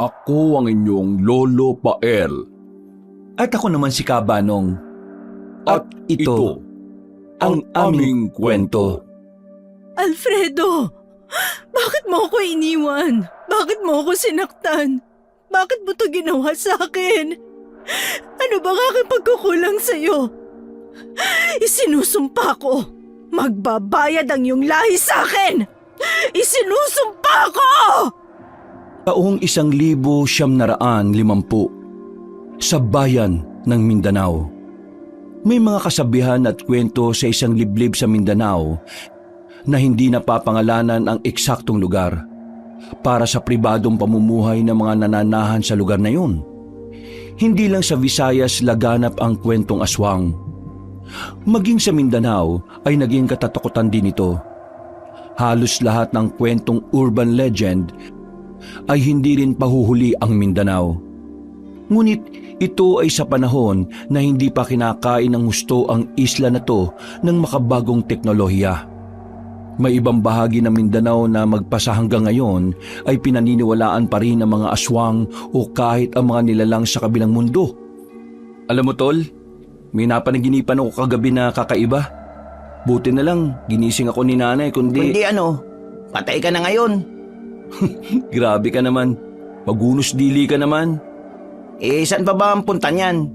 Ako ang inyong Lolo Pael. At ako naman si Kabanong. At ito ang aming kwento. Alfredo, bakit mo ako iniwan? Bakit mo ako sinaktan? Bakit mo to ginawa sa akin? Ano ba ang aking pagkukulang sa'yo? Isinusumpa ko. Magbabayad ang iyong lahi sa akin! Isinusumpa ko! Taong 1950 sa bayan ng Mindanao. May mga kasabihan at kwento sa isang liblib sa Mindanao na hindi napapangalanan ang eksaktong lugar para sa pribadong pamumuhay ng mga nananahan sa lugar na yun. Hindi lang sa Visayas laganap ang kwentong aswang. Maging sa Mindanao ay naging katatakutan din ito. Halos lahat ng kwentong urban legend ay hindi rin pahuhuli ang Mindanao. Ngunit ito ay sa panahon na hindi pa kinakain ng husto ang isla na to ng makabagong teknolohiya. May ibang bahagi ng Mindanao na magpasa hanggang ngayon ay pinaniniwalaan pa rin ang mga aswang o kahit ang mga nilalang sa kabilang mundo. Alam mo tol, may napanaginipan ako kagabi na kakaiba. Buti na lang, ginising ako ni nanay kundi Ano, patay ka na ngayon. grabe ka naman, magunos dili ka naman. Saan pa ba ang punta niyan?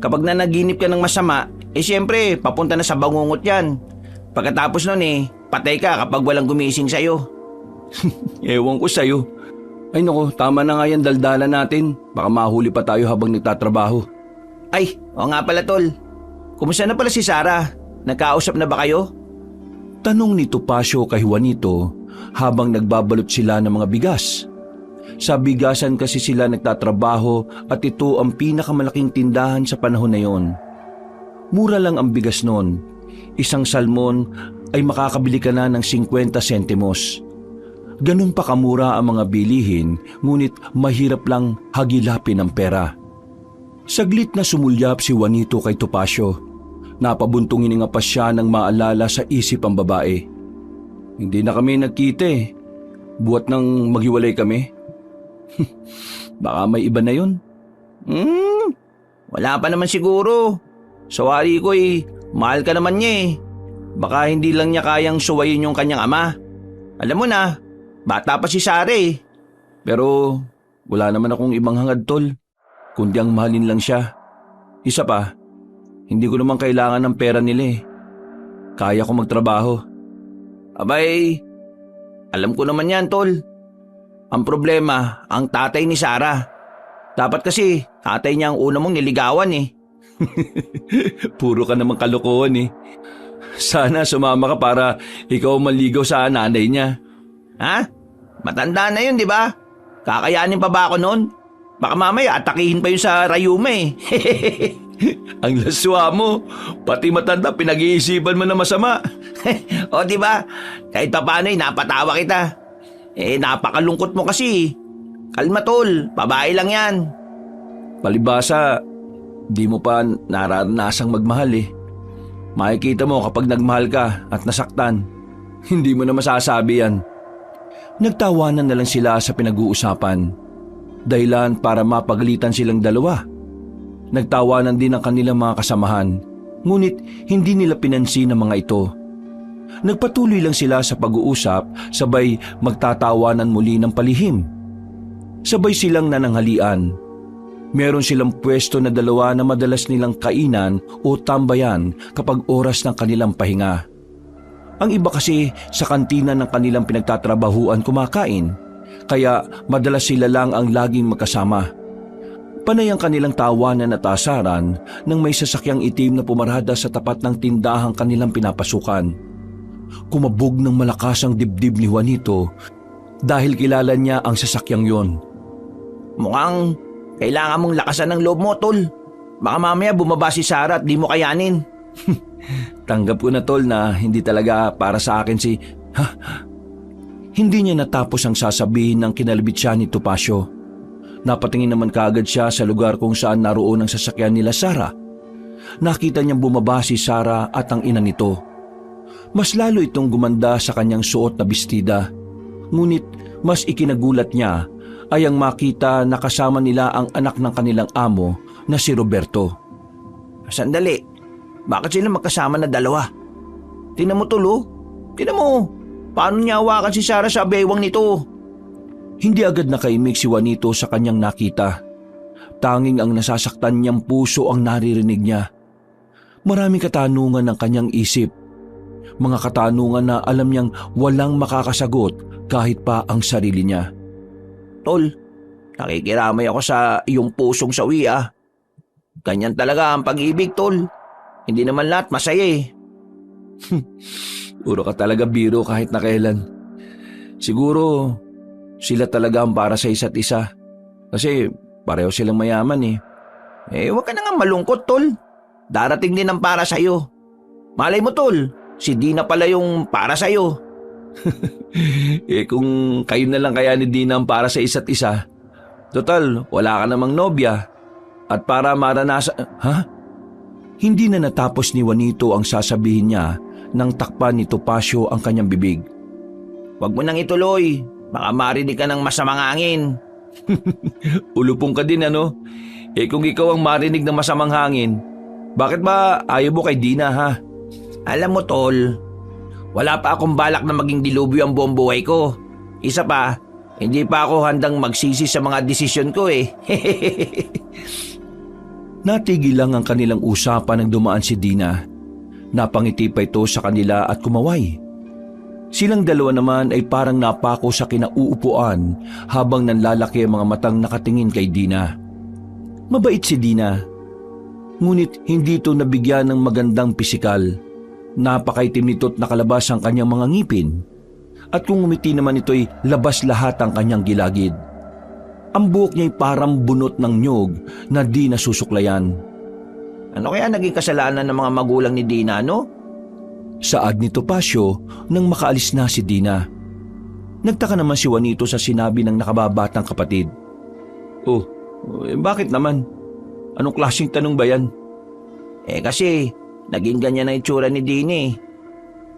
Kapag nanaginip ka ng masama, siyempre, papunta na sa bangungot yan. Pagkatapos nun patay ka kapag walang gumising sa'yo. Ewan ko sa'yo. Ay nako, tama na nga yan daldalan natin. Baka mahuli pa tayo habang nagtatrabaho. Ay, oo nga pala tol. Kumusta na pala si Sarah? Nagkausap na ba kayo? Tanong ni Topacio kay Juanito habang nagbabalot sila ng mga bigas. Sa bigasan kasi sila nagtatrabaho at ito ang pinakamalaking tindahan sa panahon na yon. Mura lang ang bigas noon. Isang salmon ay makakabili ka na ng 50 sentimos. Ganun pa kamura ang mga bilihin, ngunit mahirap lang hagilapin ang pera. Saglit na sumulyap si Juanito kay Topacio. Napabuntungin nga pa siya ng maalala sa isip ang babae. Hindi na kami nagkita buhat nang maghiwalay kami. Baka may iba na yun. Wala pa naman siguro. Sawari ko mahal ka naman niya Baka hindi lang niya kayang suwayin yung kanyang ama. Alam mo na, bata pa si Sarah Pero wala naman akong ibang hangad tol, kundi ang mahalin lang siya. Isa pa, hindi ko naman kailangan ng pera nila Kaya ko magtrabaho. Abay, alam ko naman yan tol. Ang problema, ang tatay ni Sarah. Dapat kasi, tatay niya ang una mong niligawan Puro ka namang kalokohan Sana sumama ka para ikaw maligaw sa nanay niya. Ha? Matanda na yun, di ba? Kakayanin pa ba ako noon? Baka mamaya atakihin pa yun sa rayuma Ang laswa mo, pati matanda pinag-iisipan mo na masama. O di ba? Kahit pa paano napatawa kita. Napakalungkot mo kasi. Kalma tol, babae lang yan. Palibasa, di mo pa naranasang magmahal Makikita mo kapag nagmahal ka at nasaktan. Hindi mo na masasabi yan. Nagtawanan na lang sila sa pinag-uusapan. Dahilan para mapagalitan silang dalawa. Nagtawanan din ang kanilang mga kasamahan. Ngunit hindi nila pinansin ang mga ito. Nagpatuloy lang sila sa pag-uusap, sabay magtatawanan muli ng palihim. Sabay silang nananghalian. Meron silang pwesto na dalawa na madalas nilang kainan o tambayan kapag oras ng kanilang pahinga. Ang iba kasi sa kantina ng kanilang pinagtatrabahuan kumakain, kaya madalas sila lang ang laging magkasama. Panay ang kanilang tawanan at asaran nang may sasakyang itim na pumarada sa tapat ng tindahang kanilang pinapasukan. Kumabog ng malakas ang dibdib ni Juanito dahil kilala niya ang sasakyang yon. Mukhang kailangan mong lakasan ng loob mo, tol. Baka mamaya bumaba si Sarah at di mo kayanin. Tanggap ko na tol na hindi talaga para sa akin si... Hindi niya natapos ang sasabihin ng kinalabit siya ni Topacio. Napatingin naman kaagad siya sa lugar kung saan naroon ang sasakyan nila Sarah. Nakita niyang bumaba si Sarah at ang ina nito. Mas lalo itong gumanda sa kanyang suot na bestida. Ngunit mas ikinagulat niya ay ang makita na kasama nila ang anak ng kanilang amo na si Roberto. Sandali, bakit sila magkasama na dalawa? Tingnan mo tol, oh. Tingnan mo, paano niya hawakan si Sarah sa bewang nito? Hindi agad nakaimik si Juanito sa kanyang nakita. Tanging ang nasasaktan niyang puso ang naririnig niya. Maraming katanungan ng kanyang isip. Mga katanungan na alam niyang walang makakasagot kahit pa ang sarili niya. Tol, nakikiramay ako sa iyong pusong sawi ah. Ganyan talaga ang pag-ibig, tol. Hindi naman lahat masaya eh. Puro ka talaga biro kahit na kailan. Siguro sila talaga ang para sa isa't isa. Kasi pareho silang mayaman eh. Huwag ka na nga malungkot, tol. Darating din ang para sa'yo. Malay mo, tol, si Dina pala yung para sa'yo. Kung kayo na lang kaya ni Dina ang para sa isa't isa. Total, wala ka namang nobya. At para maranasan... Ha? Hindi na natapos ni Juanito ang sasabihin niya nang takpan ni Topacio ang kanyang bibig. Huwag mo nang ituloy. Baka marinig ka ng masamang hangin. Ulupong ka din ano? Kung ikaw ang marinig ng masamang hangin, bakit ba ayaw mo kay Dina ha? Alam mo tol, wala pa akong balak na maging dilubyo ang buong buhay ko. Isa pa, hindi pa ako handang magsisi sa mga desisyon ko eh. Natigil lang ang kanilang usapan nang dumaan si Dina. Napangiti pa ito sa kanila at kumaway. Silang dalawa naman ay parang napako sa kinauupuan habang nanlalaki ang mga matang nakatingin kay Dina. Mabait si Dina, ngunit hindi ito nabigyan ng magandang pisikal. Napakaitim nito't nakalabas ang kanyang mga ngipin. At kung umiti naman ito'y labas lahat ang kanyang gilagid. Ang buhok niya'y parang bunot ng nyog na di nasusuklayan. Ano kaya naging kasalanan ng mga magulang ni Dina, no? Saad ni Topacio nang makaalis na si Dina. Nagtaka naman si Juanito sa sinabi ng nakababatang kapatid. Oh, bakit naman? Anong klaseng tanong ba yan? Kasi naging ganyan ang itsura ni Dina eh.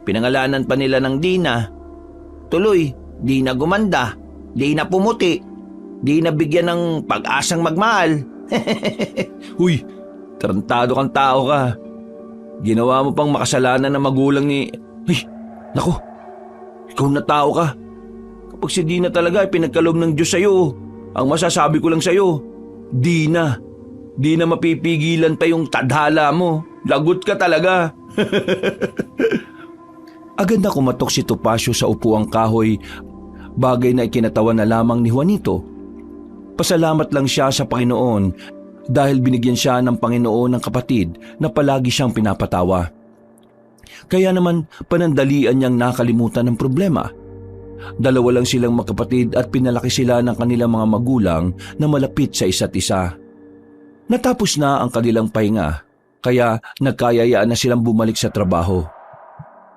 Pinangalanan pa nila ng Dina. Tuloy, Dina gumanda, Dina pumuti, Dina bigyan ng pag-asang magmahal. Huy, tarantado kang tao ka. Ginawa mo pang makasalanan ng magulang ni... Ay, naku, ikaw na tao ka. Kapag si Dina talaga ay pinagkaloob ng Diyos sa'yo, ang masasabi ko lang sa'yo, Dina, di na mapipigilan pa yung tadhana mo. Lagot ka talaga. Agad na kumatok si Topacio sa upuang kahoy, bagay na ikinatawa na lamang ni Juanito. Pasalamat lang siya sa Panginoon dahil binigyan siya ng Panginoon ng kapatid na palagi siyang pinapatawa. Kaya naman panandalian niyang nakalimutan ng problema. Dalawa lang silang magkapatid at pinalaki sila ng kanilang mga magulang na malapit sa isa't isa. Natapos na ang kanilang pahinga, kaya nagkayayaan na silang bumalik sa trabaho.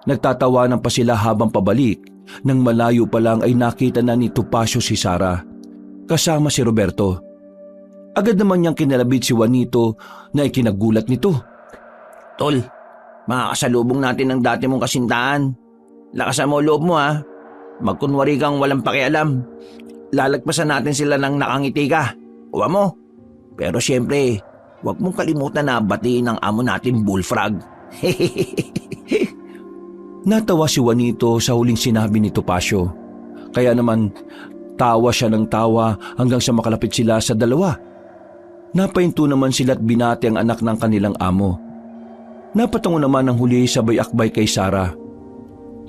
Nagtatawanan pa sila habang pabalik, nang malayo pa lang ay nakita na ni Topacio si Sarah, kasama si Roberto. Agad naman niyang kinalabit si Juanito na ikinagulat nito. Tol, makakasalubong natin ang dati mong kasintahan. Lakasan mo loob mo ha. Magkunwari kang walang pakialam. Lalagpasan natin sila ng nakangiti ka. Uwa mo. Pero siyempre, huwag mong kalimutan na batiin ang amo natin Bullfrog. Natawa si Juanito sa huling sinabi ni Topacio. Kaya naman, tawa siya ng tawa hanggang sa makalapit sila sa dalawa. Napahinto naman sila't binati ang anak ng kanilang amo. Napatungo naman ang huli sabay akbay kay Sarah.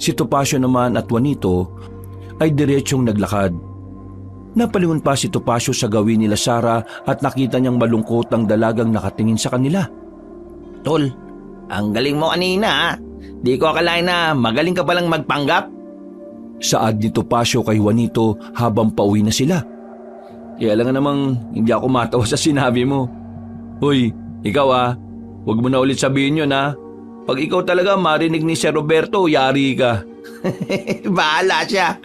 Si Topacio naman at Juanito ay diretsyong naglakad. Napalingon pa si Topacio sa gawin nila Sarah at nakita niyang malungkot ang dalagang nakatingin sa kanila. Tol, ang galing mo kanina ha. Di ko akalain na magaling ka palang magpanggap. Saad ni Topacio kay Juanito habang pauwi na sila. Kaya lang namang hindi ako matawa sa sinabi mo. Hoy, ikaw huwag mo na ulit sabihin yun ha. Pag ikaw talaga marinig ni Sir Roberto, yari ka. Bahala siya.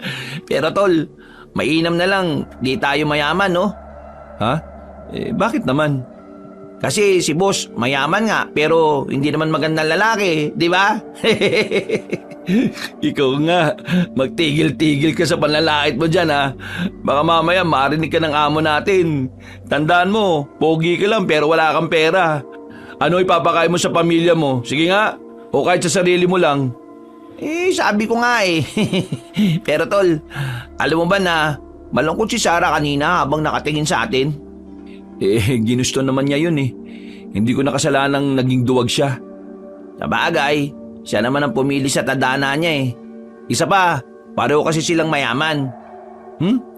Pero tol, mainam na lang, di tayo mayaman no? Ha? Bakit naman? Kasi si boss mayaman nga pero hindi naman magandang lalaki, di ba? Ikaw nga, magtigil-tigil ka sa panlalait mo dyan ha. Baka mamaya marinig ka ng amo natin. Tandaan mo, pogi ka lang pero wala kang pera. Ano ipapakain mo sa pamilya mo? Sige nga, o kahit sa sarili mo lang. Sabi ko nga eh. Pero tol, alam mo ba na malungkot si Sarah kanina habang nakatingin sa atin? Ginusto naman niya yun eh. Hindi ko nakasalanang naging duwag siya. Sabagay, siya naman ang pumili sa tadhana niya eh. Isa pa, pareho kasi silang mayaman.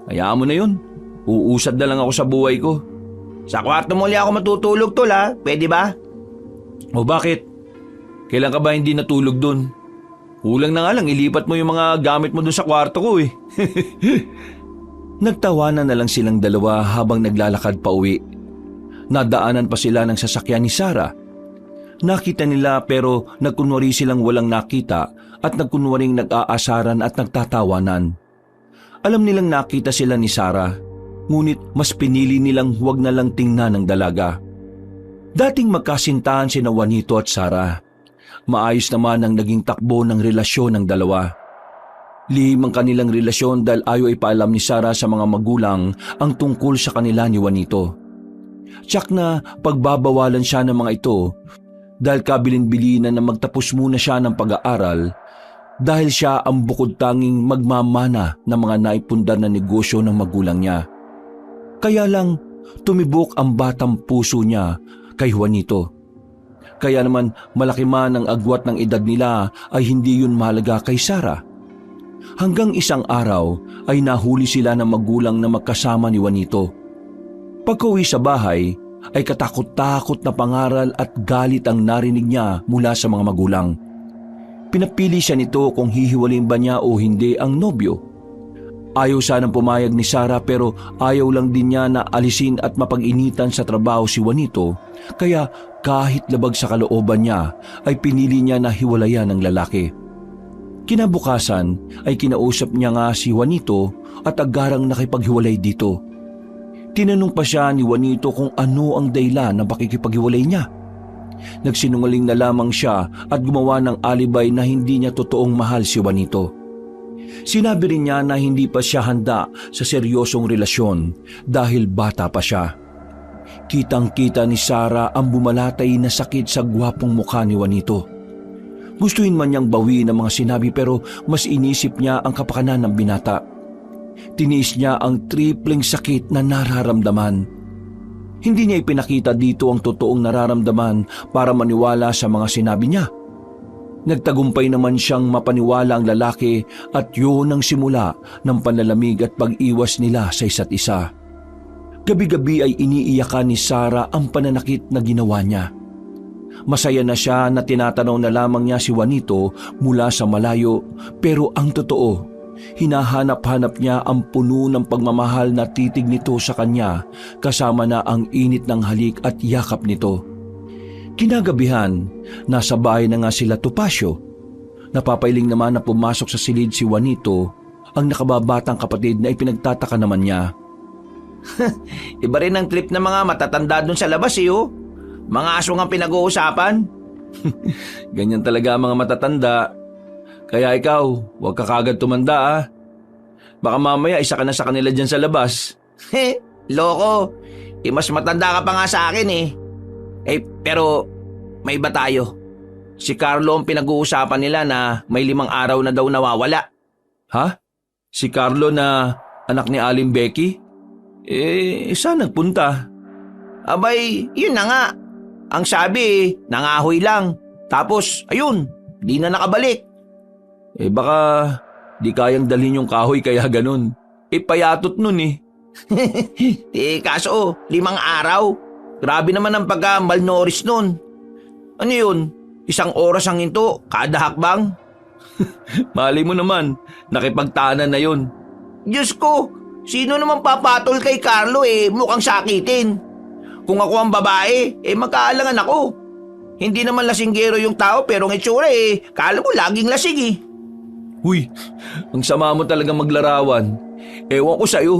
Hayaan mo na yun. Uusad na lang ako sa buhay ko. Sa kwarto mo ulit ako matutulog tol ha, pwede ba? O bakit? Kailan ka ba hindi natulog dun? Kulang na nga lang, ilipat mo yung mga gamit mo dun sa kwarto ko eh. Nagtawanan na lang silang dalawa habang naglalakad pa uwi. Nadaanan pa sila ng sasakyan ni Sarah. Nakita nila pero nagkunwari silang walang nakita at nagkunwaring nag-aasaran at nagtatawanan. Alam nilang nakita sila ni Sarah, ngunit mas pinili nilang huwag na lang tingnan ng dalaga. Dating magkasintahan sina Juanito at Sarah. Maayos naman ang naging takbo ng relasyon ng dalawa. Lihim ang kanilang relasyon dahil ayaw ipaalam ni Sarah sa mga magulang ang tungkol sa kanila ni Juanito. Tsak na pagbabawalan siya ng mga ito dahil kabilin-bilinan na magtapos muna siya ng pag-aaral dahil siya ang bukod tanging magmamana ng mga naipundar na negosyo ng magulang niya. Kaya lang tumibok ang batang puso niya kay Juanito. Kaya naman malaki man ang agwat ng edad nila ay hindi yun mahalaga kay Sarah. Hanggang isang araw ay nahuli sila ng magulang na magkasama ni Juanito. Pagka-uwi sa bahay ay katakot-takot na pangaral at galit ang narinig niya mula sa mga magulang. Pinapili siya nito kung hihiwalin ba niya o hindi ang nobyo. Ayaw sanang pumayag ni Sarah pero ayaw lang din niya na alisin at mapag-initan sa trabaho si Juanito, kaya kahit labag sa kalooban niya ay pinili niya na hiwalayan ng lalaki. Kinabukasan ay kinausap niya nga si Juanito at agarang nakipaghiwalay dito. Tinanong pa siya ni Juanito kung ano ang dahilan ng pakikipaghiwalay niya. Nagsinungaling na lamang siya at gumawa ng alibay na hindi niya totoong mahal si Juanito. Sinabi rin niya na hindi pa siya handa sa seryosong relasyon dahil bata pa siya. Kitang-kita ni Sarah ang bumalatay na sakit sa gwapong mukha ni Juanito. Gustuin man niyang bawiin ang mga sinabi pero mas inisip niya ang kapakanan ng binata. Tiniis niya ang tripleng sakit na nararamdaman. Hindi niya ipinakita dito ang totoong nararamdaman para maniwala sa mga sinabi niya. Nagtagumpay naman siyang mapaniwala ang lalaki at yun ang simula ng panlalamig at pag-iwas nila sa isa't isa. Gabi-gabi ay iniiyakan ni Sarah ang pananakit na ginawa niya. Masaya na siya na tinatanaw na lamang niya si Juanito mula sa malayo pero ang totoo, hinahanap-hanap niya ang puno ng pagmamahal na titig nito sa kanya kasama na ang init ng halik at yakap nito. Kinagabihan, nasa bahay na nga sila Topacio. Napapailing naman na pumasok sa silid si Juanito, ang nakababatang kapatid na ipinagtataka naman niya. Iba rin ang trip ng mga matatanda dun sa labas eh oh. Mga aso nga pinag-uusapan. Ganyan talaga ang mga matatanda. Kaya ikaw, huwag ka kagad tumanda ah. Baka mamaya isa ka na sa kanila dyan sa labas. Loko. Mas matanda ka pa nga sa akin eh. Pero may iba tayo. Si Carlo ang pinag-uusapan nila na may 5 araw na daw nawawala. Ha? Si Carlo na anak ni Aling Becky? Saan nagpunta? Abay, yun na nga. Ang sabi, nangahoy lang. Tapos, ayun, di na nakabalik. Baka di kayang dalhin yung kahoy kaya ganun. Payatot nun eh. Kaso, 5 araw. Grabe naman ang pagka-malnourished nun. Ano yun? 1 oras ang hinto, kada hakbang? Malay mo naman, nakipagtanan na yun. Diyos ko, sino naman papatol kay Carlo mukhang sakitin. Kung ako ang babae, magkaalangan ako. Hindi naman lasinggero yung tao pero ang itsura kala mo laging lasing eh. Huy, ang sama mo talaga maglarawan. Ewan ko sa'yo.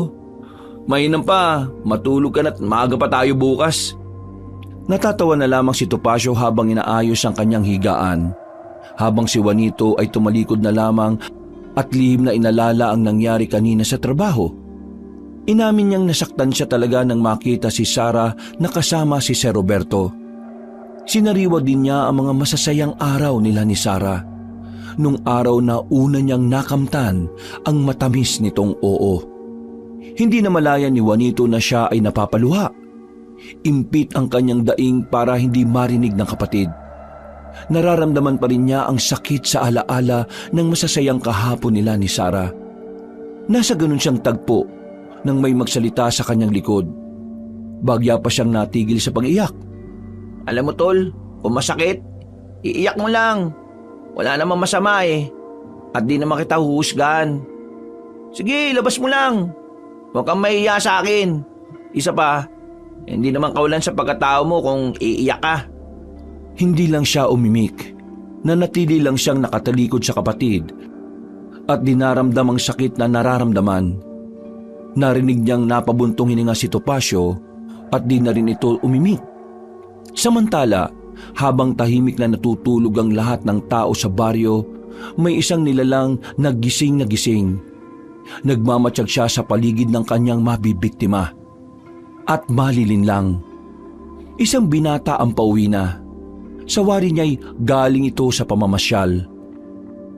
Mainam pa, matulog ka na't maaga pa tayo bukas. Natatawa na lamang si Topacio habang inaayos ang kanyang higaan, habang si Juanito ay tumalikod na lamang at lihim na inalala ang nangyari kanina sa trabaho. Inamin niyang nasaktan siya talaga nang makita si Sara na kasama si Sir Roberto. Sinariwa din niya ang mga masasayang araw nila ni Sara, nung araw na una niyang nakamtan ang matamis nitong oo. Hindi na malaya ni Juanito na siya ay napapaluha. Impit ang kanyang daing para hindi marinig ng kapatid. Nararamdaman pa rin niya ang sakit sa alaala ng masasayang kahapon nila ni Sara. Nasa ganun siyang tagpo nang may magsalita sa kanyang likod. Bagya pa siyang natigil sa pag-iyak. Alam mo tol, kung masakit, iiyak mo lang. Wala namang masama eh. At di naman kita huhusgan. Sige, labas mo lang. Huwag kang mahiya sa akin. Isa pa, hindi naman kawalan sa pagkatao mo kung iiyak ka. Hindi lang siya umimik. Nanatili lang siyang nakatalikod sa kapatid at dinaramdam ang sakit na nararamdaman. Narinig niyang napabuntong hininga si Topacio at di na rin ito umimik. Samantala, habang tahimik na natutulog ang lahat ng tao sa baryo, may isang nilalang naggising na gising. Nagmamatsyag siya sa paligid ng kanyang mabibiktima. At malilinlang. Isang binata ang pauwi na. Sa wari niya'y galing ito sa pamamasyal.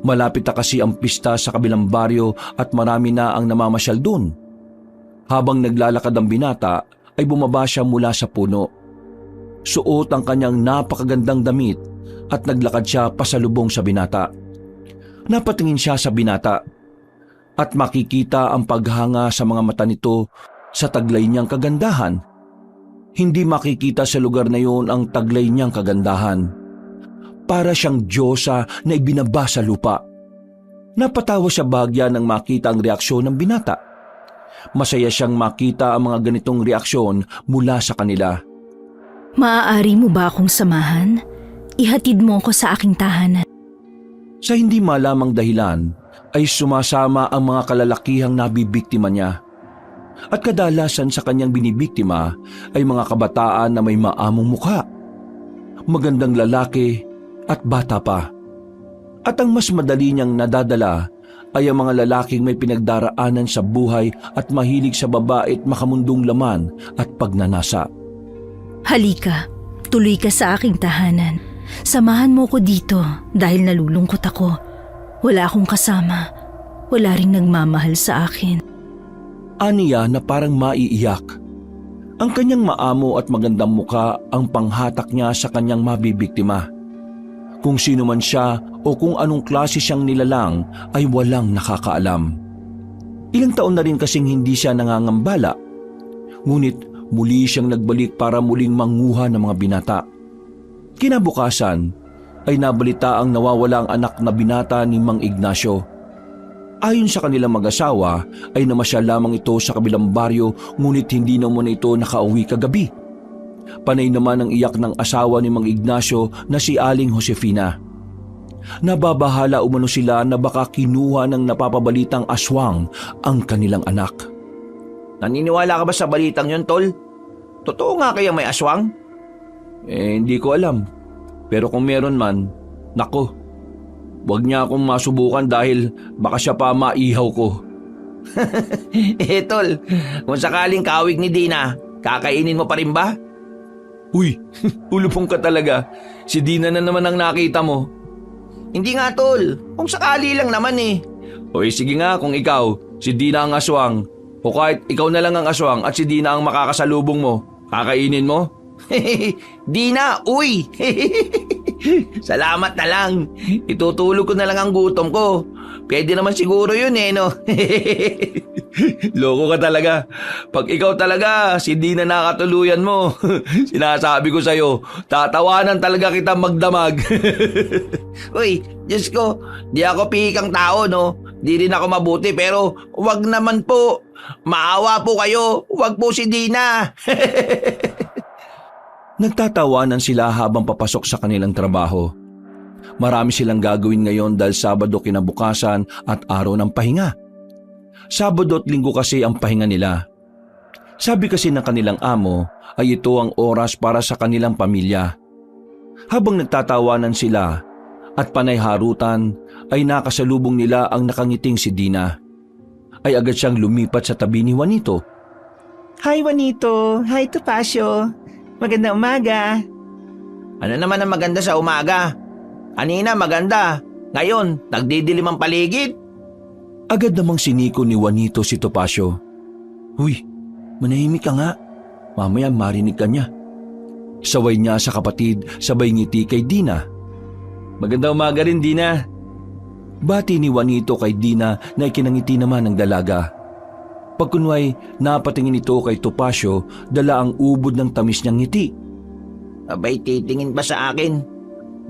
Malapit na kasi ang pista sa kabilang baryo at marami na ang namamasyal dun. Habang naglalakad ang binata, ay bumaba siya mula sa puno. Suot ang kanyang napakagandang damit at naglakad siya pasalubong sa binata. Napatingin siya sa binata at makikita ang paghanga sa mga mata nito sa taglay niyang kagandahan. Hindi makikita sa lugar na yun ang taglay niyang kagandahan. Para siyang Diyosa na ibinaba sa lupa. Napatawa siya bagya nang makita ang reaksyon ng binata. Masaya siyang makita ang mga ganitong reaksyon mula sa kanila. Maaari mo ba akong samahan? Ihatid mo ko sa aking tahanan. Sa hindi malamang dahilan ay sumasama ang mga kalalakihang nabibiktima niya. At kadalasan sa kanyang binibiktima ay mga kabataan na may maamong mukha, magandang lalaki at bata pa. At ang mas madali niyang nadadala ay ang mga lalaking may pinagdaraanan sa buhay at mahilig sa babae at makamundong laman at pagnanasa. Halika, tuloy ka sa aking tahanan. Samahan mo ko dito dahil nalulungkot ako. Wala akong kasama. Wala ring nagmamahal sa akin. Aniya na parang maiiyak. Ang kanyang maamo at magandang muka ang panghatak niya sa kanyang mabibiktima. Kung sino man siya o kung anong klase siyang nilalang ay walang nakakaalam. Ilang taon na rin kasing hindi siya nangangambala. Ngunit muli siyang nagbalik para muling manguha ng mga binata. Kinabukasan ay nabalita ang nawawala ang anak na binata ni Mang Ignacio. Ayon sa kanilang mag-asawa ay namasyal lamang ito sa kabilang baryo ngunit hindi naman ito nakauwi kagabi. Panay naman ang iyak ng asawa ni Mang Ignacio na si Aling Josefina. Nababahala umano sila na baka kinuha ng napapabalitang aswang ang kanilang anak. Naniniwala ka ba sa balitang yun, tol? Totoo nga kaya may aswang? Hindi ko alam. Pero kung meron man, nako, wag niya akong masubukan dahil baka siya pa maihaw ko. Tol, kung sakaling kawig ni Dina, kakainin mo pa rin ba? Uy, ulupong ka talaga. Si Dina na naman ang nakita mo. Hindi nga, tol. Kung sakali lang naman eh. Uy, sige nga kung ikaw, si Dina ang aswang. O kahit ikaw na lang ang aswang at si Dina ang makakasalubong mo, kakainin mo? Dina, uy! Salamat na lang. Itutulog ko na lang ang gutom ko. Pwede naman siguro yun eh, no? Loko ka talaga. Pag ikaw talaga, si Dina nakatuluyan mo. Sinasabi ko sa'yo, tatawanan talaga kita magdamag. Uy, Diyos ko, di ako pihikang tao, no? Di rin ako mabuti, pero wag naman po. Maawa po kayo. Wag po si Dina. Nagtatawanan sila habang papasok sa kanilang trabaho. Marami silang gagawin ngayon dahil Sabado kinabukasan at araw ng pahinga. Sabado at Linggo kasi ang pahinga nila. Sabi kasi ng kanilang amo ay ito ang oras para sa kanilang pamilya. Habang nagtatawanan sila at panay harutan ay nakasalubong nila ang nakangiting si Dina. Ay agad siyang lumipat sa tabi ni Juanito. Hi Juanito, hi Topacio. Magandang umaga. Ano naman ang maganda sa umaga? Kanina maganda. Ngayon, nagdidilim ang paligid. Agad namang siniko ni Juanito si Topacio. Huy, manahimik ka nga. Mamaya marinig ka niya. Saway niya sa kapatid, sabay ngiti kay Dina. Magandang umaga rin, Dina. Bati ni Juanito kay Dina na ikinangiti naman ng dalaga. Pagkunway, napatingin ito kay Topacio, dala ang ubod ng tamis niyang ngiti. Abay, titingin pa sa akin.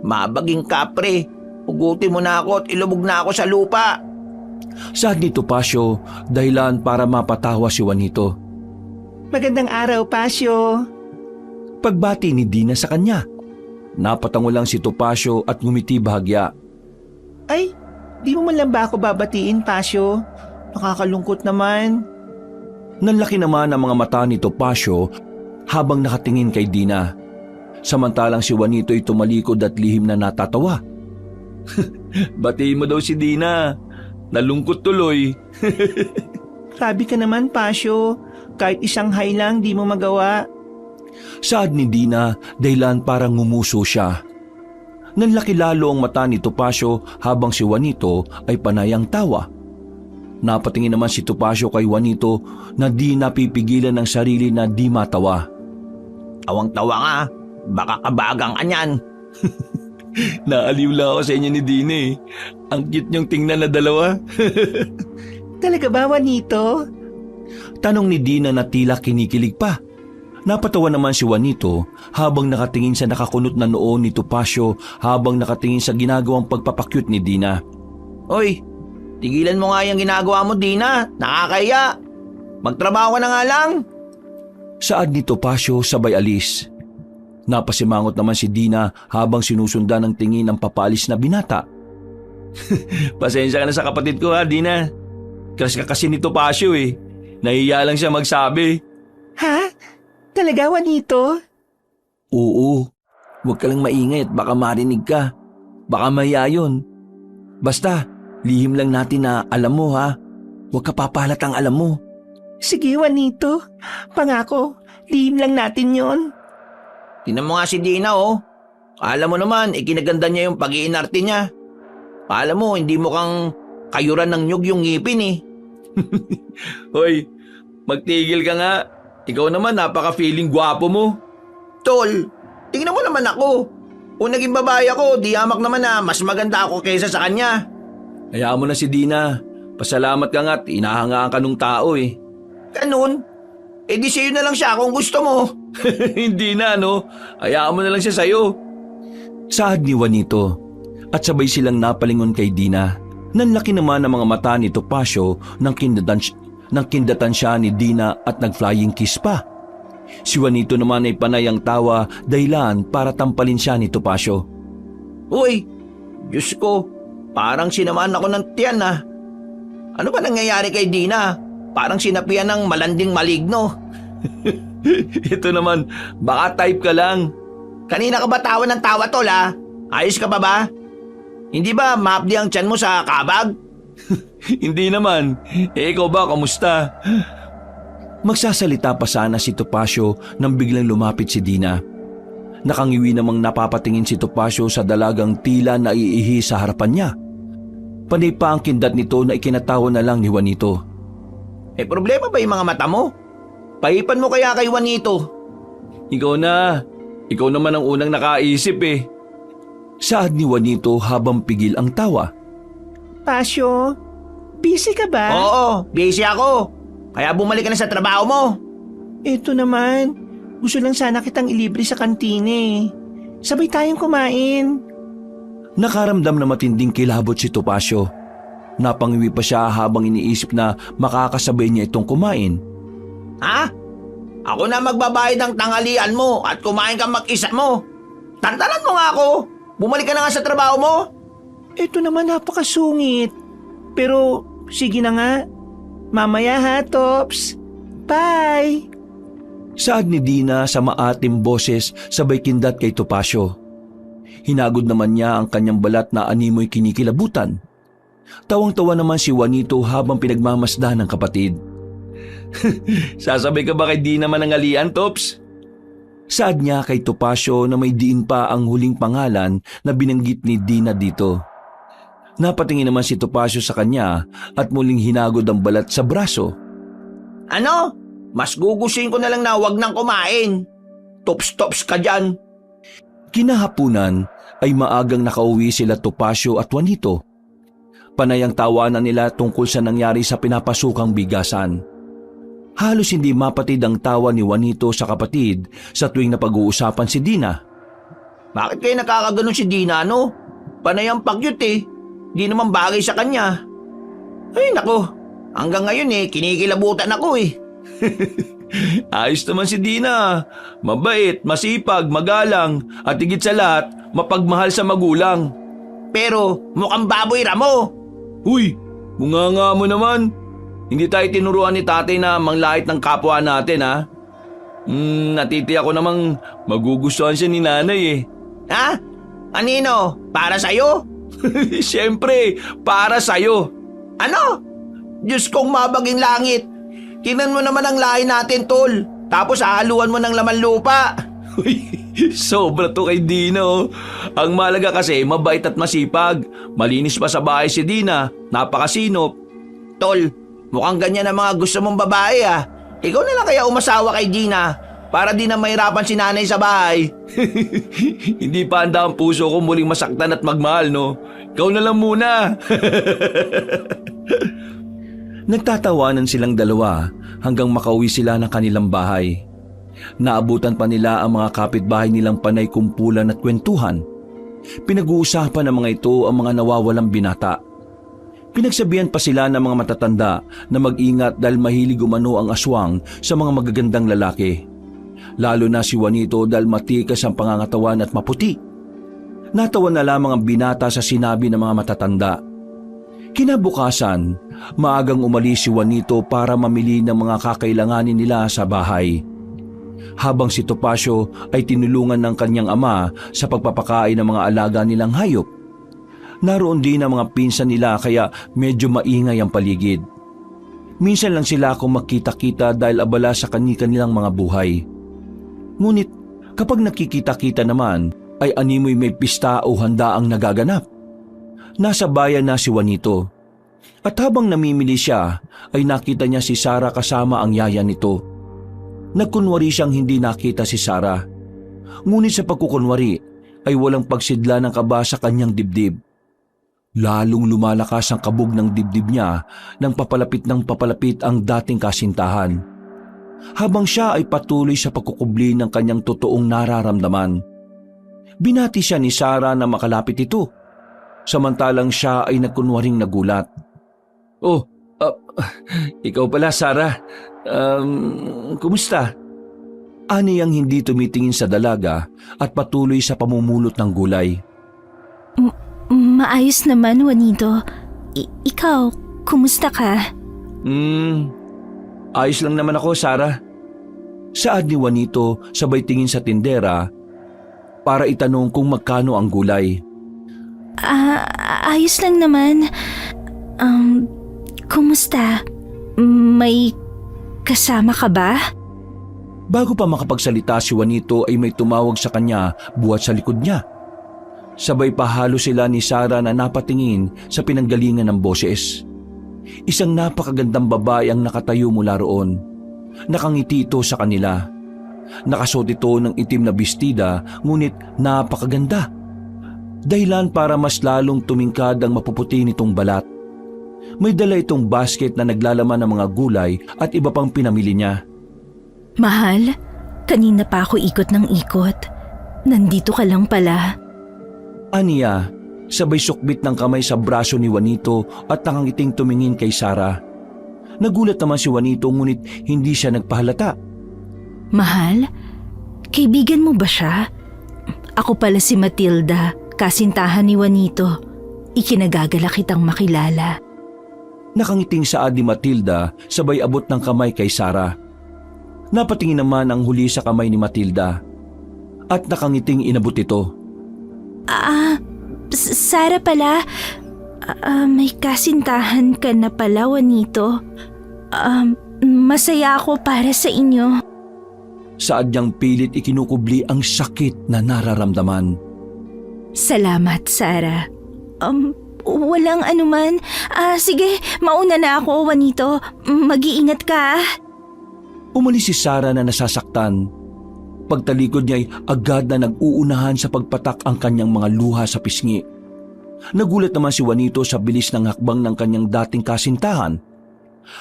Mabaging kapre. Ugutin mo na ako at ilubog na ako sa lupa. Saad ni Topacio, dahilan para mapatawa si Juanito. Magandang araw, Pasio. Pagbati ni Dina sa kanya. Napatango lang si Topacio at ngumiti bahagya. Ay, di mo man lang ba ako babatiin, Pasio? Nakakalungkot naman. Nanlaki naman ang mga mata ni Topacio habang nakatingin kay Dina. Samantalang si Juanito ay tumalikod at lihim na natatawa. Batiin mo daw si Dina. Nalungkot tuloy. Grabe ka naman, Pasio. Kahit isang hi lang di mo magawa. Saad ni Dina dahilan parang ngumuso siya. Nanlaki lalo ang mata ni Topacio habang si Juanito ay panayang tawa. Napatingin naman si Topacio kay Juanito na di napipigilan ng sarili na di matawa. Awang-tawa nga. Baka kabagang ka niyan. Naaliw lang ako sa inyo ni Dina eh. Ang cute niyong tingnan na dalawa. Talaga ba, Juanito? Tanong ni Dina na tila kinikilig pa. Napatawa naman si Juanito habang nakatingin sa nakakunot na noo ni Topacio habang nakatingin sa ginagawang pagpapakyut ni Dina. Hoy, tigilan mo nga yung ginagawa mo, Dina. Nakakaya. Magtrabaho ka na nga lang. Saad ni Topacio sabay alis. Napasimangot naman si Dina habang sinusundan ng tingin ng papalis na binata. Pasensya ka na sa kapatid ko ha, Dina. Crush ka kasi ni Topacio eh. Nahiya lang siya magsabi. Ha? Talaga, Juanito? Oo, huwag ka lang maingay at baka marinig ka. Baka maya yun. Basta, lihim lang natin na alam mo ha. Huwag ka papahalatang alam mo. Sige, Juanito. Pangako, lihim lang natin yon. Tinan mo nga si Dina oh. Alam mo naman, ikinaganda niya yung pag-iinarte niya. Alam mo, hindi mo kang kayuran ng nyug yung ngipin eh. Hoy, magtigil ka nga. Ikaw naman napaka-feeling gwapo mo. Tol, tingnan mo naman ako. Kung naging babae ako, di hamak naman na mas maganda ako kaysa sa kanya. Hayaan mo na si Dina. Pasalamat ka nga at inahangaan ka nung tao eh. Ganun? Eh di sa'yo na lang siya kung gusto mo. Hindi na no. Hayaan mo na lang siya sa'yo. Saad ni Juanito at sabay silang napalingon kay Dina. Nanlaki naman ang mga mata ni Topacio nang kindatan siya ni Dina at nag-flying kiss pa. Si Juanito naman ay panayang tawa dahilan para tampalin siya ni Topacio. Uy, Diyos ko, parang sinamaan ako ng tiyan ah. Ano ba nangyayari kay Dina? Parang sinapian ng malanding maligno. Ito naman, baka type ka lang. Kanina ka ba tawa ng tawa, tol ha? Ayos ka pa ba? Hindi ba maapdi ang tiyan mo sa kabag? Hindi naman. Ikaw ba, kamusta? Magsasalita pa sana si Topacio nang biglang lumapit si Dina. Nakangiwi namang napapatingin si Topacio sa dalagang tila naiihi sa harapan niya. Panay pa ang kindat nito na ikinatawa na lang ni Juanito. Eh problema ba yung mga mata mo? Pahipan mo kaya kay Juanito. Ikaw na. Ikaw naman ang unang nakaisip eh. Saad ni Juanito habang pigil ang tawa. Pasio, busy ka ba? Oo, busy ako. Kaya bumalik ka na sa trabaho mo. Ito naman, gusto lang sana kitang ilibre sa kantine. Sabay tayong kumain. Nakaramdam na matinding kilabot si Topacio. Napangiwi pa siya habang iniisip na makakasabay niya itong kumain. Ha? Ako na magbabayad ng tanghalian mo at kumain ka mag-isa mo. Tantanan mo nga ako. Bumalik ka na nga sa trabaho mo. Ito naman napakasungit. Pero sige na nga. Mamaya ha, Tops. Bye! Saad ni Dina sa maatim boses sabay kindat kay Topacio. Hinagod naman niya ang kanyang balat na animoy kinikilabutan. Tawang-tawa naman si Juanito habang pinagmamasdan ng kapatid. Sasabay ka ba kay Dina manangalian, Tops? Saad niya kay Topacio na may diin pa ang huling pangalan na binanggit ni Dina dito. Napatingin naman si Topacio sa kanya at muling hinagod ang balat sa braso. Ano? Mas gugustuhin ko na lang na wag nang kumain. Tops ka dyan. Kinahapunan ay maagang nakauwi sila Topacio at Juanito. Panay ang tawanan nila tungkol sa nangyari sa pinapasukang bigasan. Halos hindi mapatid ang tawa ni Juanito sa kapatid sa tuwing napag-uusapan si Dina. Bakit kayo nakakaganon si Dina, no? Panay ang pagyut eh. Di naman bagay sa kanya. Ay nako, hanggang ngayon kinikilabutan ako eh. Ayos naman si Dina. Mabait, masipag, magalang, at higit sa lahat, mapagmahal sa magulang. Pero mukhang baboy ramo. Uy, munganga mo naman. Hindi tayo tinuruan ni tatay na manglait ng kapwa natin, ha? Natitiyak ko namang magugustuhan siya ni nanay eh. Ha? Anino? Para sa'yo? Siyempre, para sa'yo. Ano? Diyos kong mabaging langit. Tingnan mo naman ang lahi natin, tol. Tapos hahaluan mo ng laman lupa. Uy, sobra to kay Dina, oh. Ang malaga kasi mabait at masipag. Malinis pa sa bahay si Dina, napakasinop. Tol, mukhang ganyan ang mga gusto mong babae ah. Ikaw na lang kaya umasawa kay Gina para di na mahirapan si nanay sa bahay. Hindi pa handa ang puso ko muling masaktan at magmahal, no? Ikaw na lang muna. Nagtatawanan silang dalawa hanggang makauwi sila ng kanilang bahay. Naabutan pa nila ang mga kapitbahay nilang panay kumpulan at kwentuhan. Pinag-uusapan ng mga ito ang mga nawawalang binata. Pinagsabihan pa sila ng mga matatanda na mag-ingat dahil mahilig umano ang aswang sa mga magagandang lalaki. Lalo na si Juanito dahil matikas ang pangangatawan at maputi. Natawa na lamang ang binata sa sinabi ng mga matatanda. Kinabukasan, maagang umalis si Juanito para mamili ng mga kakailanganin nila sa bahay. Habang si Topacio ay tinulungan ng kanyang ama sa pagpapakain ng mga alaga nilang hayop. Naroon din ang mga pinsan nila kaya medyo maingay ang paligid. Minsan lang sila akong makita-kita dahil abala sa kanilang mga buhay. Ngunit kapag nakikita-kita naman ay animoy may pista o handa ang nagaganap. Nasa bayan na si Juanito. At habang namimili siya ay nakita niya si Sara kasama ang yaya nito. Nagkunwari siyang hindi nakita si Sara. Ngunit sa pagkukunwari ay walang pagsidla ng kaba sa kanyang dibdib. Lalong lumalakas ang kabog ng dibdib niya nang papalapit ang dating kasintahan. Habang siya ay patuloy sa pagkukubli ng kanyang totoong nararamdaman. Binati siya ni Sara na makalapit ito. Samantalang siya ay nagkunwaring nagulat. Oh, ikaw pala Sara. Kumusta? Aniyang hindi tumitingin sa dalaga at patuloy sa pamumulot ng gulay. Maayos naman, Juanito. Ikaw, kumusta ka? Ayos lang naman ako, Sara. Saad ni Juanito sabay tingin sa tindera para itanong kung magkano ang gulay. Ayos lang naman. Kumusta? May kasama ka ba? Bago pa makapagsalita si Juanito ay may tumawag sa kanya buhat sa likod niya. Sabay pahalo sila ni Sara na napatingin sa pinanggalingan ng boses. Isang napakagandang babae ang nakatayo mula roon. Nakangiti ito sa kanila. Nakasuot ito ng itim na bestida ngunit napakaganda. Dahilan para mas lalong tumingkad ang mapuputi nitong balat. May dala itong basket na naglalaman ng mga gulay at iba pang pinamili niya. Mahal, kanina pa ako ikot ng ikot. Nandito ka lang pala. Aniya, sabay sukbit ng kamay sa braso ni Juanito at nakangiting tumingin kay Sara. Nagulat naman si Juanito ngunit hindi siya nagpahalata. Mahal, kaibigan mo ba siya? Ako pala si Matilda, kasintahan ni Juanito. Ikinagagala kitang makilala. Nakangiting saad ni Matilda sabay abot ng kamay kay Sara. Napatingin naman ang huli sa kamay ni Matilda at nakangiting inabot ito. Sara pala. May kasintahan ka na pala, Juanito. Masaya ako para sa inyo. Saad niyang pilit ikinukubli ang sakit na nararamdaman. Salamat, Sara. Walang anuman. Sige, mauna na ako, Juanito. Mag-iingat ka. Umalis si Sara na nasasaktan. Pagtalikod niya ay agad na nag-uunahan sa pagpatak ang kanyang mga luha sa pisngi. Nagulat naman si Juanito sa bilis ng hakbang ng kanyang dating kasintahan.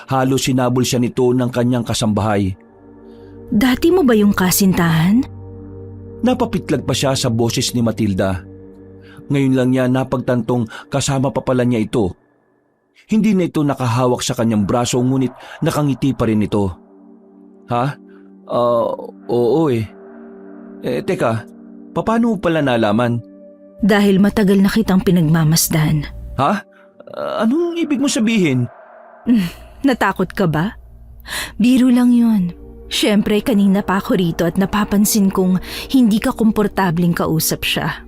Halos sinabol siya nito ng kanyang kasambahay. Dati mo ba yung kasintahan? Napapitlag pa siya sa boses ni Matilda. Ngayon lang niya napagtantong kasama pa pala niya ito. Hindi na ito nakahawak sa kanyang braso ngunit nakangiti pa rin ito. Ha? Oo eh. Teka, paano mo pala nalaman? Dahil matagal na kitang pinagmamasdan. Ha? Anong ibig mo sabihin? Natakot ka ba? Biro lang yun. Siyempre kanina pa ako rito at napapansin kong hindi ka komportabling kausap siya.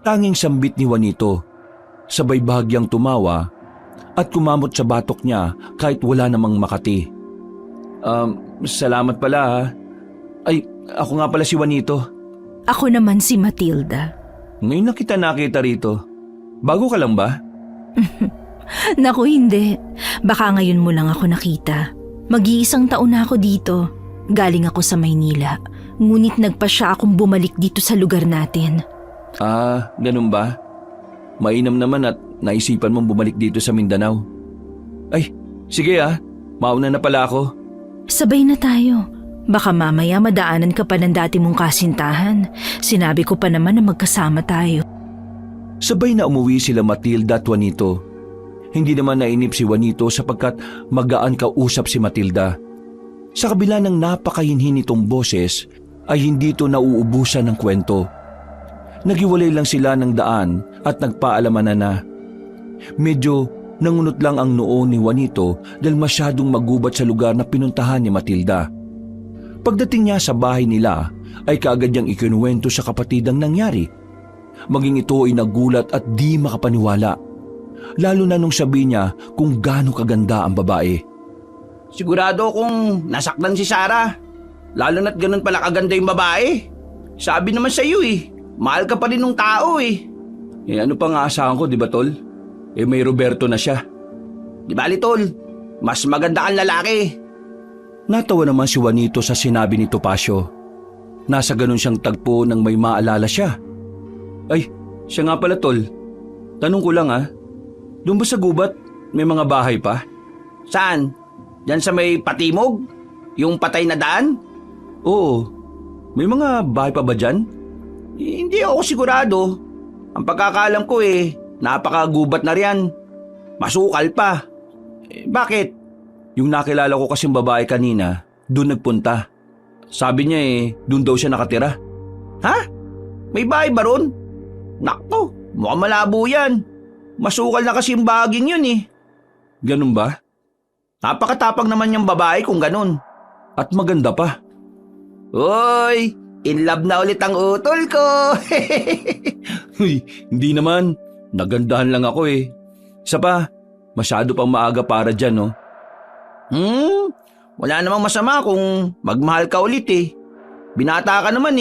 Tanging sambit ni Juanito. Sabay bahagyang tumawa at kumamot sa batok niya kahit wala namang makati. Salamat pala ha. Ay, ako nga pala si Juanito. Ako naman si Matilda. Ngayon na kita nakita rito. Bago ka lang ba? Naku hindi. Baka ngayon mo lang ako nakita. Mag-iisang taon na ako dito. Galing ako sa Maynila. Ngunit nagpasya akong bumalik dito sa lugar natin. Ganun ba? Mainam naman at naisipan mong bumalik dito sa Mindanao. Ay, sige mauna na pala ako. Sabay na tayo. Baka mamaya madaanan ka pa ng dati mong kasintahan. Sinabi ko pa naman na magkasama tayo. Sabay na umuwi sila Matilda at Juanito. Hindi naman nainip si Juanito sapagkat magaan kausap si Matilda. Sa kabila ng napakahinhin nitong boses ay hindi ito nauubusan ng kwento. Nagiwalay lang sila ng daan at nagpaalaman na. Medyo nangunot lang ang noo ni Juanito dahil masyadong magubat sa lugar na pinuntahan ni Matilda. Pagdating niya sa bahay nila ay kaagad niyang ikinuwento sa kapatid ang nangyari. Maging ito ay nagulat at di makapaniwala. Lalo na nung sabi niya kung gaano kaganda ang babae. Sigurado kung nasaktan si Sara. Lalo na't ganun pala kaganda yung babae. Sabi naman sa iyo mahal ka pa rin ng tao Ano pang aasahan ko, di ba tol? May Roberto na siya. Di ba Tol? Mas maganda kang lalaki. Natawa naman si Juanito sa sinabi ni Topacio. Nasa ganun siyang tagpo nang may maalala siya. Ay, siya nga pala tol. Tanong ko lang doon ba sa gubat may mga bahay pa? Saan? Diyan sa may Patimog? Yung patay na daan? Oo. May mga bahay pa ba dyan? Hindi ako sigurado. Ang pagkakaalam ko napakagubat na riyan. Masukal pa. Bakit? Yung nakilala ko kasing babae kanina, doon nagpunta. Sabi niya doon daw siya nakatira. Ha? May bahay ba ron? Nakto, mukhang malabo yan. Masukal na kasi yung baging yun Ganun ba? Napakatapang naman yung babae kung ganun. At maganda pa. Uy, in love na ulit ang utol ko. Hindi naman. Nagandahan lang ako Isa pa, masyado pang maaga para dyan no? Wala namang masama kung magmahal ka ulit Binata ka naman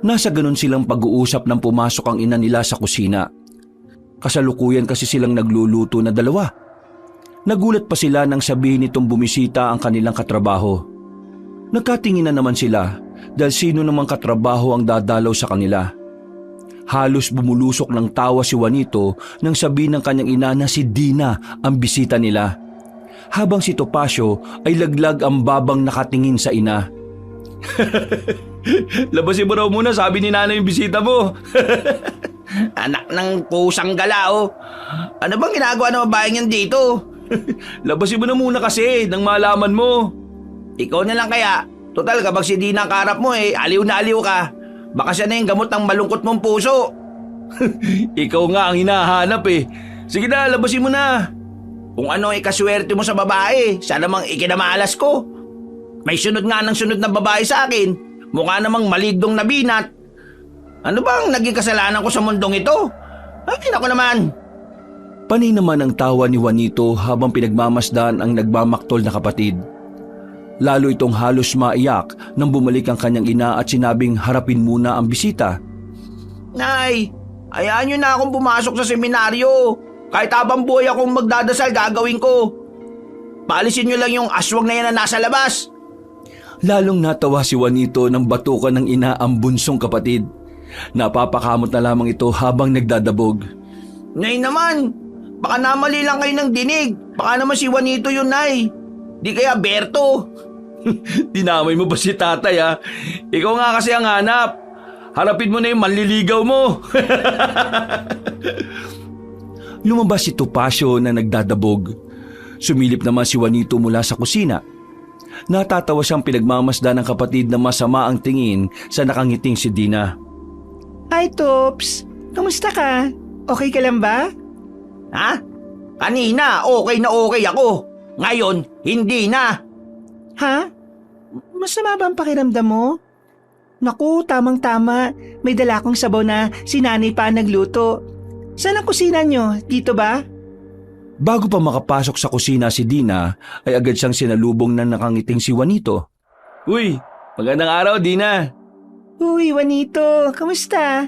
Nasa ganun silang pag-uusap nang pumasok ang ina nila sa kusina. Kasalukuyan kasi silang nagluluto na dalawa. Nagulat pa sila nang sabihin nitong bumisita ang kanilang katrabaho. Nagkatinginan naman sila dahil sino namang katrabaho ang dadalaw sa kanila. Halos bumulusok ng tawa si Juanito nang sabihin ng kanyang ina na si Dina ang bisita nila. Habang si Topacio ay laglag ang babang nakatingin sa ina. Labasin mo raw muna, sabi ni nanay yung bisita mo. Anak ng pusang galao. Ano bang ginagawa ng babaeng yan dito? Labasin mo na muna kasi nang malaman mo. Ikaw na lang kaya. Total kapag si Dina ang karap mo aliw na aliw ka. Baka siya na yung gamot ng malungkot mong puso. Ikaw nga ang hinahanap Sige na, labasin mo na. Kung ano ay kaswerte mo sa babae, siya namang ikinamalas ko. May sunod nga ng sunod na babae sa akin. Mukha namang maligdong na binat. Ano bang naging kasalanan ko sa mundong ito? Ay, naku naman. Panay naman ang tawa ni Juanito habang pinagmamasdan ang nagmamaktol na kapatid. Lalo itong halos maiyak nang bumalik ang kanyang ina at sinabing harapin muna ang bisita. Nay, hayaan niyo na akong pumasok sa seminaryo. Kahit habang buhay akong magdadasal, gagawin ko. Paalisin niyo lang yung aswang na yan na nasa labas. Lalong natawa si Juanito nang batukan ng ina ang bunsong kapatid. Napapakamot na lamang ito habang nagdadabog. Nay naman, baka namali lang kayo ng dinig. Baka naman si Juanito yun, Nay. Di kaya Berto. Dinamay mo ba si tatay ha? Ikaw nga kasi ang hanap. Harapin mo na yung manliligaw mo. Lumabas si Topacio na nagdadabog. Sumilip naman si Juanito mula sa kusina. Natatawa siyang pinagmamasdan ng kapatid na masama ang tingin sa nakangiting si Dina. Hi, Tops. Kamusta ka? Okay ka lang ba? Ha? Kanina, okay ako. Ngayon, hindi na. Ha? Masama ba ang pakiramdam mo? Naku, tamang-tama. May dala akong sabaw na si nanay pa nagluto. Saan ang kusina nyo? Dito ba? Bago pa makapasok sa kusina si Dina, ay agad siyang sinalubong ng nakangiting si Juanito. Uy, magandang araw, Dina. Uy, Juanito. Kamusta?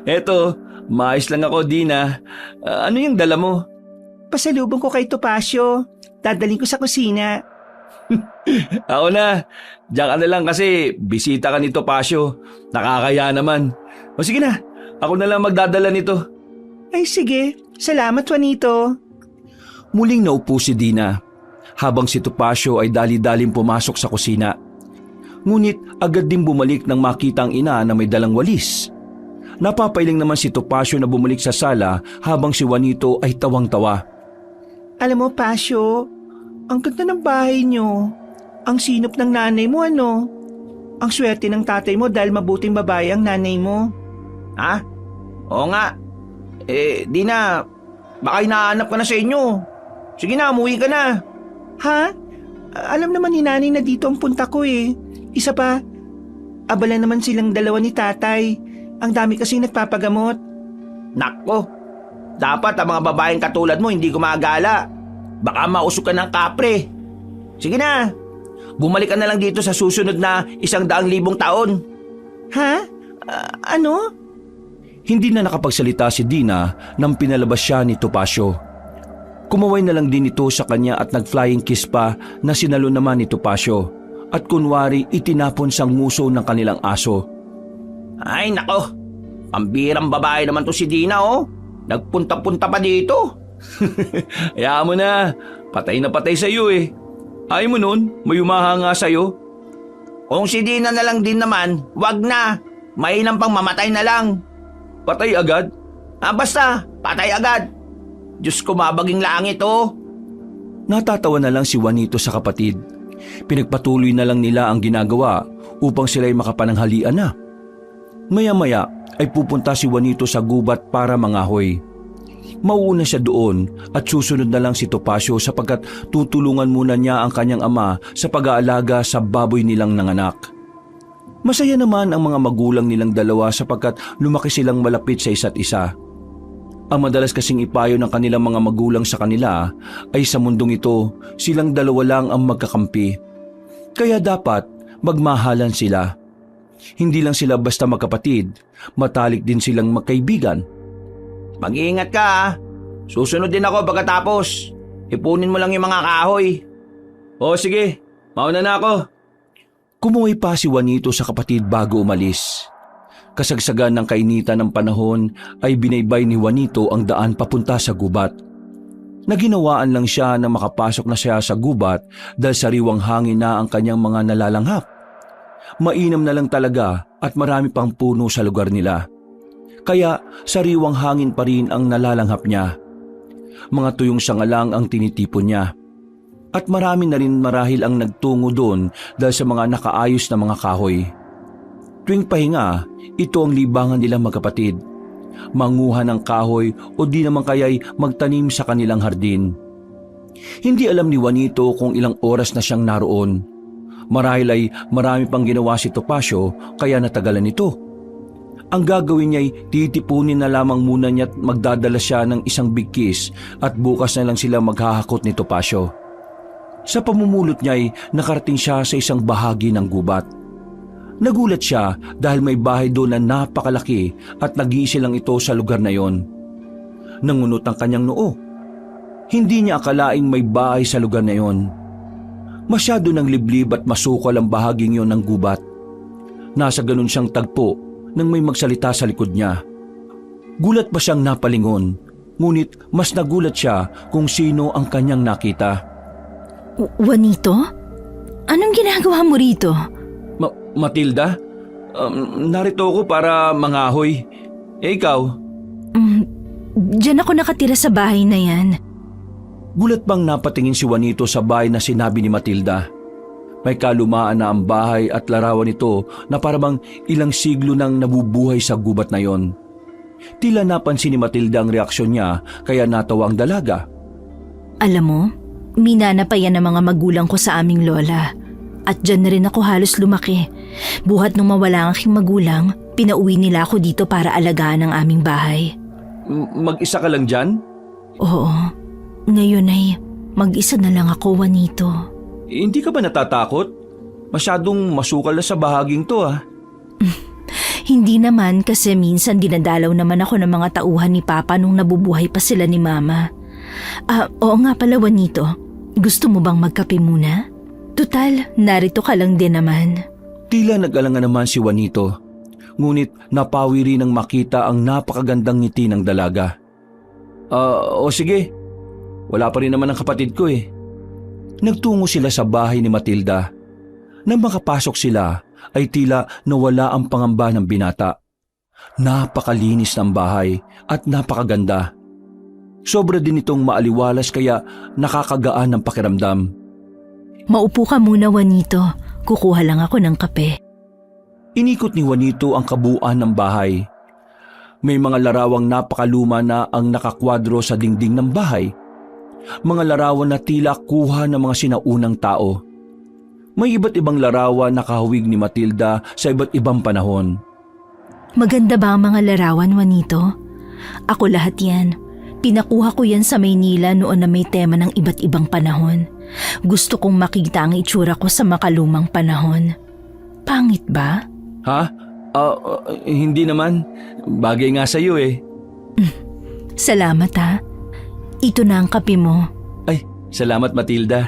Eto, maayos lang ako, Dina. Ano yung dala mo? Pasalubong ko kay Topacio. Dadaling ko sa kusina. Ako na. Diyan ka na lang kasi bisita ka ni Topacio. Nakakaya naman. O sige na, ako na lang magdadala nito. Ay sige, salamat Juanito. Muling naupo si Dina habang si Topacio ay dali-daling pumasok sa kusina. Ngunit agad din bumalik nang makita ang ina na may dalang walis. Napapailing naman si Topacio na bumalik sa sala habang si Juanito ay tawang-tawa. Alam mo, Pasio, ang ganda ng bahay nyo. Ang sinop ng nanay mo, ano? Ang swerte ng tatay mo dahil mabuting babae ang nanay mo. Ha? Oo nga. Dina, baka hinahanap ka na sa inyo. Sige na, umuwi ka na. Ha? Alam naman ni nanay na dito ang punta ko eh. Isa pa, abala naman silang dalawa ni tatay. Ang dami kasing nagpapagamot. Nako, dapat ang mga babaeng katulad mo hindi gumagala. Baka mausok ka ng kapre. Sige na, bumalik ka na lang dito sa susunod na 100,000 taon. Ha? Ano? Hindi na nakapagsalita si Dina nang pinalabas siya ni Topacio. Kumaway na lang din ito sa kanya at nag-flying kiss pa na sinalo naman ni Topacio at kunwari itinapon sang nguso ng kanilang aso. Ay nako, pambirang babae naman to si Dina oh. Nagpunta-punta pa dito. Hayaan mo na, patay na patay sa iyo eh. Ayaw mo nun, may umahanga sa iyo. Kung si Dina na lang din naman, wag na. Mainam pang mamatay na lang. Patay agad? Basta, patay agad. Diyos ko, mabaging langit oh. Natatawa na lang si Juanito sa kapatid. Pinagpatuloy na lang nila ang ginagawa upang sila'y makapananghalian na. Maya-maya ay pupunta si Juanito sa gubat para mangahoy. Mauuna siya doon at susunod na lang si Topacio sapagkat tutulungan muna niya ang kanyang ama sa pag-aalaga sa baboy nilang nanganak. Masaya naman ang mga magulang nilang dalawa sapagkat lumaki silang malapit sa isa't isa. Ang madalas kasing ipayo ng kanilang mga magulang sa kanila ay sa mundong ito silang dalawa lang ang magkakampi. Kaya dapat magmahalan sila. Hindi lang sila basta magkapatid, matalik din silang magkaibigan. Mag-iingat ka ha. Susunod din ako pagkatapos. Ipunin mo lang yung mga kahoy. O sige, mauna na ako. Kumuhay pa si Juanito sa kapatid bago umalis. Kasagsagan ng kainitan ng panahon ay binaybay ni Juanito ang daan papunta sa gubat. Naginawaan lang siya na makapasok na siya sa gubat dahil sariwang hangin na ang kanyang mga nalalanghap. Mainam na lang talaga at marami pang puno sa lugar nila. Kaya sariwang hangin pa rin ang nalalanghap niya. Mga tuyong sanga lang ang tinitipon niya. At marami na rin marahil ang nagtungo doon dahil sa mga nakaayos na mga kahoy. Tuwing pahinga, ito ang libangan nilang magkapatid. Manguha ng kahoy o di naman kaya'y magtanim sa kanilang hardin. Hindi alam ni Juanito kung ilang oras na siyang naroon. Marahil ay marami pang ginawa si Topacio kaya natagalan ito. Ang gagawin niya ay titipunin na lamang muna niya at magdadala siya ng isang bigkis at bukas na lang sila maghahakot ni Topacio. Sa pamumulot niya ay nakarating siya sa isang bahagi ng gubat. Nagulat siya dahil may bahay doon na napakalaki at nag-iisa lang ito sa lugar na yon. Nangunot ang kanyang noo. Hindi niya akalaing may bahay sa lugar na yon. Masyado ng liblib at masukal ang bahaging yon ng gubat. Nasa ganun siyang tagpo nang may magsalita sa likod niya. Gulat pa siyang napalingon, ngunit mas nagulat siya kung sino ang kanyang nakita. Juanito? Anong ginagawa mo rito? Matilda? Narito ako para mangahoy. Ikaw? Diyan ako nakatira sa bahay na yan. Gulat bang napatingin si Juanito sa bahay na sinabi ni Matilda. May kalumaan na ang bahay at larawan nito na parang ilang siglo nang nabubuhay sa gubat na yon. Tila napansin ni Matilda ang reaksyon niya kaya natawa ang dalaga. Alam mo, minana pa yan ang mga magulang ko sa aming lola. At dyan na rin ako halos lumaki. Buhat nung mawala ang aking magulang, pinauwi nila ako dito para alagaan ang aming bahay. Mag-isa ka lang dyan? Oo. Ngayon ay mag-isa na lang ako, Juanito. Hindi ka ba natatakot? Masyadong masukal na sa bahaging to Hindi naman kasi minsan dinadalaw naman ako ng mga tauhan ni Papa nung nabubuhay pa sila ni Mama. Oo nga pala, Juanito. Gusto mo bang magkape muna? Tutal, narito ka lang din naman. Tila nag-alanga naman si Juanito. Ngunit napawi rin nang makita ang napakagandang ngiti ng dalaga. O sige, wala pa rin naman ang kapatid ko eh. Nagtungo sila sa bahay ni Matilda. Nang makapasok sila ay tila nawala ang pangamba ng binata. Napakalinis ng bahay at napakaganda. Sobra din itong maaliwalas kaya nakakagaan ng pakiramdam. Maupo ka muna, Juanito. Kukuha lang ako ng kape. Inikot ni Juanito ang kabuuan ng bahay. May mga larawang napakaluma na ang nakakwadro sa dingding ng bahay. Mga larawan na tila kuha ng mga sinaunang tao. May iba't ibang larawan na kahawig ni Matilda sa iba't ibang panahon. Maganda ba ang mga larawan, Juanito? Ako lahat yan. Pinakuha ko yan sa Maynila noon na may tema ng iba't ibang panahon. Gusto kong makita ang itsura ko sa makalumang panahon. Pangit ba? Ha? Hindi naman. Bagay nga sa'yo eh. Salamat ha. Ito na ang kape mo. Ay, salamat Matilda.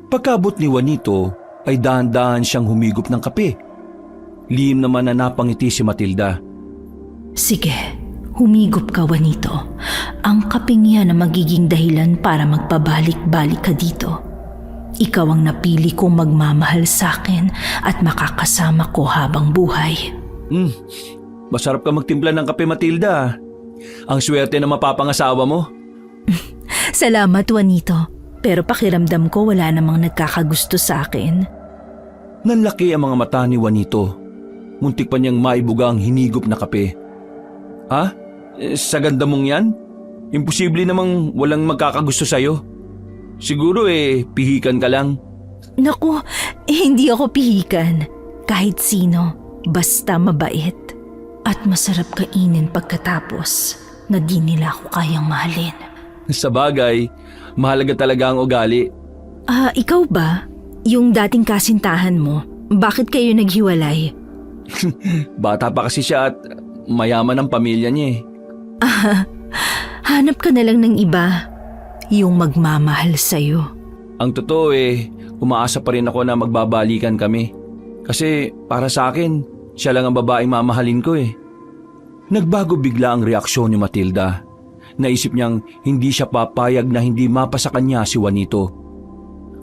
Pagkabot ni Juanito ay dahan-dahan siyang humigop ng kape. Lihim naman na napangiti si Matilda. Sige, humigop ka, Juanito. Ang kapeng yan ang magiging dahilan para magpabalik-balik ka dito. Ikaw ang napili kong magmamahal sa akin at makakasama ko habang buhay. Masarap ka magtimpla ng kape, Matilda. Ang swerte na mapapangasawa mo. Salamat, Juanito. Pero pakiramdam ko wala namang nagkakagusto sa akin. Nanlaki ang mga mata ni Juanito. Muntik pa niyang maibuga ang hinigop na kape. Ha? Sa ganda mong yan? Imposible namang walang magkakagusto sa'yo. Siguro pihikan ka lang. Naku, hindi ako pihikan. Kahit sino, basta mabait. At masarap kainin pagkatapos na di nila ako kayang mahalin. Sa bagay, mahalaga talaga ang ugali. Ikaw ba? Yung dating kasintahan mo, bakit kayo naghiwalay? Bata pa kasi siya at mayaman ang pamilya niya Hanap ka na lang ng iba. Yung magmamahal sa'yo. Ang totoo umaasa pa rin ako na magbabalikan kami. Kasi para sa akin, siya lang ang babaeng mamahalin ko Nagbago bigla ang reaksyon ni Matilda. Naisip niyang hindi siya papayag na hindi mapa sa kanya si Juanito.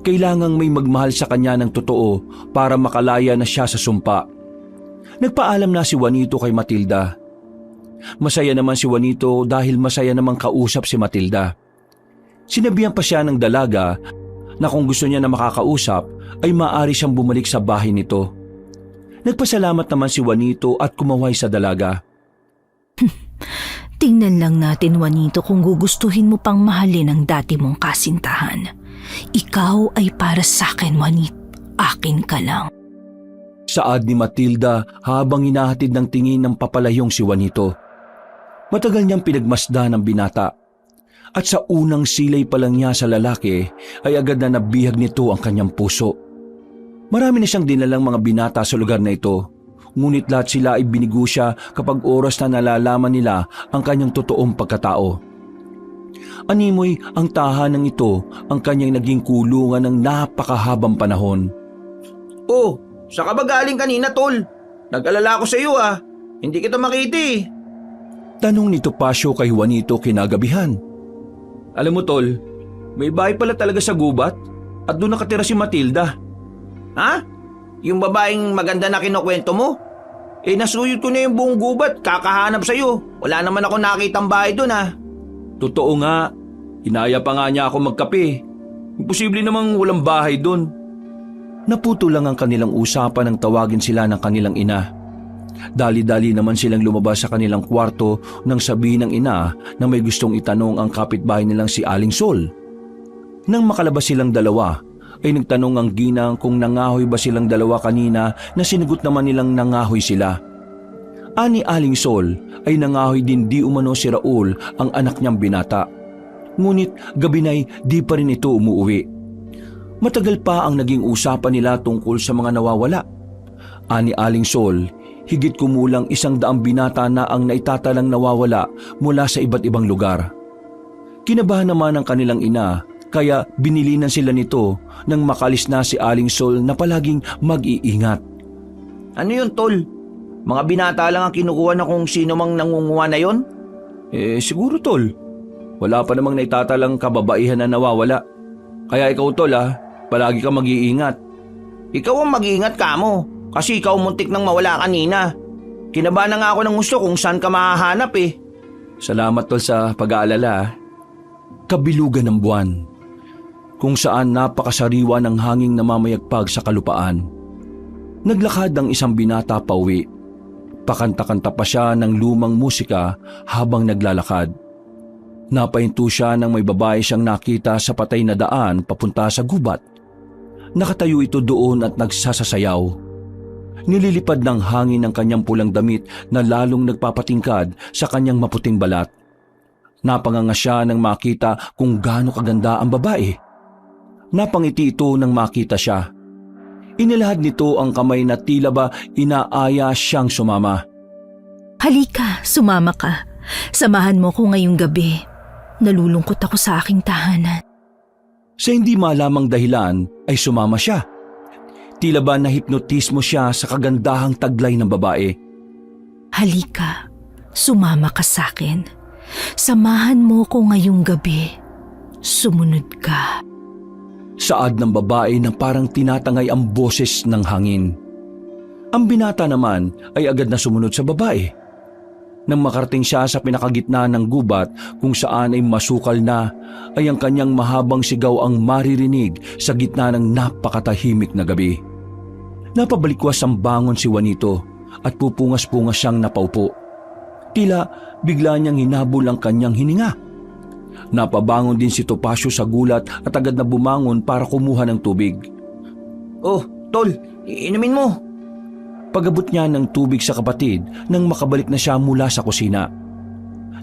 Kailangang may magmahal sa kanya ng totoo para makalaya na siya sa sumpa. Nagpaalam na si Juanito kay Matilda. Masaya naman si Juanito dahil masaya namang kausap si Matilda. Sinabihan pa siya ng dalaga na kung gusto niya na makakausap ay maaari siyang bumalik sa bahay nito. Nagpasalamat naman si Juanito at kumaway sa dalaga. Tingnan lang natin, Juanito, kung gugustuhin mo pang mahalin ang dati mong kasintahan. Ikaw ay para sa'kin, Juanito. Akin ka lang. Saad ni Matilda habang hinahatid ng tingin ng papalayong si Juanito. Matagal niyang pinagmasdan ng binata. At sa unang silay pa lang niya sa lalaki ay agad na nabihag nito ang kanyang puso. Marami na siyang dinalang mga binata sa lugar na ito, ngunit lahat sila ay binigo siya kapag oras na nalalaman nila ang kanyang totoong pagkatao. Animoy ang tahanang ito ang kanyang naging kulungan ng napakahabang panahon. Oh, saan ka ba galing kanina, tol? Nag-alala ako sa iyo Hindi kita makita eh. Tanong ni Topacio kay Juanito kinagabihan. Alam mo, tol, may bahay pala talaga sa gubat at doon nakatira si Matilda. Ha? Yung babaeng maganda na kinukwento mo? Nasuyod ko na yung buong gubat, kakahanap sa iyo. Wala naman ako nakitang bahay doon Totoo nga, hinaya pa nga niya ako magkape. Imposible namang walang bahay doon. Naputo lang ang kanilang usapan nang tawagin sila ng kanilang ina. Dali-dali naman silang lumabas sa kanilang kwarto nang sabihin ng ina na may gustong itanong ang kapitbahay nilang si Aling Sol. Nang makalabas silang dalawa, ay nagtanong ang ginang kung nangahoy ba silang dalawa kanina na sinagot naman nilang nangahoy sila. Ani Aling Sol ay nangahoy din di umano si Raul ang anak niyang binata. Ngunit gabi na'y di pa rin ito umuwi. Matagal pa ang naging usapan nila tungkol sa mga nawawala. Ani Aling Sol, higit kumulang 100 binata na ang naitatalang nawawala mula sa iba't ibang lugar. Kinabahan naman ang kanilang ina kaya binilinan sila nito nang makalis na si Aling Sol na palaging mag-iingat. Ano yun, tol? Mga binata lang ang kinukuha na kung sino mang nangunguha na yon? Siguro, tol. Wala pa namang naitatalang kababaihan na nawawala. Kaya ikaw, tol, palagi kang mag-iingat. Ikaw ang mag-iingat ka mo. Kasi ikaw muntik nang mawala kanina. Kinabahan na nga ako ng gusto kung saan ka mahahanap Salamat, tol, sa pag-aalala. Kabilugan ng buwan, kung saan napakasariwa ng hanging namamayagpag sa kalupaan. Naglakad ang isang binata pauwi. Pakanta-kanta pa siya ng lumang musika habang naglalakad. Napahinto siya nang may babae siyang nakita sa patay na daan papunta sa gubat. Nakatayo ito doon at nagsasasayaw. Nililipad ng hangin ang kanyang pulang damit na lalong nagpapatingkad sa kanyang maputing balat. Napanganga siya nang makita kung gaano kaganda ang babae. Napangiti ito nang makita siya. Inilahad nito ang kamay na tila ba inaaya siyang sumama. Halika, sumama ka. Samahan mo ko ngayong gabi. Nalulungkot ako sa aking tahanan. Sa hindi malamang dahilan ay sumama siya. Tila ba nahipnotismo siya sa kagandahang taglay ng babae. Halika, sumama ka sa akin. Samahan mo ko ngayong gabi. Sumunod ka. Saad ng babae na parang tinatangay ang boses ng hangin. Ang binata naman ay agad na sumunod sa babae. Nang makarating siya sa pinakagitna ng gubat kung saan ay masukal na, ay ang kanyang mahabang sigaw ang maririnig sa gitna ng napakatahimik na gabi. Napabalikwas ang bangon si Juanito at pupungas-pungas siyang napaupo. Tila bigla niyang hinabol ang kanyang hininga. Napabangon din si Topacio sa gulat at agad na bumangon para kumuha ng tubig. Oh, tol, inumin mo. Pag-abot niya ng tubig sa kapatid nang makabalik na siya mula sa kusina.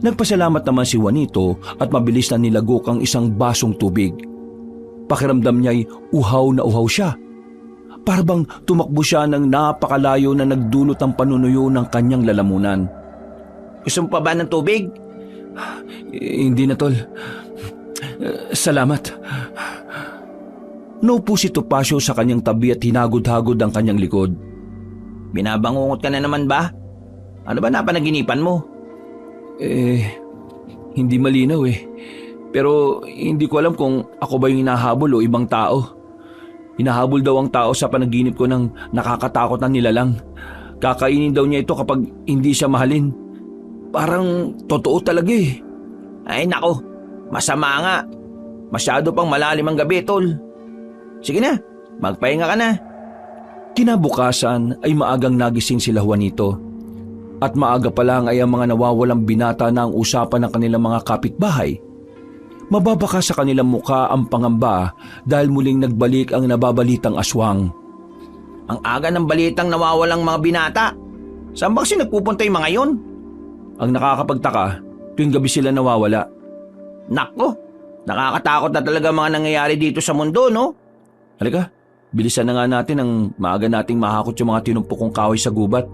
Nagpasalamat naman si Juanito at mabilis na nilagok ang isang basong tubig. Pakiramdam niya'y uhaw na uhaw siya. Para bang tumakbo siya ng napakalayo na nagdulot ng panunuyo ng kanyang lalamunan. Gusto mo pa ba ng tubig? Hindi na, tol. Salamat. Naupo si Topacio sa kanyang tabi at hinagod-hagod ang kanyang likod. Binabangungot ka na naman ba? Ano ba napanaginipan mo? Hindi malinaw Pero hindi ko alam kung ako ba yung hinahabol o ibang tao. Hinahabol daw ang tao sa panaginip ko ng nakakatakot na nilalang. Kakainin daw niya ito kapag hindi siya mahalin. Parang totoo talaga Ay nako, masama nga. Masyado pang malalim ang gabi, tol. Sige na, magpahinga ka na. Kinabukasan ay maagang nagising sila Juanito. At maaga pa lang ay ang mga nawawalang binata na ang usapan ng kanilang mga kapitbahay. Mababaka sa kanilang mukha ang pangamba dahil muling nagbalik ang nababalitang aswang. Ang aga ng balitang nawawalang mga binata. Saan ba kasi nagpupunta yung mga yon? Ang nakakapagtaka, tuwing gabi sila nawawala. Nako, nakakatakot na talaga mga nangyayari dito sa mundo, no? Halika, bilisan na nga natin ang maaga nating mahakot yung mga tinumpukong kahoy sa gubat.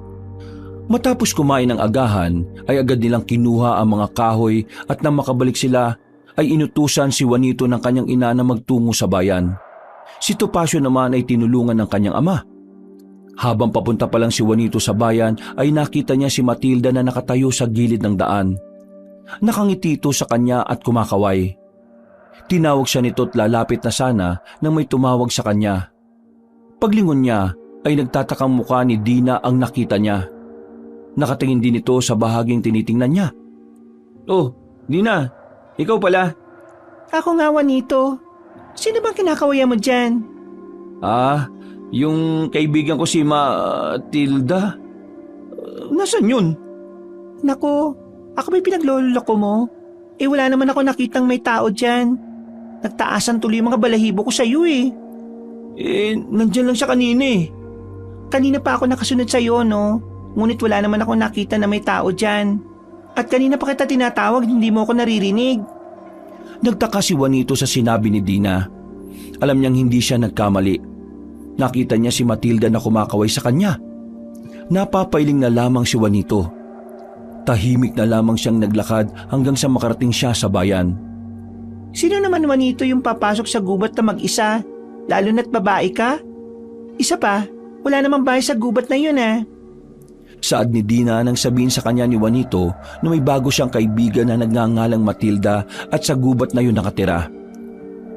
Matapos kumain ng agahan ay agad nilang kinuha ang mga kahoy at nang makabalik sila ay inutusan si Juanito ng kanyang ina na magtungo sa bayan. Si Topacio naman ay tinulungan ng kanyang ama. Habang papunta pa lang si Juanito sa bayan ay nakita niya si Matilda na nakatayo sa gilid ng daan. Nakangiti ito sa kanya at kumakaway. Tinawag siya nito at lalapit na sana nang may tumawag sa kanya. Paglingon niya ay nagtatakang mukha ni Dina ang nakita niya. Nakatingin din ito sa bahaging tinitingnan niya. Oh, Dina, ikaw pala. Ako nga, Juanito. Sino bang kinakawayan mo dyan? Yung kaibigan ko si Matilda. Nasaan yun? Naku, ako ba'y pinagloloko mo? Wala naman ako nakitang may tao dyan. Nagtaasan tuloy yung mga balahibo ko sa'yo eh. Nandyan lang siya kanina eh. Kanina pa ako nakasunod sa'yo, no? Ngunit wala naman ako nakita na may tao dyan. At kanina pa kita tinatawag, hindi mo ako naririnig. Nagtaka si Juanito sa sinabi ni Dina. Alam niyang hindi siya nagkamali. Nakita niya si Matilda na kumakaway sa kanya. Napapailing na lamang si Juanito. Tahimik na lamang siyang naglakad hanggang sa makarating siya sa bayan. Sino naman, Juanito, yung papasok sa gubat na mag-isa? Lalo na't babae ka? Isa pa, wala namang bahay sa gubat na yun ah. Saad ni Dina nang sabihin sa kanya ni Juanito na may bago siyang kaibigan na nagngangalang Matilda at sa gubat na yun nakatira.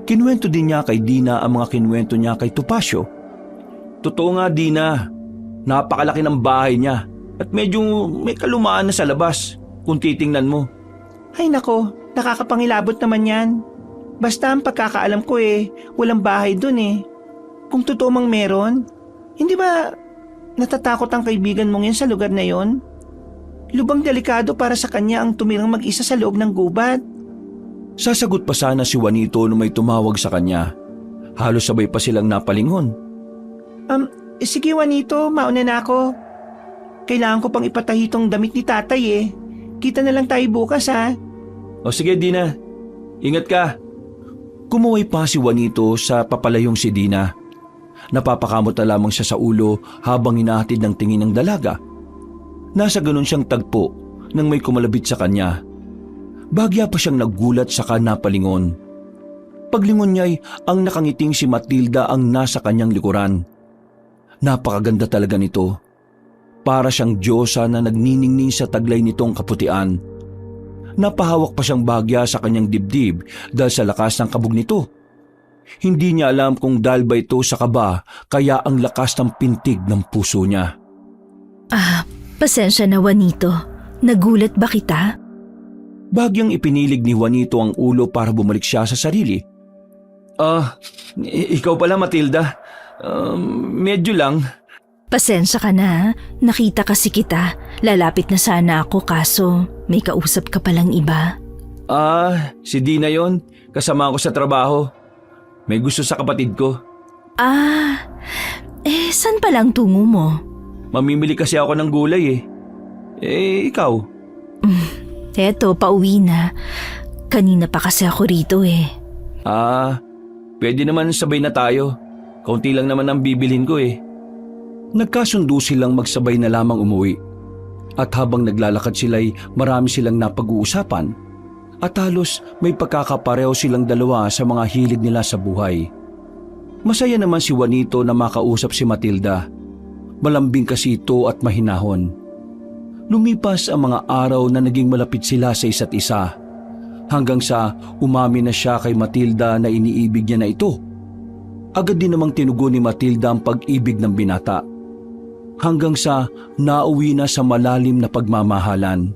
Kinuwento din niya kay Dina ang mga kinuwento niya kay Topacio. Totoo nga, Dina. Napakalaki ng bahay niya at medyo may kalumaan na sa labas kung titingnan mo. Ay nako, nakakapangilabot naman yan. Basta ang pagkakaalam ko walang bahay dun eh. Kung totoo mang meron, hindi ba natatakot ang kaibigan mong yan sa lugar na yon? Lubang delikado para sa kanya ang tumirang mag-isa sa loob ng gubat. Sasagot pa sana si Juanito nung may tumawag sa kanya. Halos sabay pa silang napalingon. Sige Juanito, mauna na ako. Kailangan ko pang ipatahi tong damit ni tatay eh. Kita na lang tayo bukas ha. O sige Dina, ingat ka. Kumuway pa si Juanito sa papalayong si Dina. Napapakamot na lamang siya sa ulo habang hinahatid ng tingin ng dalaga. Nasa ganun siyang tagpo nang may kumalabit sa kanya. Bagya pa siyang nagulat saka napalingon. Paglingon niya'y ang nakangiting si Matilda ang nasa kanyang likuran. Napakaganda talaga nito. Para siyang diyosa na nagniningning sa taglay nitong kaputian. Napahawak pa siyang bagya sa kanyang dibdib dahil sa lakas ng kabog nito. Hindi niya alam kung dahil ba ito sa kaba kaya ang lakas ng pintig ng puso niya. Pasensya na Juanito. Nagulat ba kita? Bagyang ipinilig ni Juanito ang ulo para bumalik siya sa sarili. Ikaw pala Matilda. Medyo lang. Pasensya ka na. Nakita kasi kita. Lalapit na sana ako kaso may kausap ka palang iba. Si Dina yon. Kasama ko sa trabaho. May gusto sa kapatid ko. Saan palang tungo mo? Mamimili kasi ako ng gulay ikaw? Eto, pauwi na. Kanina pa kasi ako rito Pwede naman sabay na tayo. Kaunti lang naman ang bibilhin ko Nagkasundo silang magsabay na lamang umuwi. At habang naglalakad sila'y marami silang napag-uusapan. At halos may pagkakapareho silang dalawa sa mga hilig nila sa buhay. Masaya naman si Juanito na makausap si Matilda. Malambing kasi ito at mahinahon. Lumipas ang mga araw na naging malapit sila sa isa't isa. Hanggang sa umamin na siya kay Matilda na iniibig niya na ito. Agad din namang tinugon ni Matilda ang pag-ibig ng binata. Hanggang sa nauwi na sa malalim na pagmamahalan.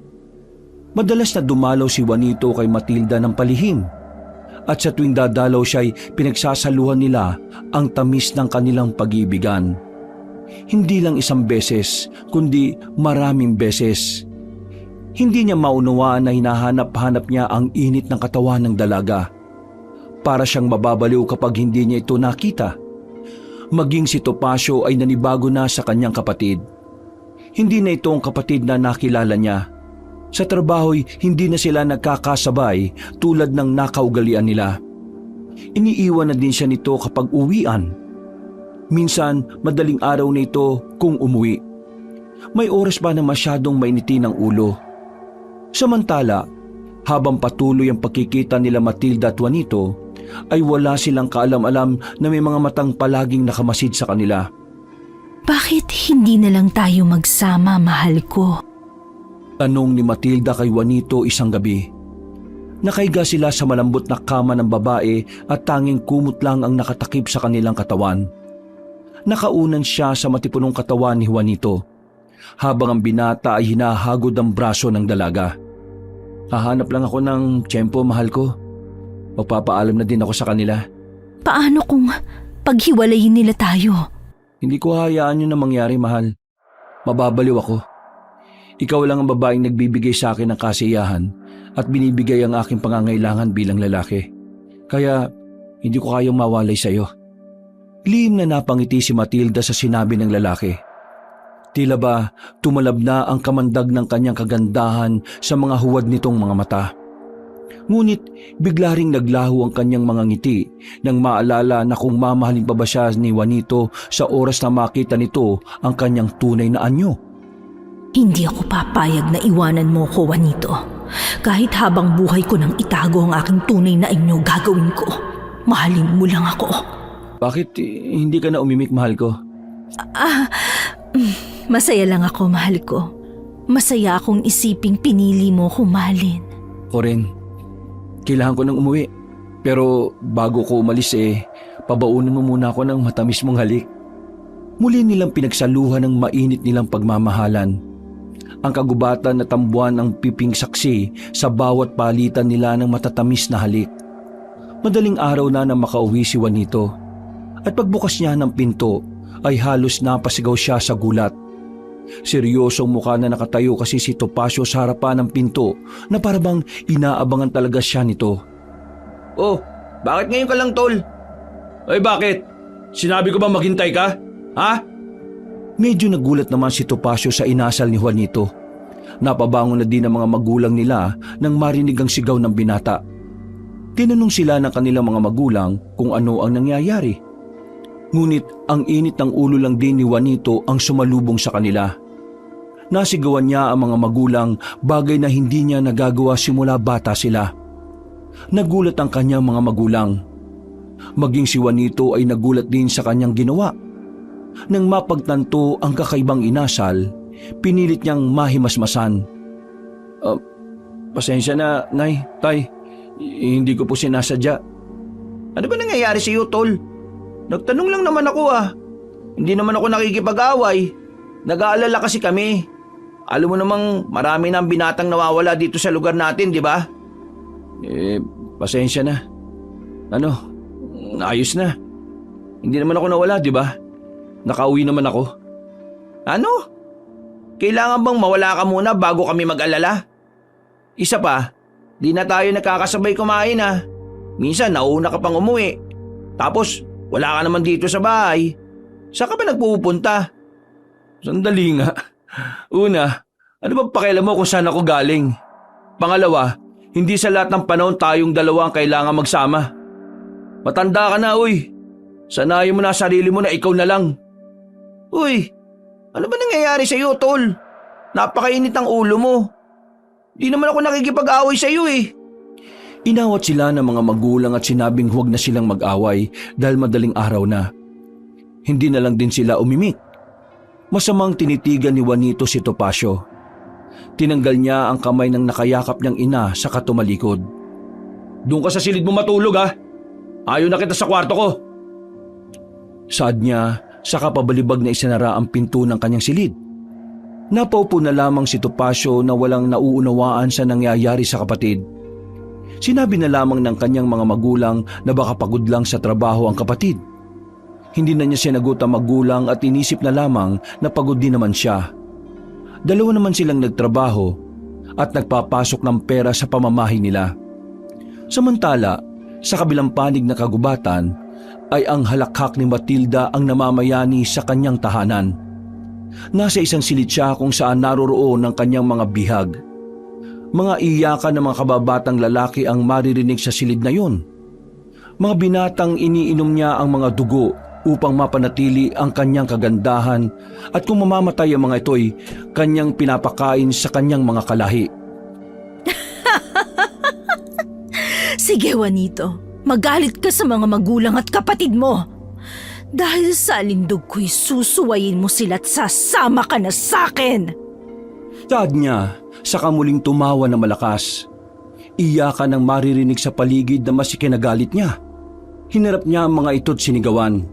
Madalas na dumalaw si Juanito kay Matilda ng palihim. At sa tuwing dadalaw siya'y pinagsasaluhan nila ang tamis ng kanilang pag-ibigan. Hindi lang isang beses, kundi maraming beses. Hindi niya maunawaan na hinahanap-hanap niya ang init ng katawan ng dalaga. Para siyang mababaliw kapag hindi niya ito nakita. Maging si Topacio ay nanibago na sa kanyang kapatid. Hindi na ito ang kapatid na nakilala niya. Sa trabaho'y hindi na sila nagkakasabay tulad ng nakaugalian nila. Iniiwan na din siya nito kapag uwian. Minsan, madaling araw na ito kung umuwi. May oras ba na masyadong mainiti ng ulo? Samantala, habang patuloy ang pagkikita nila Matilda at Juanito, ay wala silang kaalam-alam na may mga matang palaging nakamasid sa kanila. Bakit hindi na lang tayo magsama, mahal ko? Tanong ni Matilda kay Juanito isang gabi. Nakaiga sila sa malambot na kama ng babae at tanging kumot lang ang nakatakip sa kanilang katawan. Nakaunan siya sa matipunong katawan ni Juanito, habang ang binata ay hinahagod ang braso ng dalaga. Hahanap lang ako ng tiyempo, mahal ko. Magpapaalam na din ako sa kanila. Paano kung paghiwalayin nila tayo? Hindi ko hayaan yun na mangyari, mahal. Mababaliw ako. Ikaw lang ang babaeng nagbibigay sa akin ng kasiyahan at binibigay ang aking pangangailangan bilang lalaki. Kaya hindi ko kayang mawalay sa iyo. Lihim na napangiti si Matilda sa sinabi ng lalaki. Tila ba tumalab na ang kamandag ng kanyang kagandahan sa mga huwad nitong mga mata. Ngunit bigla ring naglaho ang kanyang mga ngiti nang maalala na kung mamahalin pa ba siya ni Juanito sa oras na makita nito ang kanyang tunay na anyo. Hindi ako papayag na iwanan mo ko, Juanito. Kahit habang buhay ko nang itago ang aking tunay na inyo, gagawin ko. Mahalin mo lang ako. Bakit hindi ka na umimik, mahal ko? Masaya lang ako, mahal ko. Masaya akong isiping pinili mo kung mahalin. Ko rin. Kailangan ko nang umuwi. Pero bago ko umalis pabaunan mo muna ako ng matamis mong halik. Muli nilang pinagsaluhan ng mainit nilang pagmamahalan. Ang kagubatan na tambuan ang piping saksi sa bawat palitan nila ng matatamis na halik. Madaling araw na makauwi si Juanito. At pagbukas niya ng pinto ay halos napasigaw siya sa gulat. Seryosong mukha na nakatayo kasi si Topacio sa harapan ng pinto na parabang inaabangan talaga siya nito. Oh, bakit ngayon ka lang, tol? Ay bakit? Sinabi ko ba maghintay ka? Ha? Medyo nagulat naman si Topacio sa inasal ni Juanito. Napabangon na din ang mga magulang nila nang marinig ang sigaw ng binata. Tinanong sila ng kanilang mga magulang kung ano ang nangyayari. Ngunit ang init ng ulo lang din ni Juanito ang sumalubong sa kanila. Nasigawan niya ang mga magulang, bagay na hindi niya nagagawa simula bata sila. Nagulat ang kanyang mga magulang. Maging si Juanito ay nagulat din sa kanyang ginawa. Nang mapagtanto ang kakaibang inasal, pinilit niyang mahimasmasan. Pasensya na, Nay, Tay. Hindi ko po sinasadya. Ano ba nangyayari sa iyo, tol? Nagtanong lang naman ako Hindi naman ako nakikipag-away. Nag-aalala kasi kami. Alam mo namang marami na ang binatang nawawala dito sa lugar natin, di ba? Pasensya na. Ayos na. Hindi naman ako nawala, di ba? Nakauwi naman ako. Ano? Kailangan bang mawala ka muna bago kami mag-alala? Isa pa, di na tayo nakakasabay kumain Minsan nauna ka pang umuwi. Tapos wala ka naman dito sa bahay. Saan ka ba nagpupunta? Sandali nga. Una, ano ba pakialam mo kung saan ako galing? Pangalawa, hindi sa lahat ng panahon tayong dalawa ang kailangan magsama. Matanda ka na, uy. Sanayin mo na sarili mo na ikaw na lang. Uy, ano ba nangyayari sa iyo, tol? Napakainit ang ulo mo. Di naman ako nakikipag-away sa iyo Inawat sila ng mga magulang at sinabing huwag na silang mag-away dahil madaling araw na. Hindi na lang din sila umimik. Masamang tinitigan ni Juanito si Topacio. Tinanggal niya ang kamay ng nakayakap niyang ina sa katumalikod. Doon ka sa silid mo matulog Ayaw na kita sa kwarto ko. Saad niya, saka pabalibag na isinara ang pinto ng kanyang silid. Napaupo na lamang si Topacio na walang nauunawaan sa nangyayari sa kapatid. Sinabi na lamang ng kanyang mga magulang na baka pagod lang sa trabaho ang kapatid. Hindi na niya sinagot ang magulang at inisip na lamang na pagod din naman siya. Dalawa naman silang nagtrabaho at nagpapasok ng pera sa pamamahay nila. Samantala, sa kabilang panig na kagubatan ay ang halakhak ni Matilda ang namamayani sa kanyang tahanan. Nasa isang silid siya kung saan naroroon ang kanyang mga bihag. Mga iyakan ng mga kababatang lalaki ang maririnig sa silid na yun. Mga binatang iniinom niya ang mga dugo upang mapanatili ang kanyang kagandahan at kung mamamatay ang mga ito'y kanyang pinapakain sa kanyang mga kalahi. Sige, Juanito. Magalit ka sa mga magulang at kapatid mo. Dahil sa alindog ko'y susuwayin mo sila at sasama ka na sa'kin. Saad niya, saka muling tumawa na malakas. Iyakan ang maririnig sa paligid na mas ikinagalit niya. Hinarap niya ang mga ito't sinigawan.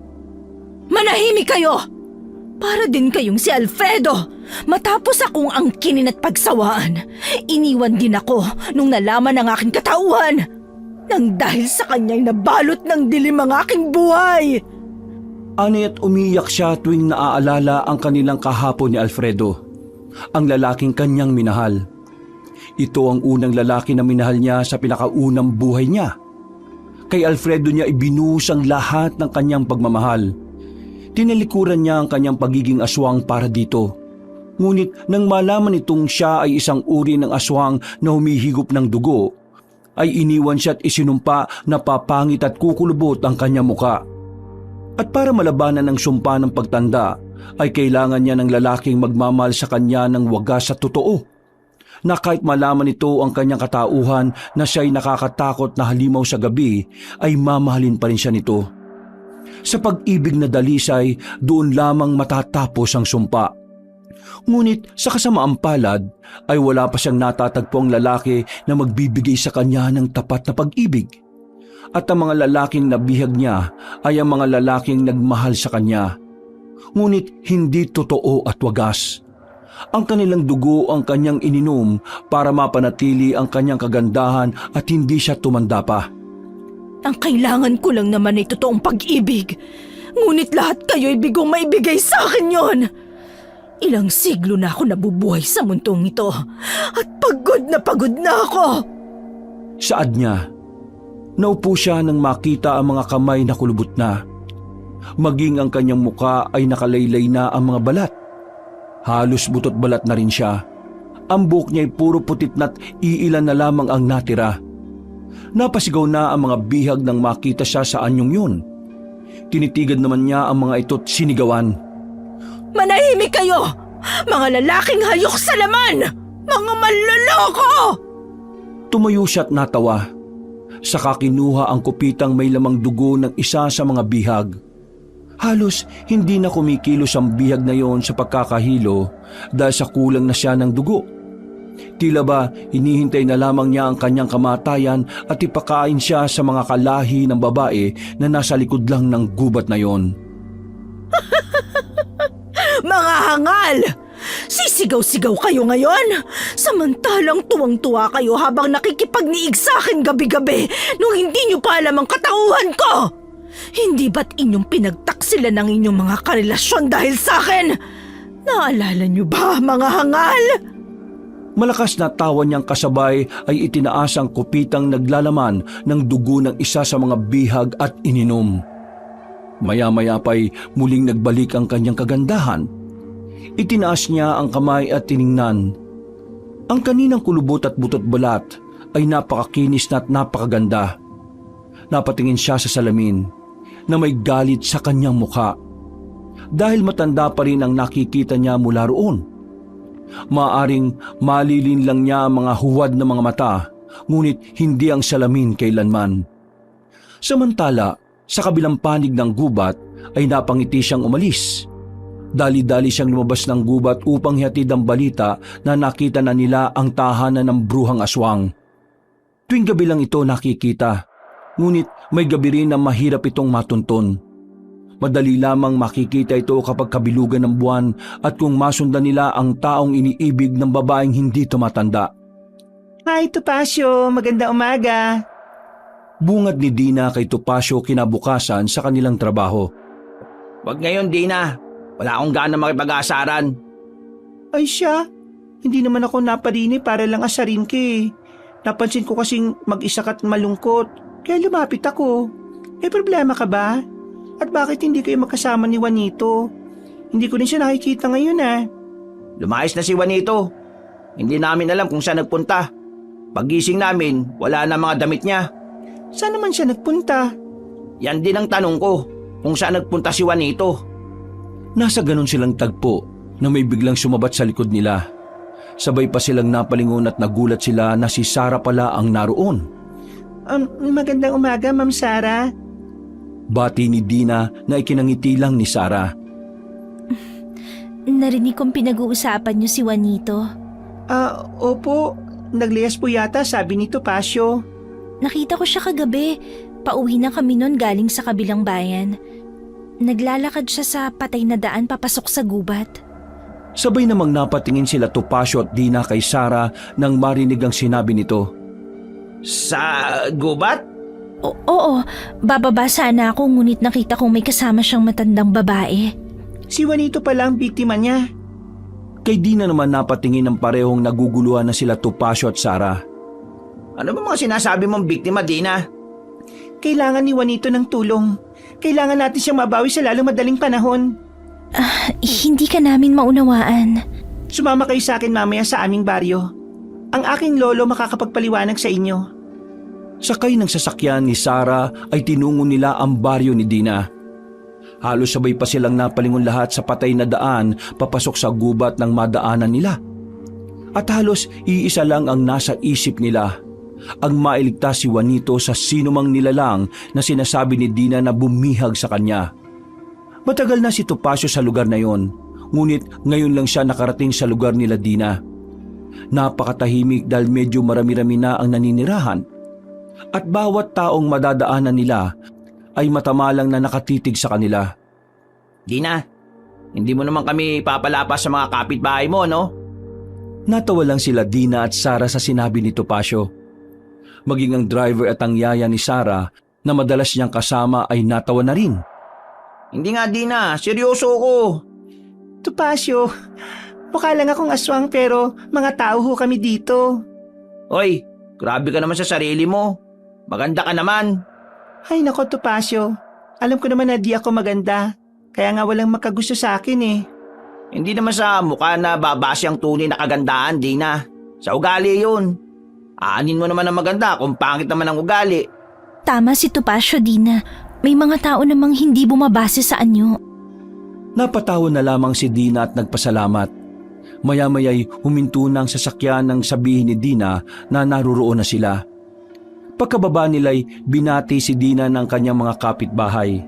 Manahimik kayo! Para din kayong si Alfredo. Matapos akong angkinin at pagsawaan, iniwan din ako nung nalaman ang aking katauhan. Nang dahil sa kanya'y nabalot ng dilim ang aking buhay. Ani at umiyak siya tuwing naaalala ang kanilang kahapon ni Alfredo, ang lalaking kanyang minahal. Ito ang unang lalaki na minahal niya sa pinakaunang buhay niya. Kay Alfredo niya ibinuhos ang lahat ng kanyang pagmamahal. Tinalikuran niya ang kanyang pagiging aswang para dito. Ngunit nang malaman itong siya ay isang uri ng aswang na humihigop ng dugo, ay iniwan siya at isinumpa na papangit at kukulubot ang kanyang muka. At para malabanan ang sumpa ng pagtanda, ay kailangan niya ng lalaking magmamahal sa kanya ng wagas at totoo. Na kahit malaman ito ang kanyang katauhan na siya'y nakakatakot na halimaw sa gabi, ay mamahalin pa rin siya nito. Sa pag-ibig na dalisay, doon lamang matatapos ang sumpa. Ngunit sa kasamaang palad, ay wala pa siyang natatagpo ang lalaki na magbibigay sa kanya ng tapat na pag-ibig. At ang mga lalaking nabihag niya ay ang mga lalaking nagmahal sa kanya. Ngunit hindi totoo at wagas. Ang kanilang dugo ang kanyang ininom para mapanatili ang kanyang kagandahan at hindi siya tumanda pa. Ang kailangan ko lang naman ay totoong pag-ibig. Ngunit lahat kayo'y bigong maibigay sa akin yon. Ilang siglo na ako nabubuhay sa mundong ito at pagod na ako. Saad niya, naupo siya nang makita ang mga kamay na kulubot na. Maging ang kanyang muka ay nakalaylay na ang mga balat. Halos butot balat na rin siya. Ang buhok niya ay puro putit na't iilan na lamang ang natira. Napasigaw na ang mga bihag nang makita siya sa anyong yun. Tinitigan naman niya ang mga ito't sinigawan. Manahimik kayo! Mga lalaking hayok sa laman! Mga manloloko! Tumayo siya at natawa. Saka kinuha ang kupitang may lamang dugo ng isa sa mga bihag. Halos hindi na kumikilos ang bihag na yon sa pagkakahilo dahil sa kulang na siya ng dugo. Tila ba hinihintay na lamang niya ang kanyang kamatayan at ipakain siya sa mga kalahi ng babae na nasa likod lang ng gubat na yon. Mga hangal! Sisigaw-sigaw kayo ngayon? Samantalang tuwang-tuwa kayo habang nakikipagniig sa akin gabi-gabi nung hindi niyo pa alam ang katauhan ko! Hindi ba't inyong pinagtaksilan ng inyong mga karelasyon dahil sa akin? Naalala niyo ba, mga hangal? Malakas na tawa niyang kasabay ay itinaas ang kupitang naglalaman ng dugo ng isa sa mga bihag at ininom. Maya-maya pa'y muling nagbalik ang kanyang kagandahan. Itinaas niya ang kamay at tiningnan. Ang kaninang kulubot at butot balat ay napakakinis na at napakaganda. Napatingin siya sa salamin na may galit sa kanyang mukha. Dahil matanda pa rin ang nakikita niya mula roon. Maaring malilin lang niya ang mga huwad na mga mata, ngunit hindi ang salamin kailanman. Samantala, sa kabilang panig ng gubat ay napangiti siyang umalis. Dali-dali siyang lumabas ng gubat upang hihatid ang balita na nakita na nila ang tahanan ng bruhang aswang. Tuwing gabi lang ito nakikita, ngunit may gabi rin na mahirap itong matunton. Madali lamang makikita ito kapag kabilugan ng buwan at kung masundan nila ang taong iniibig ng babaeng hindi tumatanda. Hi, Topacio. Maganda umaga. Bungad ni Dina kay Topacio kinabukasan sa kanilang trabaho. Wag ngayon, Dina. Wala akong gana makipag-aasaran. Ay siya, hindi naman ako naparini para lang asarin ka eh. Napansin ko kasing mag-isa ka't malungkot, kaya lumapit ako. May problema ka ba? At bakit hindi kayo magkasama ni Juanito? Hindi ko rin siya nakikita ngayon ah. Lumayas na si Juanito. Hindi namin alam kung saan nagpunta. Paggising namin, wala na mga damit niya. Saan naman siya nagpunta? Yan din ang tanong ko, kung saan nagpunta si Juanito. Nasa ganon silang tagpo na may biglang sumabat sa likod nila. Sabay pa silang napalingon at nagulat sila na si Sarah pala ang naroon. Magandang umaga, Ma'am Sarah. Bati ni Dina na ikinangiti lang ni Sarah. Narinig kong pinag-uusapan niyo si Juanito. Opo. Nagliyas po yata, sabi ni Topacio. Nakita ko siya kagabi. Pauwi na kami nun galing sa kabilang bayan. Naglalakad siya sa patay na daan papasok sa gubat. Sabay namang napatingin sila Topacio at Dina kay Sarah nang marinig ang sinabi nito. Sa gubat? Oo, bababa sana ako ngunit nakita kong may kasama siyang matandang babae. Si Juanito pala ang biktima niya. Kay Dina naman napatingin ng parehong naguguluhan na sila Topacio at Sarah. Ano ba mga sinasabi mong biktima, Dina? Kailangan ni Juanito ng tulong. Kailangan natin siyang mabawi sa lalong madaling panahon. Hindi ka namin maunawaan. Sumama kayo sa akin mamaya sa aming baryo. Ang aking lolo makakapagpaliwanag sa inyo. Sakay ng sasakyan ni Sarah ay tinungo nila ang baryo ni Dina. Halos sabay pa silang napalingon lahat sa patay na daan papasok sa gubat ng madaanan nila. At halos iisa lang ang nasa isip nila, ang mailigtas si Juanito sa sinumang nilalang na sinasabi ni Dina na bumihag sa kanya. Matagal na si Topacio sa lugar na yon, ngunit ngayon lang siya nakarating sa lugar nila Dina. Napakatahimik dahil medyo marami-rami na ang naninirahan. At bawat taong madadaanan nila ay matamalang na nakatitig sa kanila. Dina, hindi mo naman kami papalapas sa mga kapitbahay mo, no? Natawa lang sila Dina at Sarah sa sinabi ni Topacio. Maging ang driver at ang yaya ni Sarah na madalas niyang kasama ay natawa na rin. Hindi nga, Dina. Seryoso ko. Topacio, mukha lang akong aswang pero mga tao ho kami dito. Hoy, grabe ka naman sa sarili mo. Maganda ka naman. Ay nako Topacio, alam ko naman na di ako maganda. Kaya nga walang makagusto sa akin eh. Hindi naman sa mukha na babase ang tunay na kagandahan, Dina. Sa ugali yun. Aanin mo naman ang maganda kung pangit naman ang ugali. Tama si Topacio, Dina. May mga tao namang hindi bumabase sa anyo. Napatawa na lamang si Dina at nagpasalamat. Maya-maya'y huminto na ang sasakyan nang sabihin ni Dina na naruroon na sila. Pagkababa nila'y binati si Dina ng kanyang mga kapitbahay.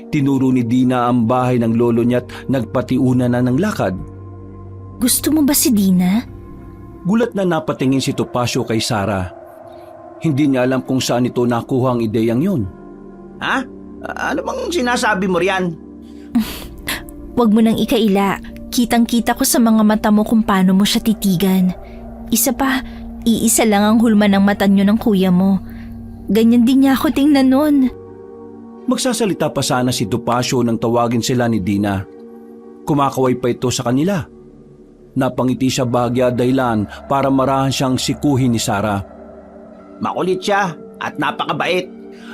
Tinuro ni Dina ang bahay ng lolo niya't nagpatiuna na ng lakad. Gusto mo ba si Dina? Gulat na napatingin si Topacio kay Sarah. Hindi niya alam kung saan ito nakuha ang ideyang yun. Ha? Ano bang sinasabi mo riyan? Huwag mo nang ikaila. Kitang-kita ko sa mga mata mo kung paano mo siya titigan. Isa pa, iisa lang ang hulma ng mata niyo ng kuya mo. Ganyan din niya ako tingnan nun. Magsasalita pa sana si Topacio nang tawagin sila ni Dina. Kumakaway pa ito sa kanila. Napangiti siya bahagya dahilan para marahan siyang sikuhin ni Sarah. Makulit siya at napakabait.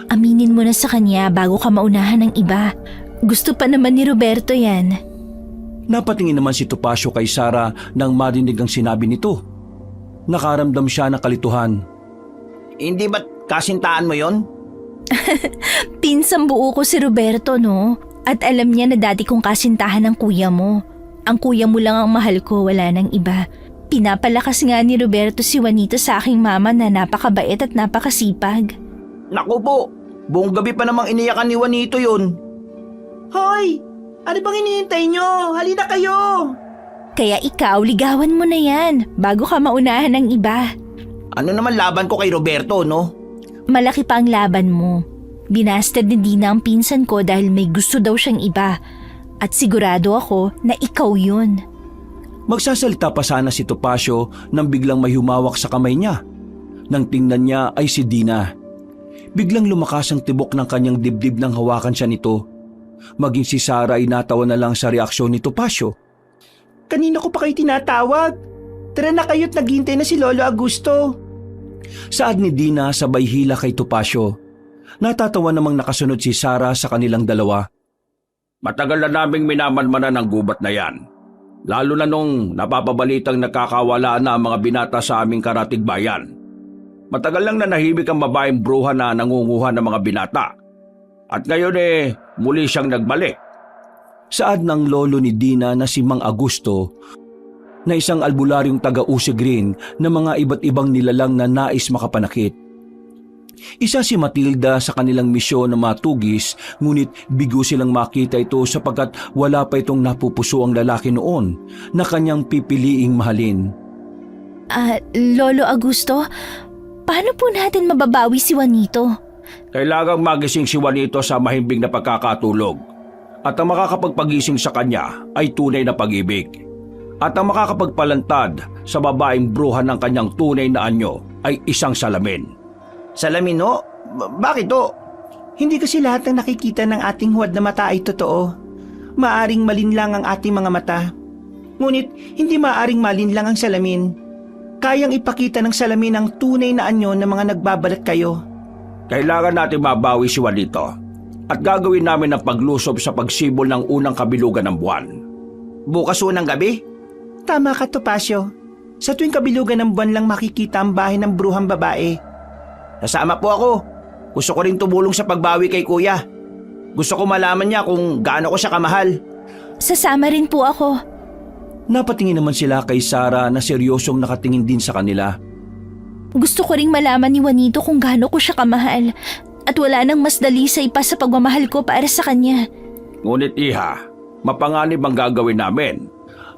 Aminin mo na sa kanya bago ka maunahan ng iba. Gusto pa naman ni Roberto yan. Napatingin naman si Topacio kay Sarah nang marinig ang sinabi nito. Nakaramdam siya ng kalituhan. Hindi ba't kasintahan mo yon? Pinsang buo ko si Roberto, no? At alam niya na dati kong kasintahan ng kuya mo. Ang kuya mo lang ang mahal ko, wala nang iba. Pinapalakas nga ni Roberto si Juanito sa aking mama na napakabait at napakasipag. Naku po, buong gabi pa namang iniyakan ni Juanito yun. Hoy! Ano bang hinihintay nyo? Halina kayo! Kaya ikaw, ligawan mo na yan bago ka maunahan ng iba. Ano naman laban ko kay Roberto, no? Malaki pa ang laban mo. Binasted ni Dina ang pinsan ko dahil may gusto daw siyang iba. At sigurado ako na ikaw yun. Magsasalita pa sana si Topacio nang biglang may humawak sa kamay niya. Nang tingnan niya ay si Dina. Biglang lumakas ang tibok ng kanyang dibdib nang hawakan siya nito. Maging si Sara ay natawa na lang sa reaksyon ni Topacio. Kanina ko pa kayo tinatawag. Tara na kayo't naghihintay na si Lolo Augusto. Saad ni Dina sabay hila kay Topacio. Natatawa namang nakasunod si Sara sa kanilang dalawa. Matagal na naming minamanmanan ang gubat na yan. Lalo na nung napapabalitang nakakawalaan na ang mga binata sa aming karatig bayan. Matagal lang na nahimik ang babaeng bruha na nangunguha ng mga binata. At ngayon muli siyang nagbalik. Saad ng lolo ni Dina na si Mang Augusto na isang albularyong taga-usig rin ng mga iba't ibang nilalang na nais makapanakit. Isa si Matilda sa kanilang misyon na matugis, ngunit bigo silang makita ito sapagkat wala pa itong napupuso ang lalaki noon na kanyang pipiliing mahalin. Lolo Augusto, paano po natin mababawi si Juanito? Kailangang magising si Juanito sa mahimbing na pagkakatulog. At ang makakapagpagising sa kanya ay tunay na pag-ibig. At ang makakapagpalantad sa babaeng bruha ng kanyang tunay na anyo ay isang salamin. Salamin ho? Bakit ho? Hindi kasi lahat ng nakikita ng ating huwad na mata ay totoo. Maaring malinlang ang ating mga mata. Ngunit hindi maaring malinlang ang salamin. Kayang ipakita ng salamin ang tunay na anyo ng mga nagbabalat kayo. Kailangan natin mabawi si Juanito. At gagawin namin ang paglusob sa pagsibol ng unang kabilugan ng buwan. Bukas ho ng gabi? Tama ka, Topacio. Sa tuwing kabilugan ng buwan lang makikita ang bahay ng bruhang babae. Nasama po ako. Gusto ko rin tumulong sa pagbawi kay kuya. Gusto ko malaman niya kung gaano ko siya kamahal. Sasama rin po ako. Napatingin naman sila kay Sara na seryosong nakatingin din sa kanila. Gusto ko ring malaman ni Juanito kung gaano ko siya kamahal. At wala nang mas dalisay pa sa pagmamahal ko para sa kanya. Ngunit iha, mapanganib ang gagawin namin.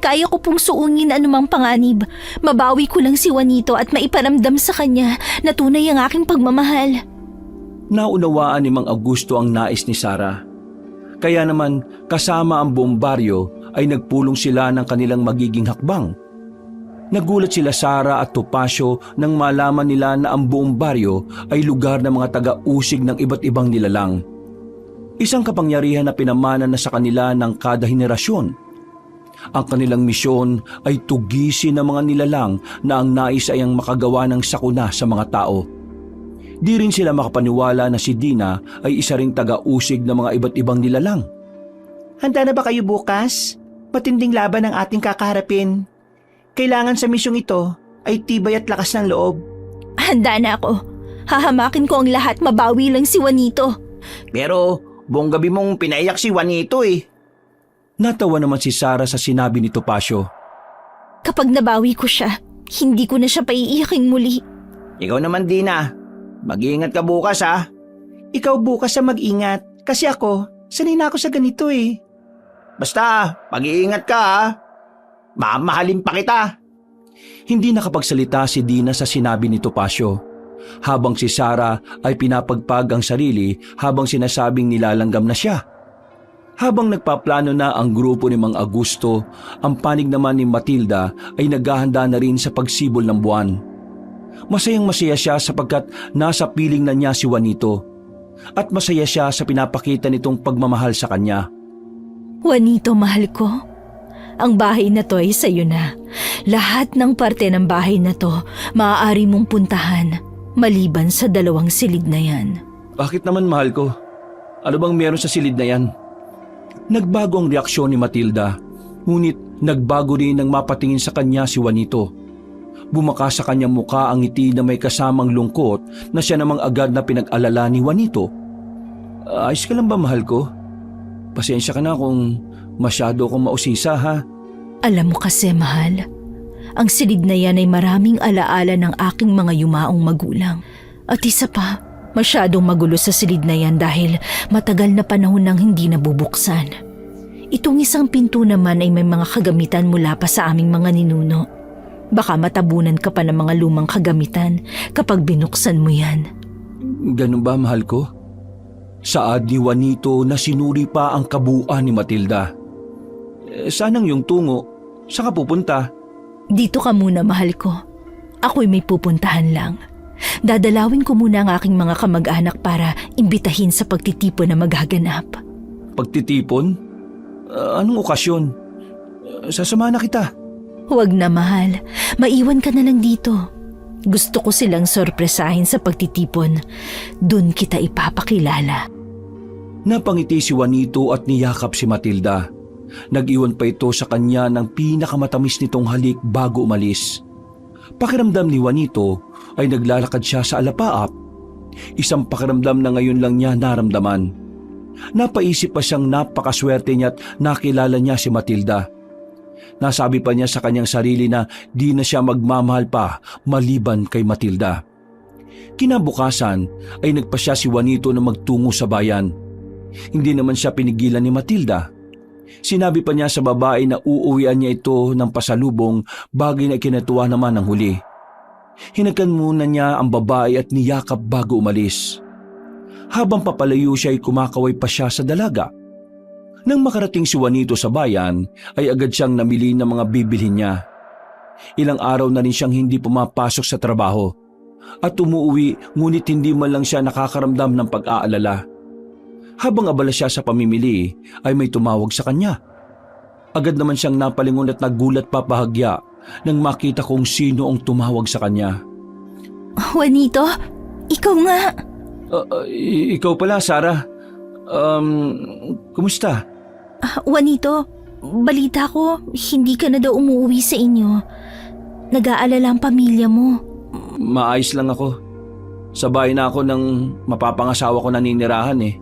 Kaya ko pong suungin anumang panganib. Mabawi ko lang si Juanito at maiparamdam sa kanya na tunay ang aking pagmamahal. Naunawaan ni Mang Augusto ang nais ni Sara. Kaya naman kasama ang buong baryo ay nagpulong sila ng kanilang magiging hakbang. Nagulat sila Sara at Topacio nang malaman nila na ang buong baryo ay lugar ng mga taga-usig ng iba't ibang nilalang. Isang kapangyarihan na pinamana na sa kanila ng kada henerasyon. Ang kanilang misyon ay tugisin ng mga nilalang na ang nais ay ang makagawa ng sakuna sa mga tao. Di rin sila makapaniwala na si Dina ay isa ring taga-usig ng mga iba't ibang nilalang. Handa na ba kayo bukas? Matinding laban ang ating kakaharapin. Kailangan sa misyong ito ay tibay at lakas ng loob. Handa na ako. Hahamakin ko ang lahat, mabawi lang si Juanito. Pero buong gabi mong pinaiyak si Juanito eh. Natawa naman si Sara sa sinabi ni Topacio. Kapag nabawi ko siya, hindi ko na siya paiiyaking muli. Ikaw naman Dina, mag-iingat ka bukas ha. Ikaw bukas sa mag-ingat kasi ako, sanay na ako sa ganito eh. Basta, mag-iingat ka ha. Mamahalin pa kita. Hindi nakapagsalita si Dina sa sinabi ni Topacio, habang si Sara ay pinapagpag ang sarili habang sinasabing nilalanggam na siya. Habang nagpaplano na ang grupo ni Mang Augusto, ang panig naman ni Matilda ay naghahanda na rin sa pagsibol ng buwan. Masayang masaya siya sapagkat nasa piling na niya si Juanito at masaya siya sa pinapakita nitong pagmamahal sa kanya. Juanito, mahal ko. Ang bahay na to ay sa'yo na. Lahat ng parte ng bahay na to maaari mong puntahan maliban sa 2 silid na yan. Bakit naman mahal ko? Ano bang meron sa silid na yan? Nagbago ang reaksyon ni Matilda, ngunit nagbago rin nang mapatingin sa kanya si Juanito. Bumaka sa kanyang muka ang ngiti na may kasamang lungkot na siya namang agad na pinag-alala ni Juanito. Ayos ka lang ba mahal ko? Pasensya ka na kung masyado akong mausisa ha. Alam mo kasi, mahal, ang silid na yan ay maraming alaala ng aking mga yumaong magulang. At isa pa, masyadong magulo sa silid na yan dahil matagal na panahon nang hindi nabubuksan. Itong isang pinto naman ay may mga kagamitan mula pa sa aming mga ninuno. Baka matabunan ka pa ng mga lumang kagamitan kapag binuksan mo yan. Ganun ba mahal ko? Saad ni Juanito na sinuri pa ang kabuuan ni Matilda. Sanang yung tungo, saan ka pupunta? Dito ka muna, mahal ko. Ako'y may pupuntahan lang. Dadalawin ko muna ang aking mga kamag-anak para imbitahin sa pagtitipon na maghaganap. Pagtitipon? Anong okasyon? Sasama na kita. Huwag na, mahal. Maiwan ka na lang dito. Gusto ko silang sorpresahin sa pagtitipon. Doon kita ipapakilala. Napangiti si Juanito at niyakap si Matilda. Nag-iwan pa ito sa kanya ng pinakamatamis nitong halik bago umalis. Pakiramdam ni Juanito ay naglalakad siya sa alapaap. Isang pakiramdam na ngayon lang niya naramdaman. Napaisip pa siyang napakaswerte niya at nakilala niya si Matilda. Nasabi pa niya sa kanyang sarili na di na siya magmamahal pa maliban kay Matilda. Kinabukasan ay nagpasya si Juanito na magtungo sa bayan. Hindi naman siya pinigilan ni Matilda. Sinabi pa niya sa babae na uuwian niya ito ng pasalubong, bagay na ikinatuwa naman ng huli. Hinagkan muna niya ang babae at niyakap bago umalis. Habang papalayo siya ay kumakaway pa siya sa dalaga. Nang makarating si Juanito sa bayan, ay agad siyang namili ng mga bibilhin niya. Ilang araw na rin siyang hindi pumapasok sa trabaho at umuwi, ngunit hindi man lang siya nakakaramdam ng pag-aalala. Habang abala siya sa pamimili, ay may tumawag sa kanya. Agad naman siyang napalingon at nagulat papahagya nang makita kung sino ang tumawag sa kanya. Juanito, ikaw nga. Ikaw pala, Sarah. Kumusta? Juanito, balita ko, hindi ka na daw umuwi sa inyo. Nag-aalala ang pamilya mo. Maayos lang ako. Sa bahay na ako nang mapapangasawa ko naninirahan eh.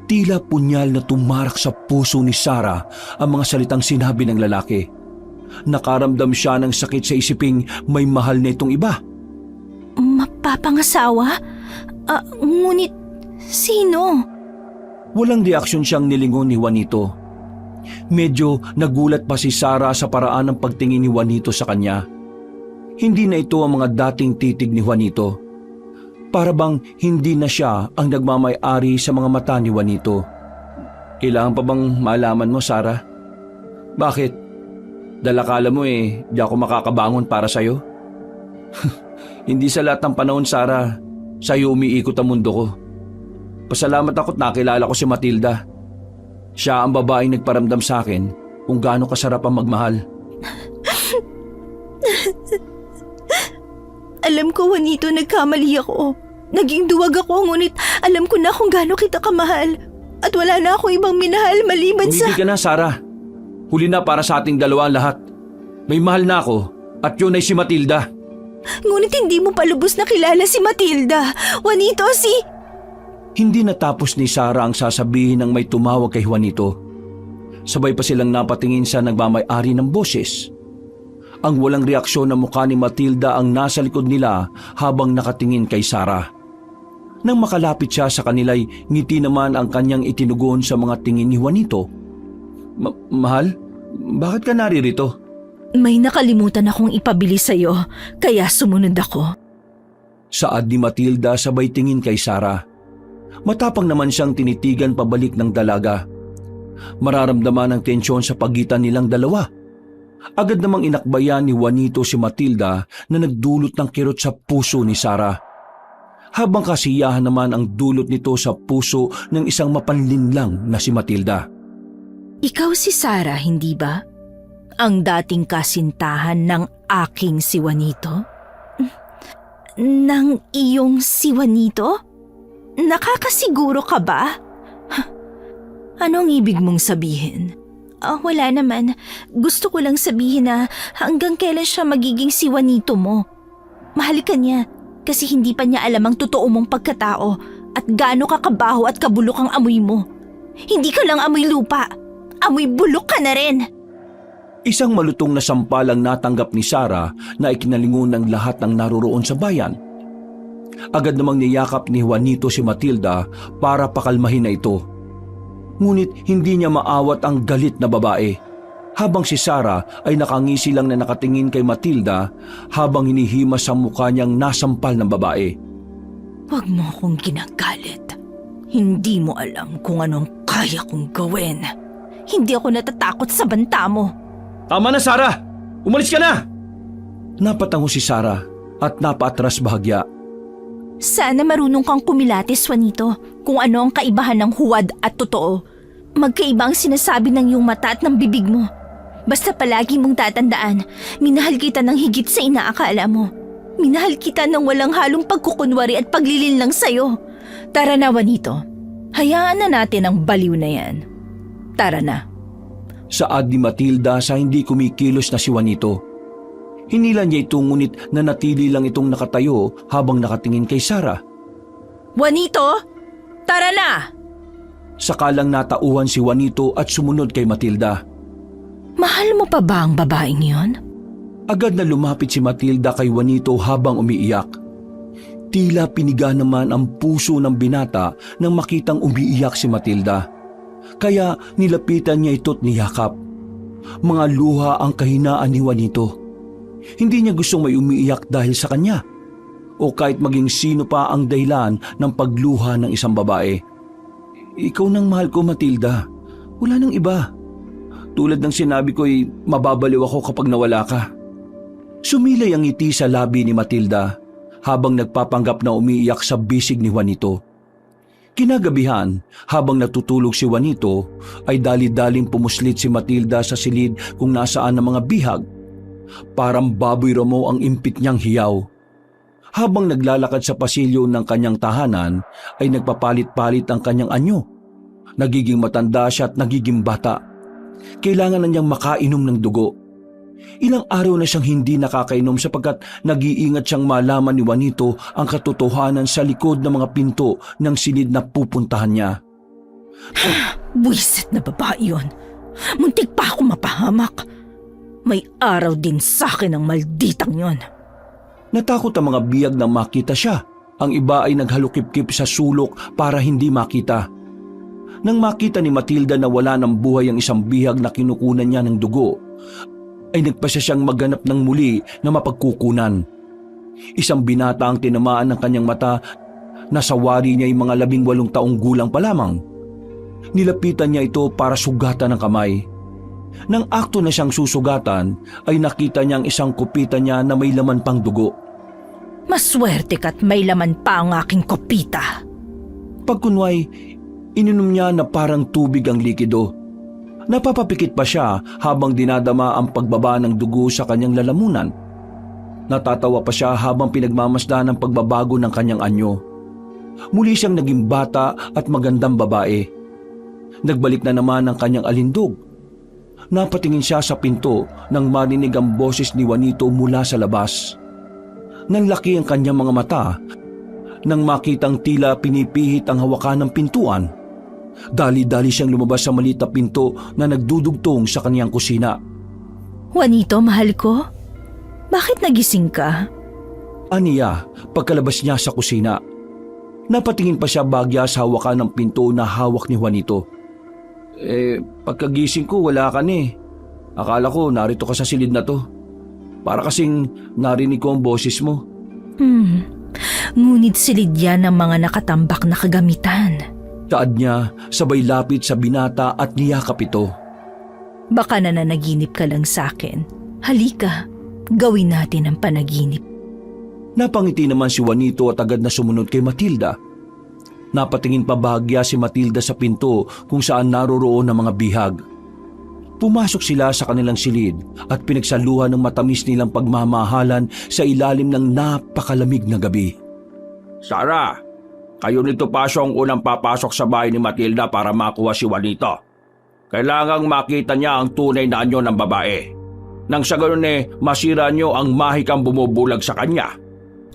Tila punyal na tumarak sa puso ni Sarah ang mga salitang sinabi ng lalaki. Nakaramdam siya ng sakit sa isiping may mahal na itong iba. Mapapangasawa? Ngunit sino? Walang reaksyon siyang nilingon ni Juanito. Medyo nagulat pa si Sarah sa paraan ng pagtingin ni Juanito sa kanya. Hindi na ito ang mga dating titig ni Juanito. Para bang hindi na siya ang nagmamay-ari sa mga mata ni Juanito. Kailangan pa bang malaman mo, Sarah? Bakit? Dalakala mo di ako makakabangon para sa'yo? Hindi sa lahat ng panahon, Sarah, sa'yo umiikot ang mundo ko. Pasalamat ako't nakilala ko si Matilda. Siya ang babaeng nagparamdam sa akin kung gaano kasarap ang magmahal. Alam ko, Juanito, nagkamali ako. Naging duwag ako, ngunit alam ko na kung gaano kita kamahal. At wala na ako ibang minahal maliban sa... Hindi ka na, Sarah. Huli na para sa ating dalawa ang lahat. May mahal na ako at yun ay si Matilda. Ngunit hindi mo pa lubos na kilala si Matilda. Juanito, Hindi natapos ni Sarah ang sasabihin ng may tumawag kay Juanito. Sabay pa silang napatingin sa nagmamay-ari ng boses. Ang walang reaksyon na mukha ni Matilda ang nasa likod nila habang nakatingin kay Sarah. Nang makalapit siya sa kanila'y ngiti naman ang kanyang itinugon sa mga tingin ni Juanito. Mahal, bakit ka naririto? may nakalimutan akong ipabili sa'yo, kaya sumunod ako. Saad ni Matilda sabay tingin kay Sarah. Matapang naman siyang tinitigan pabalik ng dalaga. Mararamdaman ang tensyon sa pagitan nilang dalawa. Agad namang inakbayan ni Juanito si Matilda na nagdulot ng kirot sa puso ni Sarah. Habang kasiyahan naman ang dulot nito sa puso ng isang mapanlinlang na si Matilda. Ikaw si Sarah, hindi ba? Ang dating kasintahan ng aking si Juanito? Ng iyong si Juanito? Nakakasiguro ka ba? Anong ibig mong sabihin? Wala naman. Gusto ko lang sabihin na hanggang kailan siya magiging si Juanito mo. Mahal ka niya kasi hindi pa niya alam ang totoo mong pagkatao at gaano kakabaho at kabulok ang amoy mo. Hindi ka lang amoy lupa. Amoy bulok ka na rin. Isang malutong na sampalang natanggap ni Sarah na ikinalingon ng lahat ng naroroon sa bayan. Agad namang niyakap ni Juanito si Matilda para pakalmahin na ito. Ngunit hindi niya maawat ang galit na babae. Habang si Sarah ay nakangisi lang na nakatingin kay Matilda habang hinihimas ang mukha niyang nasampal ng babae. Huwag mo akong ginagalit. Hindi mo alam kung anong kaya kong gawin. Hindi ako natatakot sa banta mo. Tama na, Sarah! Umalis ka na! Napatango si Sarah at napaatras bahagya. Sana marunong kang kumilatis, Juanito, kung ano ang kaibahan ng huwad at totoo. Magkaiba ang sinasabi ng iyong mata at ng bibig mo. Basta palagi mong tatandaan, minahal kita ng higit sa inaakala mo. Minahal kita ng walang halong pagkukunwari at paglilinlang sa'yo. Tara na, Juanito. Hayaan na natin ang baliw na yan. Tara na. Saad ni Matilda sa hindi kumikilos na si Juanito. Hinila niya ito ngunit nanatili lang itong nakatayo habang nakatingin kay Sara. Juanito, tara na! Sakalang natauhan si Juanito at sumunod kay Matilda. Mahal mo pa ba ang babaeng yon? Agad na lumapit si Matilda kay Juanito habang umiiyak. Tila piniga naman ang puso ng binata nang makitang umiiyak si Matilda. Kaya nilapitan niya ito't niyakap. Mga luha ang kahinaan ni Juanito. Hindi niya gustong may umiiyak dahil sa kanya. O kahit maging sino pa ang dahilan ng pagluha ng isang babae. Ikaw nang mahal ko, Matilda. Wala nang iba. Tulad ng sinabi ko'y mababaliw ako kapag nawala ka. Sumilay ang ngiti sa labi ni Matilda habang nagpapanggap na umiiyak sa bisig ni Juanito. Kinagabihan, habang natutulog si Juanito, ay dali-daling pumuslit si Matilda sa silid kung nasaan ang mga bihag. Parang baboy ramo ang impit niyang hiyaw. Habang naglalakad sa pasilyo ng kanyang tahanan, ay nagpapalit-palit ang kanyang anyo. Nagiging matanda siya at nagiging bata. Kailangan na niyang makainom ng dugo. Ilang araw na siyang hindi nakakainom sapagkat nag-iingat siyang malaman ni Juanito ang katotohanan sa likod ng mga pinto ng silid na pupuntahan niya. Buwisit na babae yun. Muntik pa ako mapahamak. May araw din sa akin ang malditang yon. Natakot ang mga biyag na makita siya. Ang iba ay naghalukip-kip sa sulok para hindi makita. Nang makita ni Matilda na wala ng buhay ang isang bihag na kinukunan niya ng dugo, ay nagpasya siyang magganap ng muli na mapagkukunan. Isang binata ang tinamaan ng kanyang mata. Nasawari niya ay mga 18 taong gulang pa lamang. Nilapitan niya ito para sugatan ng kamay. Nang akto na siyang susugatan, ay nakita niya ang isang kupita niya na may laman pang dugo. Maswerte ka't may laman pa ang aking kopita. Pagkunway, ininom niya na parang tubig ang likido. Napapapikit pa siya habang dinadama ang pagbaba ng dugo sa kanyang lalamunan. Natatawa pa siya habang pinagmamasdan ang pagbabago ng kanyang anyo. Muli siyang naging bata at magandang babae. Nagbalik na naman ang kanyang alindog. Napatingin siya sa pinto nang marinig ang boses ni Juanito mula sa labas. Nanlaki ang kanyang mga mata nang makitang tila pinipihit ang hawakan ng pintuan. Dali-dali siyang lumabas sa maliit na pinto na nagdudugtong sa kaniyang kusina. Juanito, mahal ko? Bakit nagising ka? Aniya pagkalabas niya sa kusina. Napatingin pa siya bagya sa hawakan ng pinto na hawak ni Juanito. Pagkagising ko wala ka na eh. Akala ko narito ka sa silid na to. Para kasing narinig ko ang boses mo. Ngunit silid yan ng mga nakatambak na kagamitan. Saad niya sabay lapit sa binata at niyakap ito. Baka nananaginip ka lang sa akin. Halika, gawin natin ang panaginip. Napangiti naman si Juanito at agad na sumunod kay Matilda. Napatingin pa bahagya si Matilda sa pinto kung saan naroroon ang mga bihag. Pumasok sila sa kanilang silid at pinagsaluhan ng matamis nilang pagmamahalan sa ilalim ng napakalamig na gabi. Sara, kayo ni Topacio ang unang papasok sa bahay ni Matilda para makuha si Juanito. Kailangang makita niya ang tunay na anyo ng babae. Nang sa ganun masira niyo ang mahikang bumubulag sa kanya.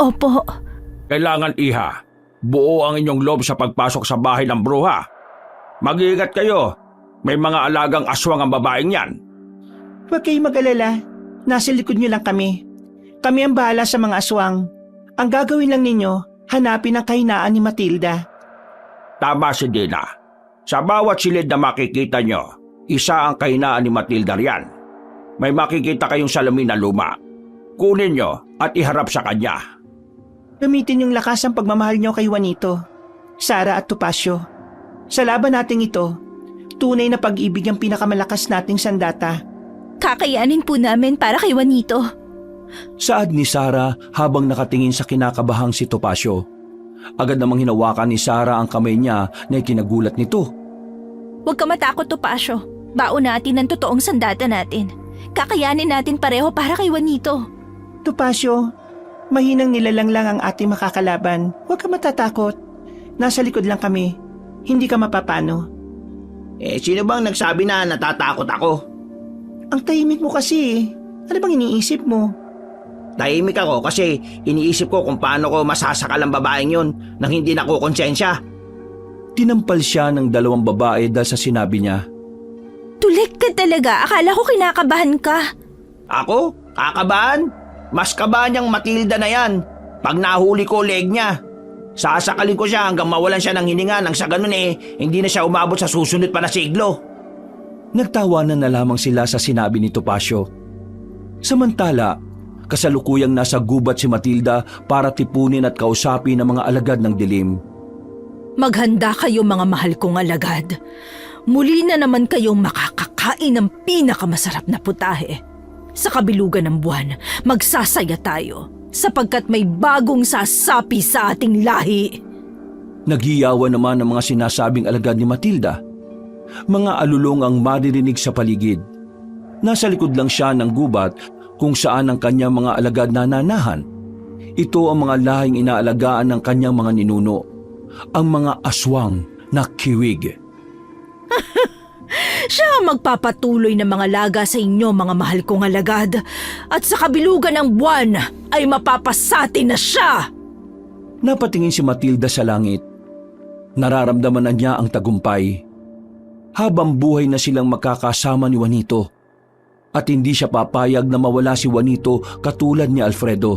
Opo. Kailangan iha, buo ang inyong loob sa pagpasok sa bahay ng bruha. Mag-iingat kayo. May mga alagang aswang ang babaeng yan. Huwag kayong mag-alala. Nasa likod niyo lang kami. Kami ang bahala sa mga aswang. Ang gagawin lang ninyo, hanapin ang kahinaan ni Matilda. Tama si Dina. Sa bawat silid na makikita nyo, isa ang kahinaan ni Matilda riyan. May makikita kayong salamin na luma. Kunin nyo at iharap sa kanya. Gamitin yung lakas ang pagmamahal niyo kay Juanito, Sara at Topacio. Sa laban nating ito, tunay na pag-ibig ang pinakamalakas nating sandata. Kakayanin po namin para kay Juanito. Saad ni Sara habang nakatingin sa kinakabahang si Topacio. Agad namang hinawakan ni Sara ang kamay niya na ikinagulat nito. Huwag ka matakot, Topacio. Baon natin ang totoong sandata natin. Kakayanin natin pareho para kay Juanito. Topacio, mahinang nilalang lang ang ating makakalaban. Huwag ka matatakot. Nasa likod lang kami. Hindi ka mapapano. Sino bang nagsabi na natatakot ako? Ang tahimik mo kasi. Ano bang iniisip mo? Tahimik ako kasi iniisip ko kung paano ko masasakal ang babaeng yun nang hindi nakukonsensya. Tinampal siya ng dalawang babae dahil sa sinabi niya. Tulik ka talaga. Akala ko kinakabahan ka. Ako? Kakabahan? Mas kabahan niyang Matilda na yan. Pag nahuli ko leg niya, sasakalin ko siya hanggang mawalan siya ng hininga nang sa ganun hindi na siya umabot sa susunod pa na siglo. Nagtawanan na lamang sila sa sinabi ni Topacio. Samantala, kasalukuyang nasa gubat si Matilda para tipunin at kausapin ang mga alagad ng dilim. Maghanda kayo mga mahal kong alagad. Muli na naman kayong makakakain ng pinakamasarap na putahe. Sa kabilugan ng buwan, magsasaya tayo sapagkat may bagong sasapi sa ating lahi. Naghiyawan naman ang mga sinasabing alagad ni Matilda. Mga alulong ang maririnig sa paligid. Nasa likod lang siya ng gubat kung saan ang kanyang mga alagad nananahan. Ito ang mga lahing inaalagaan ng kanyang mga ninuno, ang mga aswang na kiwig. Siya ang magpapatuloy ng mga laga sa inyo mga mahal kong alagad. At sa kabilugan ng buwan ay mapapasati na siya. Napatingin si Matilda sa langit. Nararamdaman na niya ang tagumpay. Habang buhay na silang makakasama ni Juanito. At hindi siya papayag na mawala si Juanito katulad ni Alfredo.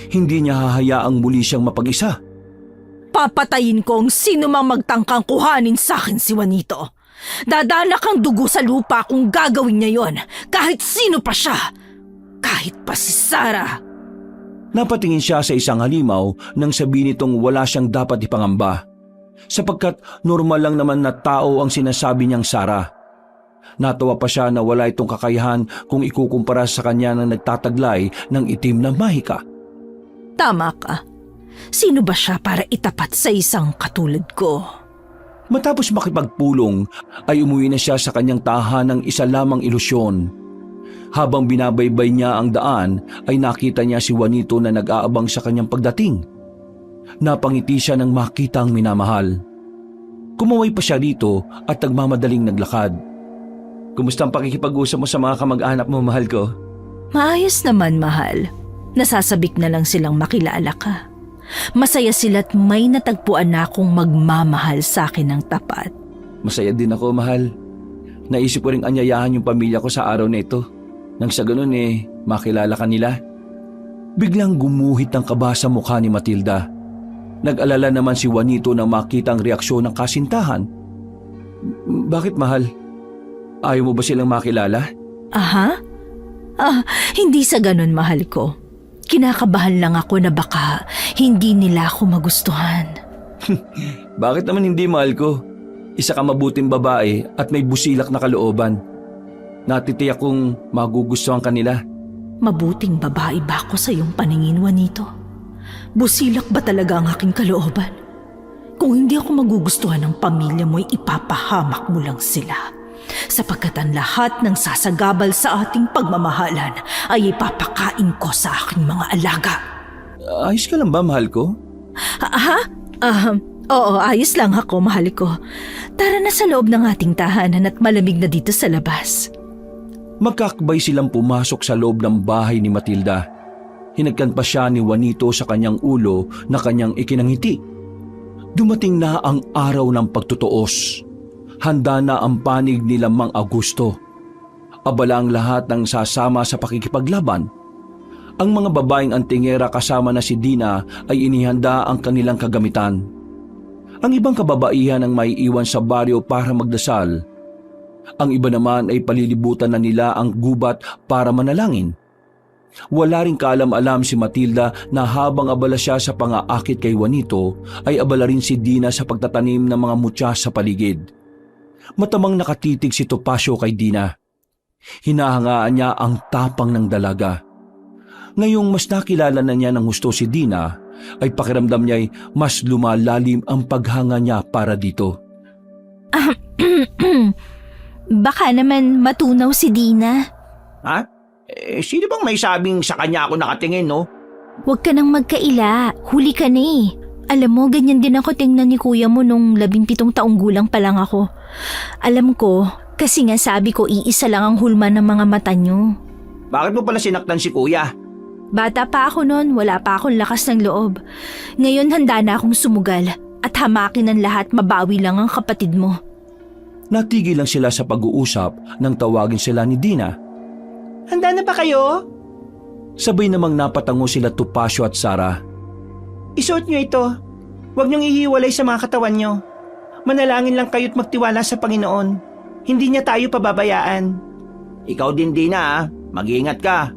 Hindi niya hahayaang muli siyang mapag-isa. Papatayin ko ang sino mang magtangkang kuhanin sa akin si Juanito. Dadalak ang dugo sa lupa kung gagawin niya yon, kahit sino pa siya. Kahit pa si Sarah. Napatingin siya sa isang halimaw nang sabihin nitong wala siyang dapat ipangamba. Sapagkat normal lang naman na tao ang sinasabi niyang Sarah. Natawa pa siya na wala itong kakayahan kung ikukumpara sa kanya na nagtataglay ng itim na mahika. Tama ka. Sino ba siya para itapat sa isang katulad ko? Matapos makipagpulong ay umuwi na siya sa kanyang tahanang isa lamang ilusyon. Habang binabaybay niya ang daan ay nakita niya si Juanito na nag-aabang sa kanyang pagdating. Napangiti siya nang makita ang minamahal. Kumaway pa siya rito at nagmamadaling naglakad. Kumusta ang pakikipag-usap mo sa mga kamag-anak mo, mahal ko? Maayos naman, mahal. Nasasabik na lang silang makilala ka. Masaya sila't may natagpuan na akong magmamahal sa akin ng tapat. Masaya din ako, mahal. Naisip ko ring anyayahan yung pamilya ko sa araw na ito. Nang sa ganun makilala ka nila. Biglang gumuhit ang kaba sa mukha ni Matilda. Nag-alala naman si Juanito nang makita ang reaksyon ng kasintahan. Bakit, mahal? Ayaw mo ba silang makilala? Aha? Hindi sa ganun, mahal ko. Kinakabahan lang ako na baka hindi nila ako magustuhan. Bakit naman hindi, mahal ko? Isa ka mabuting babae at may busilak na kalooban. Natitiyak kong magugustuhan ka nila. Mabuting babae ba ako sa iyong paningin, Juanito? Busilak ba talaga ang aking kalooban? Kung hindi ako magugustuhan ng pamilya mo, ipapahamak mo lang sila. Sapagkat ang lahat ng sasagabal sa ating pagmamahalan ay ipapakain ko sa aking mga alaga. Ayos ka lang ba, mahal ko? Oo, ayos lang ako, mahal ko. Tara na sa loob ng ating tahanan at malamig na dito sa labas. Magkakabay silang pumasok sa loob ng bahay ni Matilda. Hinagkan pa siya ni Juanito sa kanyang ulo na kanyang ikinangiti. Dumating na ang araw ng pagtutuos. Handa na ang panig ni Mang Augusto. Abala ang lahat ng sasama sa pakikipaglaban. Ang mga babaeng antingera kasama na si Dina ay inihanda ang kanilang kagamitan. Ang ibang kababaihan ang maiiwan sa baryo para magdasal. Ang iba naman ay palilibutan na nila ang gubat para manalangin. Wala ring kaalam-alam si Matilda na habang abala siya sa pangaakit kay Juanito, ay abala rin si Dina sa pagtatanim ng mga mutya sa paligid. Matamang nakatitig si Topacio kay Dina. Hinahangaan niya ang tapang ng dalaga. Ngayong mas nakilala na niya ng gusto si Dina, ay pakiramdam niya ay mas lumalalim ang paghanga niya para dito. Baka naman matunaw si Dina. Ha? Sino bang may sabing sa kanya ako nakatingin, no? Huwag ka nang magkaila. Huli ka na eh. Alam mo, ganyan din ako tingnan ni kuya mo nung 17 taong gulang pa lang ako. Alam ko, kasi nga sabi ko iisa lang ang hulma ng mga mata niyo. Bakit mo pala sinaktan si kuya? Bata pa ako noon, wala pa akong lakas ng loob. Ngayon handa na akong sumugal at hamakin ng lahat, mabawi lang ang kapatid mo. Natigil lang sila sa pag-uusap nang tawagin sila ni Dina. Handa na ba kayo? Sabay namang napatango sila Topacio at Sara. Isuot nyo ito. Huwag niyong ihiwalay sa mga katawan nyo. Manalangin lang kayo't magtiwala sa Panginoon. Hindi niya tayo pababayaan. Ikaw din, Dina, ha? Mag-iingat ka.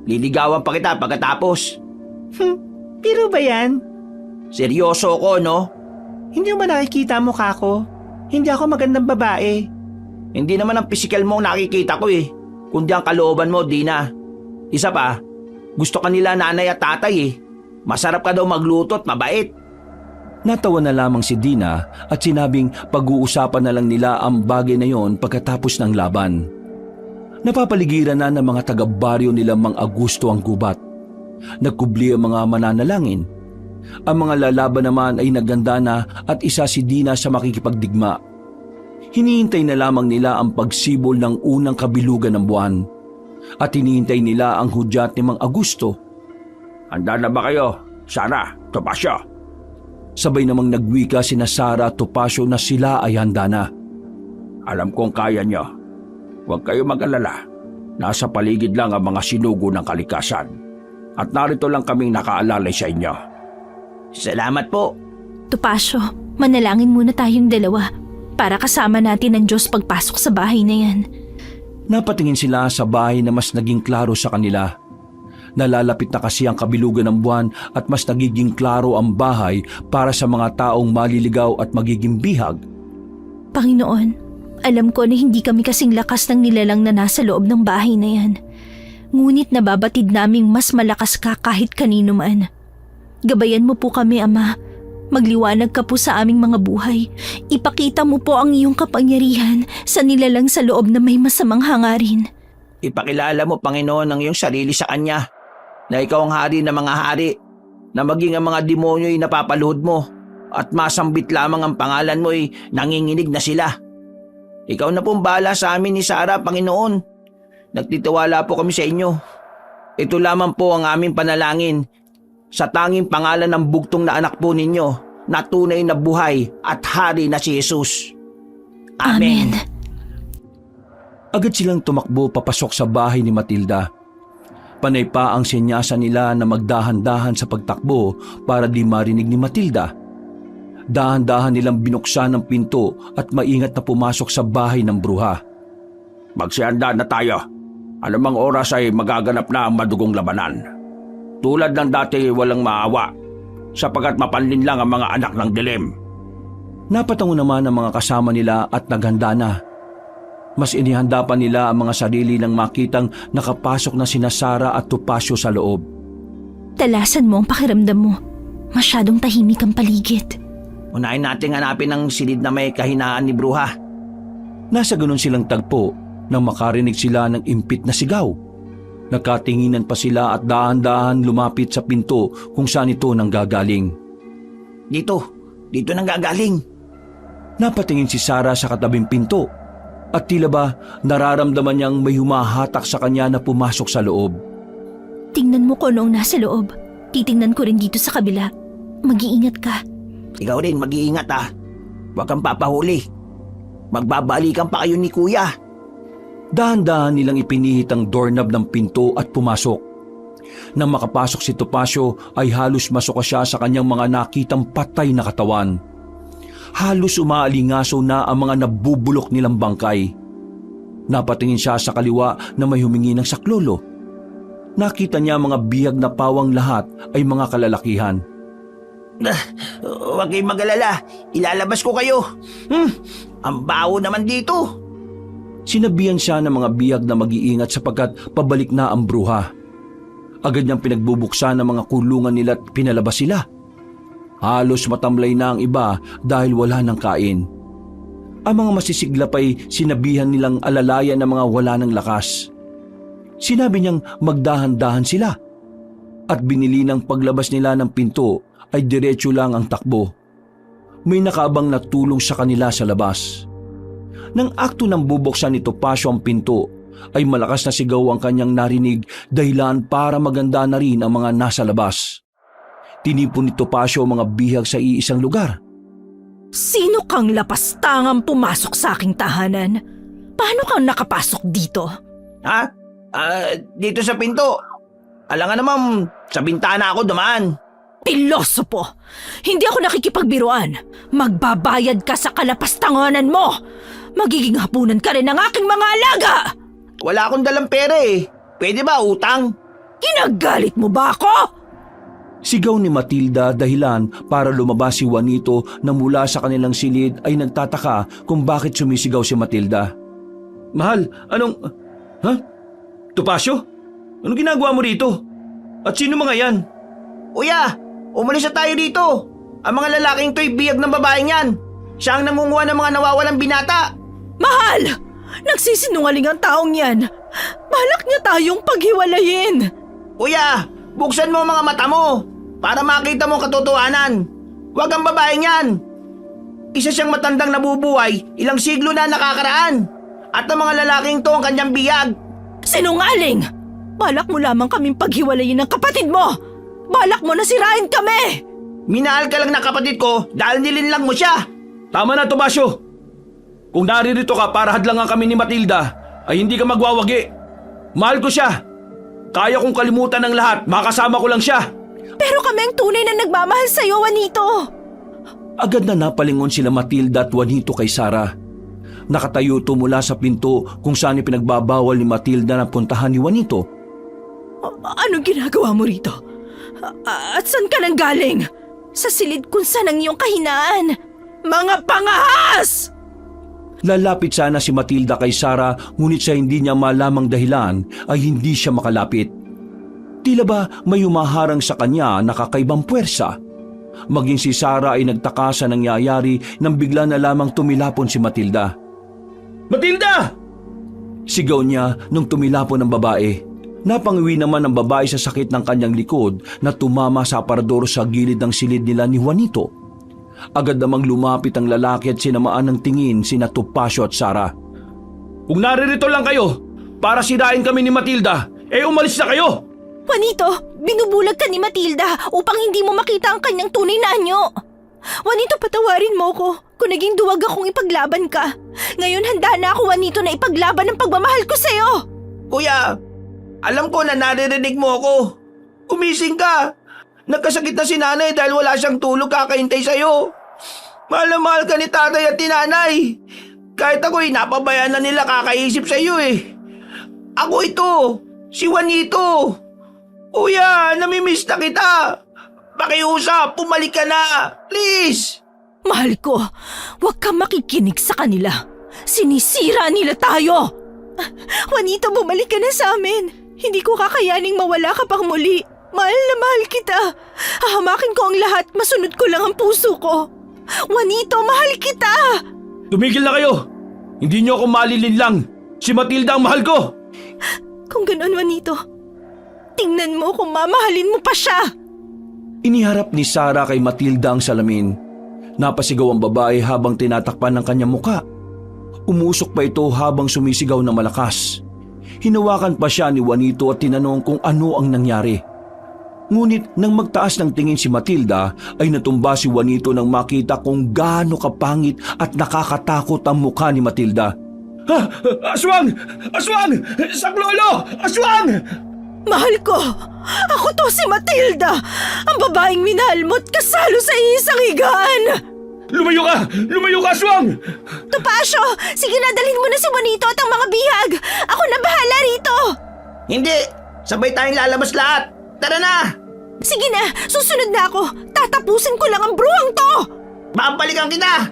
Liligawan pa kita pagkatapos. Biro ba yan? Seryoso ko, no? Hindi mo ba nakikita mukha ko? Hindi ako magandang babae. Hindi naman ang pisikal mo ang nakikita ko eh. Kundi ang kalooban mo, Dina. Isa pa, gusto ka nila nanay at tatay eh. Masarap ka daw magluto at mabait. Natawa na lamang si Dina at sinabing pag-uusapan na lang nila ang bagay na yon pagkatapos ng laban. Napapaligiran na ng mga taga-baryo nila Mang Augusto ang gubat. Nagkubli ang mga mananalangin. Ang mga lalaban naman ay naganda na at isa si Dina sa makikipagdigma. Hinihintay na lamang nila ang pagsibol ng unang kabilugan ng buwan. At hinihintay nila ang hudyat ni Mang Augusto. Handa na ba kayo, Sara, Topacio? Sabay namang nagwika sina Sara at Topacio na sila ay handa na. Alam kong kaya nyo. Huwag kayo mag-alala. Nasa paligid lang ang mga sinugo ng kalikasan. At narito lang kaming nakaalalay sa inyo. Salamat po. Topacio, manalangin muna tayong dalawa para kasama natin ang Diyos pagpasok sa bahay na yan. Napatingin sila sa bahay na mas naging klaro sa kanila. Nalalapit na kasi ang kabilugan ng buwan at mas nagiging klaro ang bahay para sa mga taong maliligaw at magiging bihag. Panginoon, alam ko na hindi kami kasing lakas ng nilalang na nasa loob ng bahay na yan. Ngunit nababatid naming mas malakas ka kahit kanino man. Gabayan mo po kami, Ama. Magliwanag ka po sa aming mga buhay. Ipakita mo po ang iyong kapangyarihan sa nilalang sa loob na may masamang hangarin. Ipakilala mo, Panginoon, ang iyong sarili sa Kanya. Na ikaw ang hari ng mga hari. Na maging ang mga demonyo ay napapaluhod mo. At masambit lamang ang pangalan mo ay nanginginig na sila. Ikaw na pong bahala sa amin ni Sara, Panginoon. Nagtitiwala po kami sa inyo. Ito lamang po ang aming panalangin. Sa tanging pangalan ng bugtong na anak po ninyo, na tunay na buhay at hari na si Jesus. Amen. Agad silang tumakbo papasok sa bahay ni Matilda. Panay pa ang senyasa nila na magdahan-dahan sa pagtakbo para di marinig ni Matilda. Dahan-dahan nilang binuksan ang pinto at maingat na pumasok sa bahay ng bruha. Magsihanda na tayo. Anumang oras ay magaganap na ang madugong labanan. Tulad ng dati walang maawa, sapagat mapanlin lang ang mga anak ng dilim. Napatango naman ang mga kasama nila at naghanda na. Mas inihanda pa nila ang mga sarili nang makitang nakapasok na sina Sara at Topacio sa loob. Talasan mo ang pakiramdam mo. Masyadong tahimik ang paligid. Unahin nating hanapin ang silid na may kahinaan ni Bruha. Nasa ganun silang tagpo nang makarinig sila ng impit na sigaw. Nakatinginan pa sila at dahan-dahan lumapit sa pinto kung saan ito nanggagaling. Dito nanggagaling. Napatingin si Sara sa katabing pinto at tila ba nararamdaman niyang may humahatak sa kanya na pumasok sa loob. Tingnan mo ko noong nasa loob. Titingnan ko rin dito sa kabila. Mag-iingat ka. Ikaw rin mag-iingat ha. Huwag kang papahuli. Magbabalikan pa kayo ni Kuya. Dahan-dahan nilang ipinihit ang doorknob ng pinto at pumasok. Nang makapasok si Topacio ay halos masuka siya sa kanyang mga nakitang patay na katawan. Halos umaalingaso na ang mga nabubulok nilang bangkay. Napatingin siya sa kaliwa na may humingi ng saklolo. Nakita niya mga bihag na pawang lahat ay mga kalalakihan. Huwag kayong mag-alala. Ilalabas ko kayo. Ang baho naman dito. Sinabihan siya ng mga bihag na mag-iingat sapagkat pabalik na ang bruha. Agad niyang pinagbubuksan ang mga kulungan nila at pinalabas sila. Halos matamlay na ang iba dahil wala ng kain. Ang mga masisiglap ay sinabihan nilang alalayan ng mga wala ng lakas. Sinabi niyang magdahan-dahan sila at binili ng paglabas nila ng pinto ay diretso lang ang takbo. May nakaabang na tulong sa kanila sa labas. Nang akto ng bubuksan ni Topacio ang pinto, ay malakas na sigaw ang kanyang narinig dahilan para maganda na rin ang mga nasa labas. Tinipon ni Topacio ang mga bihag sa iisang lugar. Sino kang lapastangang pumasok sa aking tahanan? Paano kang nakapasok dito? Ha? Dito sa pinto. Alam nga naman, sa bintana ako dumaan. Pilosopo! Hindi ako nakikipagbiruan. Magbabayad ka sa kalapastanganan mo! Magiging hapunan ka rin ng aking mga alaga! Wala akong dalang pera eh. Pwede ba utang? Ginagalit mo ba ako? Sigaw ni Matilda dahilan para lumabas si Juanito na mula sa kanilang silid ay nagtataka kung bakit sumisigaw si Matilda. Mahal, anong... Ha? Topacio? Anong ginagawa mo rito? At sino mga yan? Kuya, umalis na tayo dito. Ang mga lalaking to'y biyag ng babaeng yan. Siya ang nangunguha ng mga nawawalang binata. Mahal! Nagsisinungaling ang taong yan. Balak niya tayong paghiwalayin. Kuya, buksan mo ang mga mata mo para makita mo katotohanan. Huwag ang babaeng yan. Isa siyang matandang nabubuhay, ilang siglo na nakakaraan. At ang mga lalaking to ang kanyang biyag. Sinungaling! Balak mo lamang kaming paghiwalayin ng kapatid mo! Balak mo na sirain kami! Minahal ka lang na kapatid ko dahil nilinlang mo siya. Tama na, Topacio. Kung naririto ka para hadlangan kami ni Matilda, ay hindi ka magwawagi. Mahal ko siya. Kaya kong kalimutan ng lahat, makasama ko lang siya. Pero kami ang tunay na nagmamahal sa'yo, Juanito! Agad na napalingon sila Matilda at Juanito kay Sara. Nakatayo ito mula sa pinto kung saan ipinagbabawal ni Matilda na puntahan ni Juanito. Anong ginagawa mo rito? At saan ka nang galing? Sa silid kung saan ang iyong kahinaan. Mga pangahas! Lalapit sana si Matilda kay Sara ngunit sa hindi niya malamang dahilan ay hindi siya makalapit. Tila ba may humaharang sa kanya na kakaibang puwersa? Maging si Sara ay nagtaka sa nangyayari nang bigla na lamang tumilapon si Matilda. Matilda! Sigaw niya nung tumilapon ang babae. Napangiwi naman ang babae sa sakit ng kanyang likod na tumama sa aparador sa gilid ng silid nila ni Juanito. Agad namang lumapit ang lalaki at sinamaan ng tingin sina Topacio at Sara. Kung naririto lang kayo para sirain kami ni Matilda, umalis na kayo! Juanito, binubulag ka ni Matilda upang hindi mo makita ang kanyang tunay na anyo. Juanito, patawarin mo ko kung naging duwag akong ipaglaban ka. Ngayon handa na ako, Juanito, na ipaglaban ang pagmamahal ko sa'yo. Kuya, alam ko na naririnig mo ako. Kumising ka. Nagkasakit na si nanay dahil wala siyang tulog kakahintay sa'yo. Mahal na mahal ka ni tatay at tinanay. Kahit ako'y napabayaan na nila kakaisip sa'yo eh. Ako ito, si Juanito. Kuya, namimiss na kita. Pakiusap, pumalik ka na. Please. Mahal ko, huwag kang makikinig sa kanila. Sinisira nila tayo. Juanito, bumalik ka na sa amin. Hindi ko kakayaning mawala ka pang muli. Mahal na mahal kita. Hahamakin ko ang lahat, masunod ko lang ang puso ko. Juanito, mahal kita! Tumigil na kayo! Hindi niyo ako malilinlang. Si Matilda ang mahal ko! Kung ganon, Juanito, tingnan mo kung mamahalin mo pa siya. Iniharap ni Sara kay Matilda ang salamin. Napasigaw ang babae habang tinatakpan ng kanyang muka. Umusok pa ito habang sumisigaw na malakas. Hinawakan pa siya ni Juanito at tinanong kung ano ang nangyari. Ngunit nang magtaas ng tingin si Matilda ay natumba si Juanito nang makita kung gaano kapangit at nakakatakot ang mukha ni Matilda. Ha? Aswang! Aswang! Saklolo! Aswang! Mahal ko, ako to si Matilda, ang babaeng minahal mo't kasalo sa isang higaan. Lumayo ka! Lumayo ka, Aswang! Topacio, sige na, dalhin mo na si Juanito at ang mga bihag. Ako na bahala rito. Hindi, sabay tayong lalabas lahat. Tara na! Sige na, susunod na ako. Tatapusin ko lang ang bruhang to. Babalikan kita!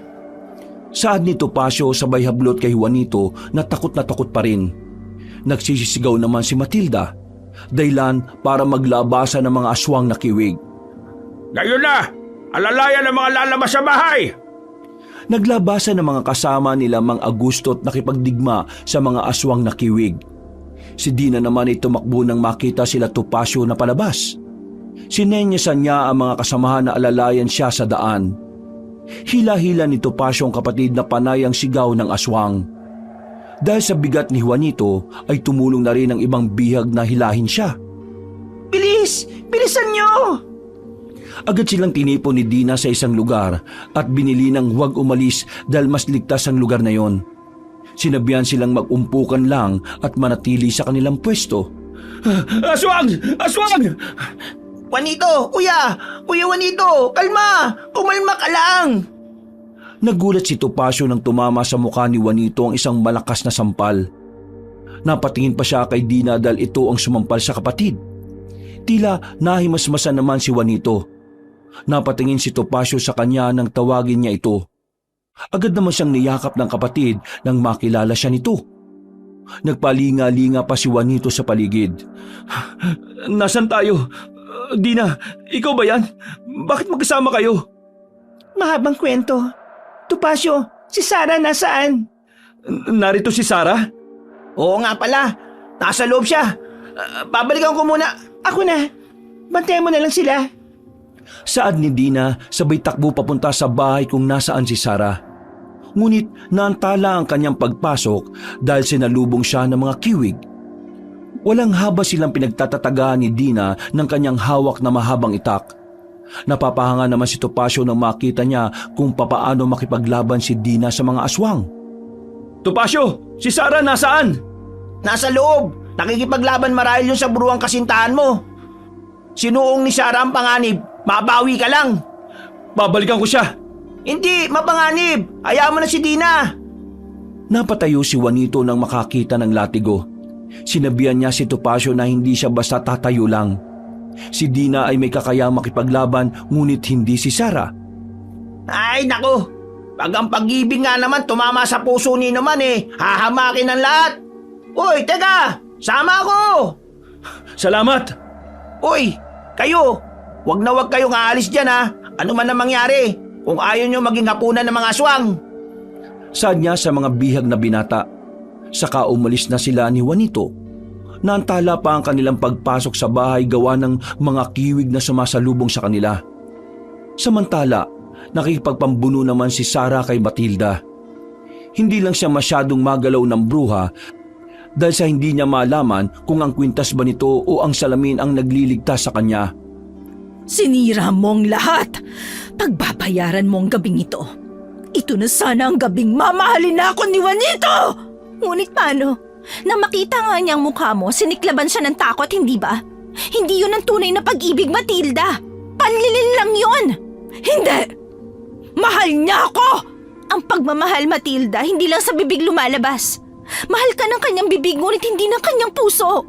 Saad ni Topacio sabay hablot kay Juanito na takot pa rin. Nagsisisigaw naman si Matilda, dahilan para maglabasan ng mga aswang na kiwig. Ngayon na! Alalayan ang mga lalabas sa bahay! Naglabasan ng mga kasama nila Mang Augusto at nakipagdigma sa mga aswang na kiwig. Si Dina naman ay tumakbo nang makita sila Topacio na palabas. Sinenyasan niya ang mga kasamahan na alalayan siya sa daan. Hila-hila ni Topacio ang kapatid na panay ang sigaw ng aswang. Dahil sa bigat ni Juanito ay tumulong na rin ang ibang bihag na hilahin siya. Bilis! Bilisan niyo! Agad silang tinipon ni Dina sa isang lugar at binili ng huwag umalis dahil mas ligtas ang lugar na yon. Sinabihan silang mag-umpukan lang at manatili sa kanilang pwesto. Aswang! Aswang! Juanito! Kuya! Kuya Juanito! Kalma! Kumalma ka lang! Nagulat si Topacio nang tumama sa mukha ni Juanito ang isang malakas na sampal. Napatingin pa siya kay Dina dahil ito ang sumampal sa kapatid. Tila nahimasmasan naman si Juanito. Napatingin si Topacio sa kanya nang tawagin niya ito. Agad naman siyang niyakap ng kapatid nang makilala siya nito. Nagpalinga-linga pa si Juanito sa paligid. Nasaan tayo? Dina, ikaw ba yan? Bakit magkasama kayo? Mahabang kwento. Topacio, si Sarah nasaan? Narito si Sarah? Oo nga pala. Nasa loob siya. Babalikan ko muna. Ako na. Bantayan mo na lang sila. Saad ni Dina, sabay takbo papunta sa bahay kung nasaan si Sarah. Ngunit naantala ang kanyang pagpasok dahil sinalubong siya ng mga kiwig. Walang haba silang pinagtatatagaan ni Dina ng kanyang hawak na mahabang itak. Napapahanga naman si Topacio nang makita niya kung papaano makipaglaban si Dina sa mga aswang. Topacio, si Sarah nasaan? Nasa loob. Nakikipaglaban marahil yun sa buruang kasintahan mo. Sinuong ni Sarah ang panganib. Mabawi ka lang. Babalikan ko siya. Hindi, mapanganib. Hayaan mo na si Dina. Napatayo si Juanito nang makakita ng latigo. Sinabihan niya si Topacio na hindi siya basta tatayo lang. Si Dina ay may kakayang makipaglaban ngunit hindi si Sarah. Ay, naku. Pag ang pag-ibig nga naman tumama sa puso ni naman hahamakin ang lahat. Uy, teka! Sama ako! Salamat! Uy, kayo! Wag na wag kayong aalis dyan ha. Ano man ang mangyari kung ayaw nyo maging hapunan ng mga aswang. Saad niya sa mga bihag na binata. Saka umalis na sila ni Juanito. Naantala pa ang kanilang pagpasok sa bahay gawa ng mga kiwig na sumasalubong sa kanila. Samantala, nakikipagpambuno naman si Sarah kay Matilda. Hindi lang siya masyadong magalaw ng bruha dahil sa hindi niya malaman kung ang kwintas ba nito o ang salamin ang nagliligtas sa kanya. Sinira mo ang lahat. Pagbabayaran mo ang gabing ito. Ito na sana ang gabing mamahalin na ako ni Juanito! Ngunit paano? Nang makita nga niyang mukha mo, siniklaban siya ng takot, hindi ba? Hindi yun ang tunay na pag-ibig, Matilda. Panlilin lang yun. Hindi! Mahal niya ako! Ang pagmamahal, Matilda, hindi lang sa bibig lumalabas. Mahal ka ng kanyang bibig, ngunit hindi ng kanyang puso.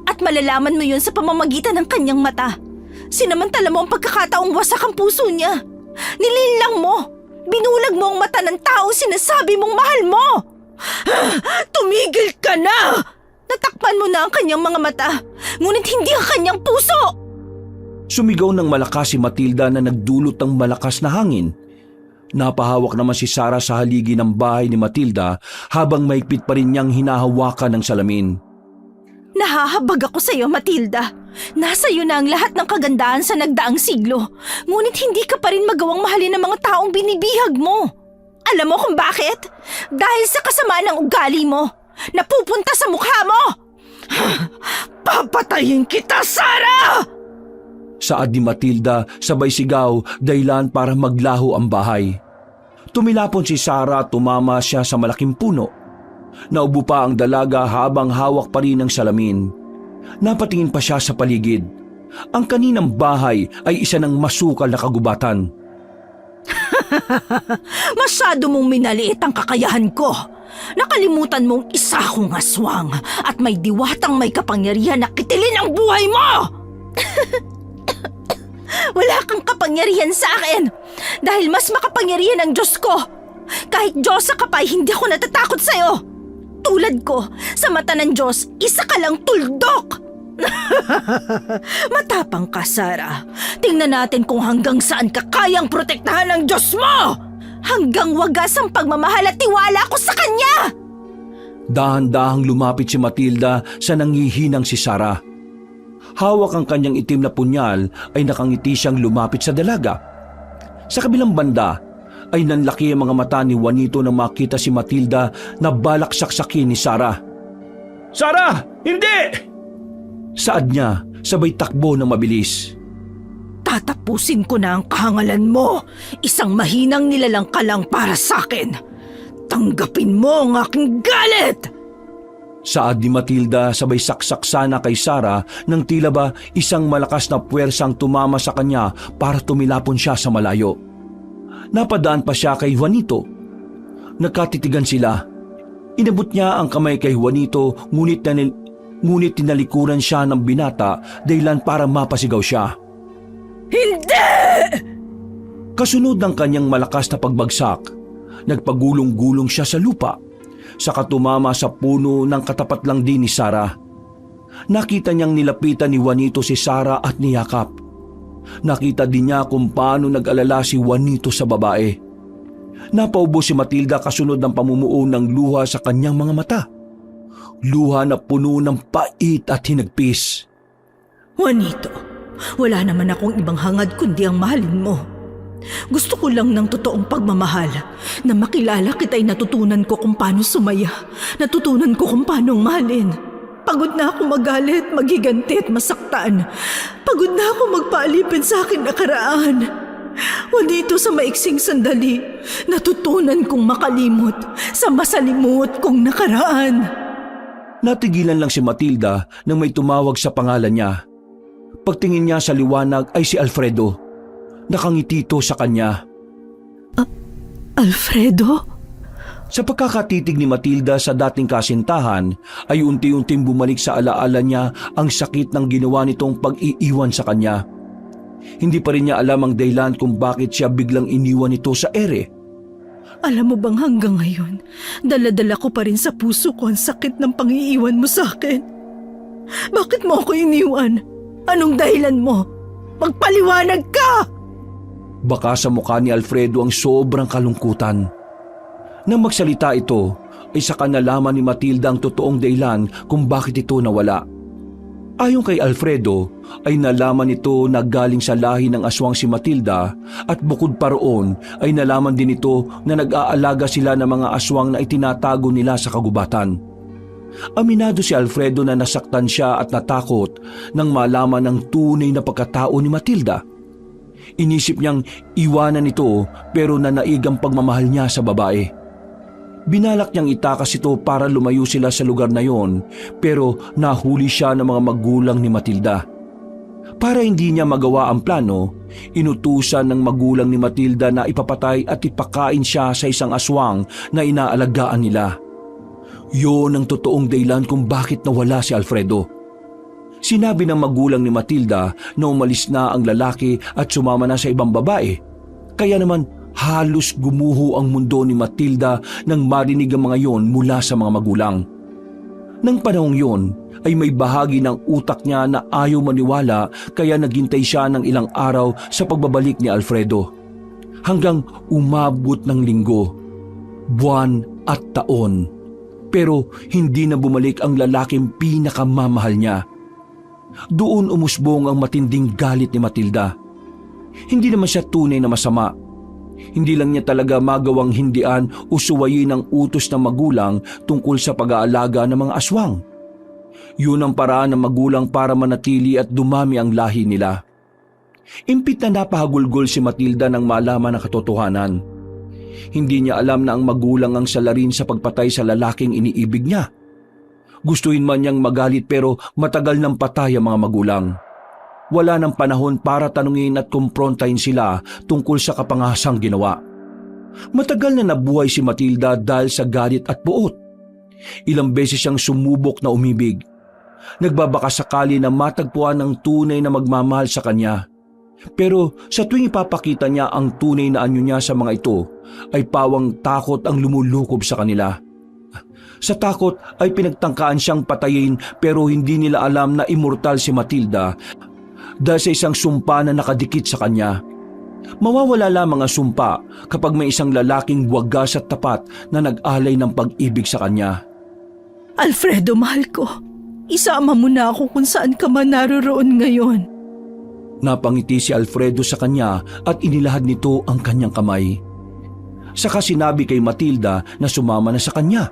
At malalaman mo yun sa pamamagitan ng kanyang mata. Sinamantala mo ang pagkakataong wasak ang puso niya. Nilinlang mo. Binulag mo ang mata ng taong sinasabi mong mahal mo. Tumigil ka na! Natakpan mo na ang kanyang mga mata, ngunit hindi ang kanyang puso. Sumigaw ng malakas si Matilda na nagdulot ng malakas na hangin. Napahawak naman si Sarah sa haligi ng bahay ni Matilda habang maigpit pa rin niyang hinahawakan ng salamin. Nahahabag ako sa iyo, Matilda. Nasa iyo na ang lahat ng kagandahan sa nagdaang siglo, ngunit hindi ka pa rin magawang mahalin ng mga taong binibihag mo. Alam mo kung bakit? Dahil sa kasamaan ng ugali mo, napupunta sa mukha mo. Papatayin kita, Sarah! Saad ni Matilda sabay sigaw dahilan para maglaho ang bahay. Tumilapon si Sarah at tumama siya sa malaking puno. Naubo pa ang dalaga habang hawak pa rin ang salamin. Napatingin pa siya sa paligid. Ang kaninang bahay ay isa ng masukal na kagubatan. Masyado mong minaliit ang kakayahan ko. Nakalimutan mong isa akong aswang at may diwatang may kapangyarihan na kitilin ang buhay mo! Wala kang kapangyarihan sa akin dahil mas makapangyarihan ang Diyos ko. Kahit Diyos ka pa, hindi ako natatakot sa'yo. Tulad ko, sa mata ng Diyos, isa ka lang tuldok. Matapang ka, Sarah. Tingnan natin kung hanggang saan ka kayang protektahan ng Diyos mo! Hanggang wagas ang pagmamahal at tiwala ko sa kanya! Dahan-dahang lumapit si Matilda sa nangihinang si Sarah. Hawak ang kanyang itim na punyal ay nakangiti siyang lumapit sa dalaga. Sa kabilang banda ay nanlaki ang mga mata ni Juanito nang makita si Matilda na balak saksakin ni Sarah. "Sarah! Hindi!" saad niya sabay takbo ng mabilis. Tatapusin ko na ang kahangalan mo. Isang mahinang nilalang ka lang para sa akin. Tanggapin mo ang aking galit! Saad ni Matilda sabay saksak sana kay Sarah nang tila ba isang malakas na puwersang tumama sa kanya para tumilapon siya sa malayo. Napadaan pa siya kay Juanito. Nagkatitigan sila. Inabot niya ang kamay kay Juanito ngunit tinalikuran siya ng binata dahilan para mapasigaw siya. Hindi! Kasunod ng kanyang malakas na pagbagsak, nagpagulong-gulong siya sa lupa, saka tumama sa puno ng katapat lang din ni Sarah. Nakita niyang nilapitan ni Juanito si Sarah at niyakap. Nakita din niya kung paano nag-alala si Juanito sa babae. Napaubo si Matilda kasunod ng pamumuo ng luha sa kanyang mga mata. Luha na puno ng pait at hinagpis. Juanito, wala naman akong ibang hangad kundi ang mahalin mo. Gusto ko lang ng totoong pagmamahal, na makilala kita'y natutunan ko kung paano sumaya, natutunan ko kung paano mahalin. Pagod na ako magalit, maghiganti at masaktan. Pagod na ako magpaalipin sa aking nakaraan. Juanito, sa maiksing sandali, natutunan kong makalimot sa masalimuot kong nakaraan. Natigilan lang si Matilda nang may tumawag sa pangalan niya. Pagtingin niya sa liwanag ay si Alfredo. Nakangiti ito sa kanya. Alfredo? Sa pagkakatitig ni Matilda sa dating kasintahan ay unti-unting bumalik sa alaala niya ang sakit ng ginawa nitong pag-iiwan sa kanya. Hindi pa rin niya alam ang dahilan kung bakit siya biglang iniwan ito sa ere. Alam mo bang hanggang ngayon, dala-dala ko pa rin sa puso ko ang sakit ng pang-iiwan mo sa akin. Bakit mo ako iniwan? Anong dahilan mo? Magpaliwanag ka! Baka sa mukha ni Alfredo ang sobrang kalungkutan. Nang magsalita ito, ay saka nalaman ni Matilda ang totoong dahilan kung bakit ito nawala. Ayon kay Alfredo, ay nalaman nito na galing sa lahi ng aswang si Matilda at bukod pa roon ay nalaman din ito na nag-aalaga sila ng mga aswang na itinatago nila sa kagubatan. Aminado si Alfredo na nasaktan siya at natakot nang malaman ang tunay na pagkatao ni Matilda. Inisip niyang iwanan ito pero nanaig ang pagmamahal niya sa babae. Binalak niyang itakas ito para lumayo sila sa lugar na yon pero nahuli siya ng mga magulang ni Matilda. Para hindi niya magawa ang plano, inutusan ng magulang ni Matilda na ipapatay at ipakain siya sa isang aswang na inaalagaan nila. Yon ang totoong dahilan kung bakit nawala si Alfredo. Sinabi ng magulang ni Matilda na umalis na ang lalaki at sumama na sa ibang babae. Kaya naman halos gumuho ang mundo ni Matilda nang marinig ang mga yon mula sa mga magulang. Nang panahong yon ay may bahagi ng utak niya na ayaw maniwala kaya naghintay siya ng ilang araw sa pagbabalik ni Alfredo. Hanggang umabot ng linggo, buwan at taon. Pero hindi na bumalik ang lalaking pinakamamahal niya. Doon umusbong ang matinding galit ni Matilda. Hindi naman siya tunay na masama. Hindi lang niya talaga magawang hindian o suwayin ang utos ng magulang tungkol sa pag-aalaga ng mga aswang. Yun ang paraan ng magulang para manatili at dumami ang lahi nila. Impit na napahagulgol si Matilda nang malaman ang katotohanan. Hindi niya alam na ang magulang ang salarin sa pagpatay sa lalaking iniibig niya. Gustuhin man niyang magalit pero matagal nang patay ang mga magulang. Wala nang panahon para tanungin at kumprontahin sila tungkol sa kapangasang ginawa. Matagal na nabuhay si Matilda dahil sa galit at puot. Ilang beses siyang sumubok na umibig. Nagbabaka sakali na matagpuan ng tunay na magmamahal sa kanya. Pero sa tuwing ipapakita niya ang tunay na anyo niya sa mga ito, ay pawang takot ang lumulukob sa kanila. Sa takot ay pinagtangkaan siyang patayin pero hindi nila alam na immortal si Matilda dahil sa isang sumpa na nakadikit sa kanya. Mawawala lamang ang sumpa kapag may isang lalaking wagas at tapat na nag-alay ng pag-ibig sa kanya. Alfredo, mahal ko. Isama mo na ako kung saan ka man naroroon ngayon. Napangiti si Alfredo sa kanya at inilahad nito ang kanyang kamay. Saka sinabi kay Matilda na sumama na sa kanya.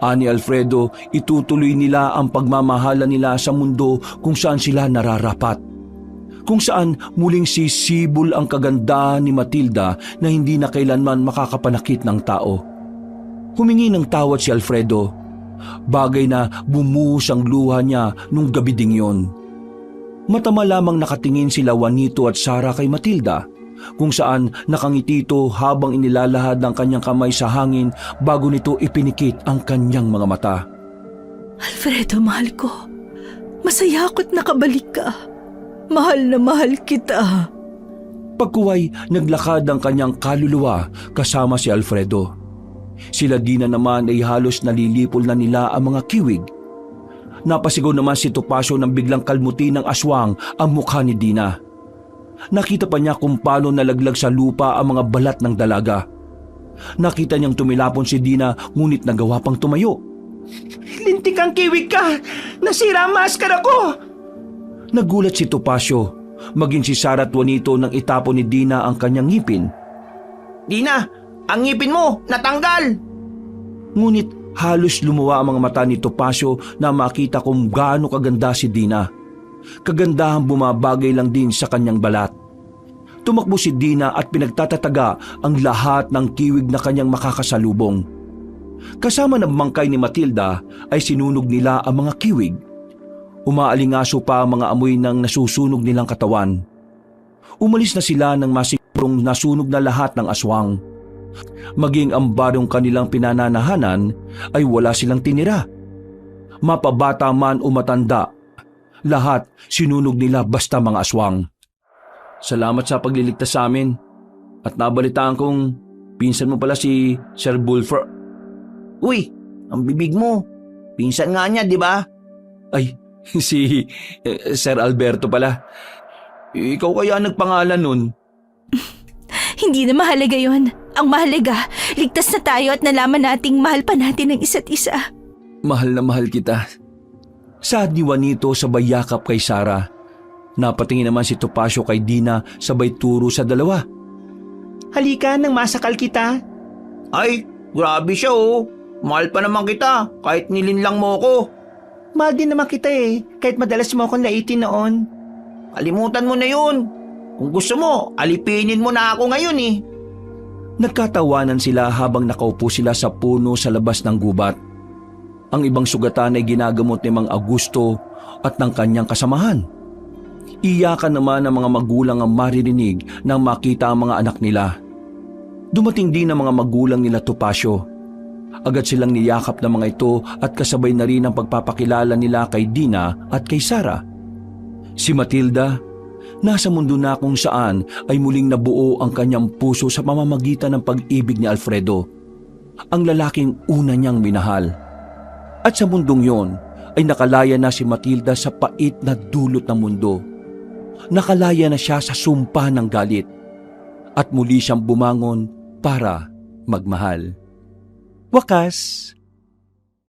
Ani Alfredo, itutuloy nila ang pagmamahala nila sa mundo kung saan sila nararapat. Kung saan muling sisibol ang kagandahan ni Matilda na hindi na kailanman makakapanakit ng tao. Humingi ng tawad si Alfredo, bagay na bumuhos ang luha niya nung gabi ding yon. Matama lamang nakatingin sila Juanito at Sara kay Matilda, kung saan nakangiti ito habang inilalahad ng kanyang kamay sa hangin bago nito ipinikit ang kanyang mga mata. Alfredo, mahal ko. Masaya ako't nakabalik ka. Mahal na mahal kita. Pagkuway, naglakad ang kanyang kaluluwa kasama si Alfredo. Sila Dina naman ay halos nalilipol na nila ang mga kiwig. Napasigaw naman si Topacio nang biglang kalmuti ng aswang ang mukha ni Dina. Nakita pa niya kung paano nalaglag sa lupa ang mga balat ng dalaga. Nakita niyang tumilapon si Dina ngunit nagawa pang tumayo. Lintik kang kiwig ka! Nasira ang maskara ko! Nagulat si Topacio, maging si Sara at Juanito nang itapon ni Dina ang kanyang ngipin. Dina, ang ngipin mo, natanggal! Ngunit halos lumuwa ang mga mata ni Topacio na makita kung gaano kaganda si Dina. Kagandahan bumabagay lang din sa kanyang balat. Tumakbo si Dina at pinagtatataga ang lahat ng kiwig na kanyang makakasalubong. Kasama ng bangkay ni Matilda ay sinunog nila ang mga kiwig. Umaalingaso pa ang mga amoy ng nasusunog nilang katawan. Umalis na sila nang masigurong nasunog na lahat ng aswang. Maging ang barong kanilang pinananahanan ay wala silang tinira. Mapabata man o matanda, lahat sinunog nila basta mga aswang. Salamat sa pagliligtas sa amin at nabalitaan kong pinsan mo pala si Sir Bulfer. Uy, ang bibig mo. Pinsan nga niya, di ba? Ay, si Sir Alberto pala. Ikaw kaya nagpangalan nun? Hindi na mahalaga yon. Ang mahalaga, ligtas na tayo at nalaman nating mahal pa natin ang isa't isa. Mahal na mahal kita. Saad ni Juanito sabay yakap kay Sara. Napatingin naman si Topacio kay Dina sabay turo sa dalawa. Halika nang masakal kita. Ay, grabe siya oh. Mahal pa naman kita, kahit nilinlang mo ko. Mahal din naman kita eh, kahit madalas mo akong laitin noon. Kalimutan mo na yun. Kung gusto mo, alipinin mo na ako ngayon eh. Nagkatawanan sila habang nakaupo sila sa puno sa labas ng gubat. Ang ibang sugatan ay ginagamot ni Mang Augusto at ng kanyang kasamahan. Iyakan naman ang mga magulang ang maririnig nang makita ang mga anak nila. Dumating din ang mga magulang nila Topacio. Agad silang niyakap ng mga ito at kasabay na rin ang pagpapakilala nila kay Dina at kay Sara. Si Matilda, nasa mundo na kung saan ay muling nabuo ang kanyang puso sa pamamagitan ng pag-ibig ni Alfredo, ang lalaking una niyang minahal. At sa mundong yon ay nakalaya na si Matilda sa pait na dulot ng mundo. Nakalaya na siya sa sumpa ng galit at muli siyang bumangon para magmahal. Wakas,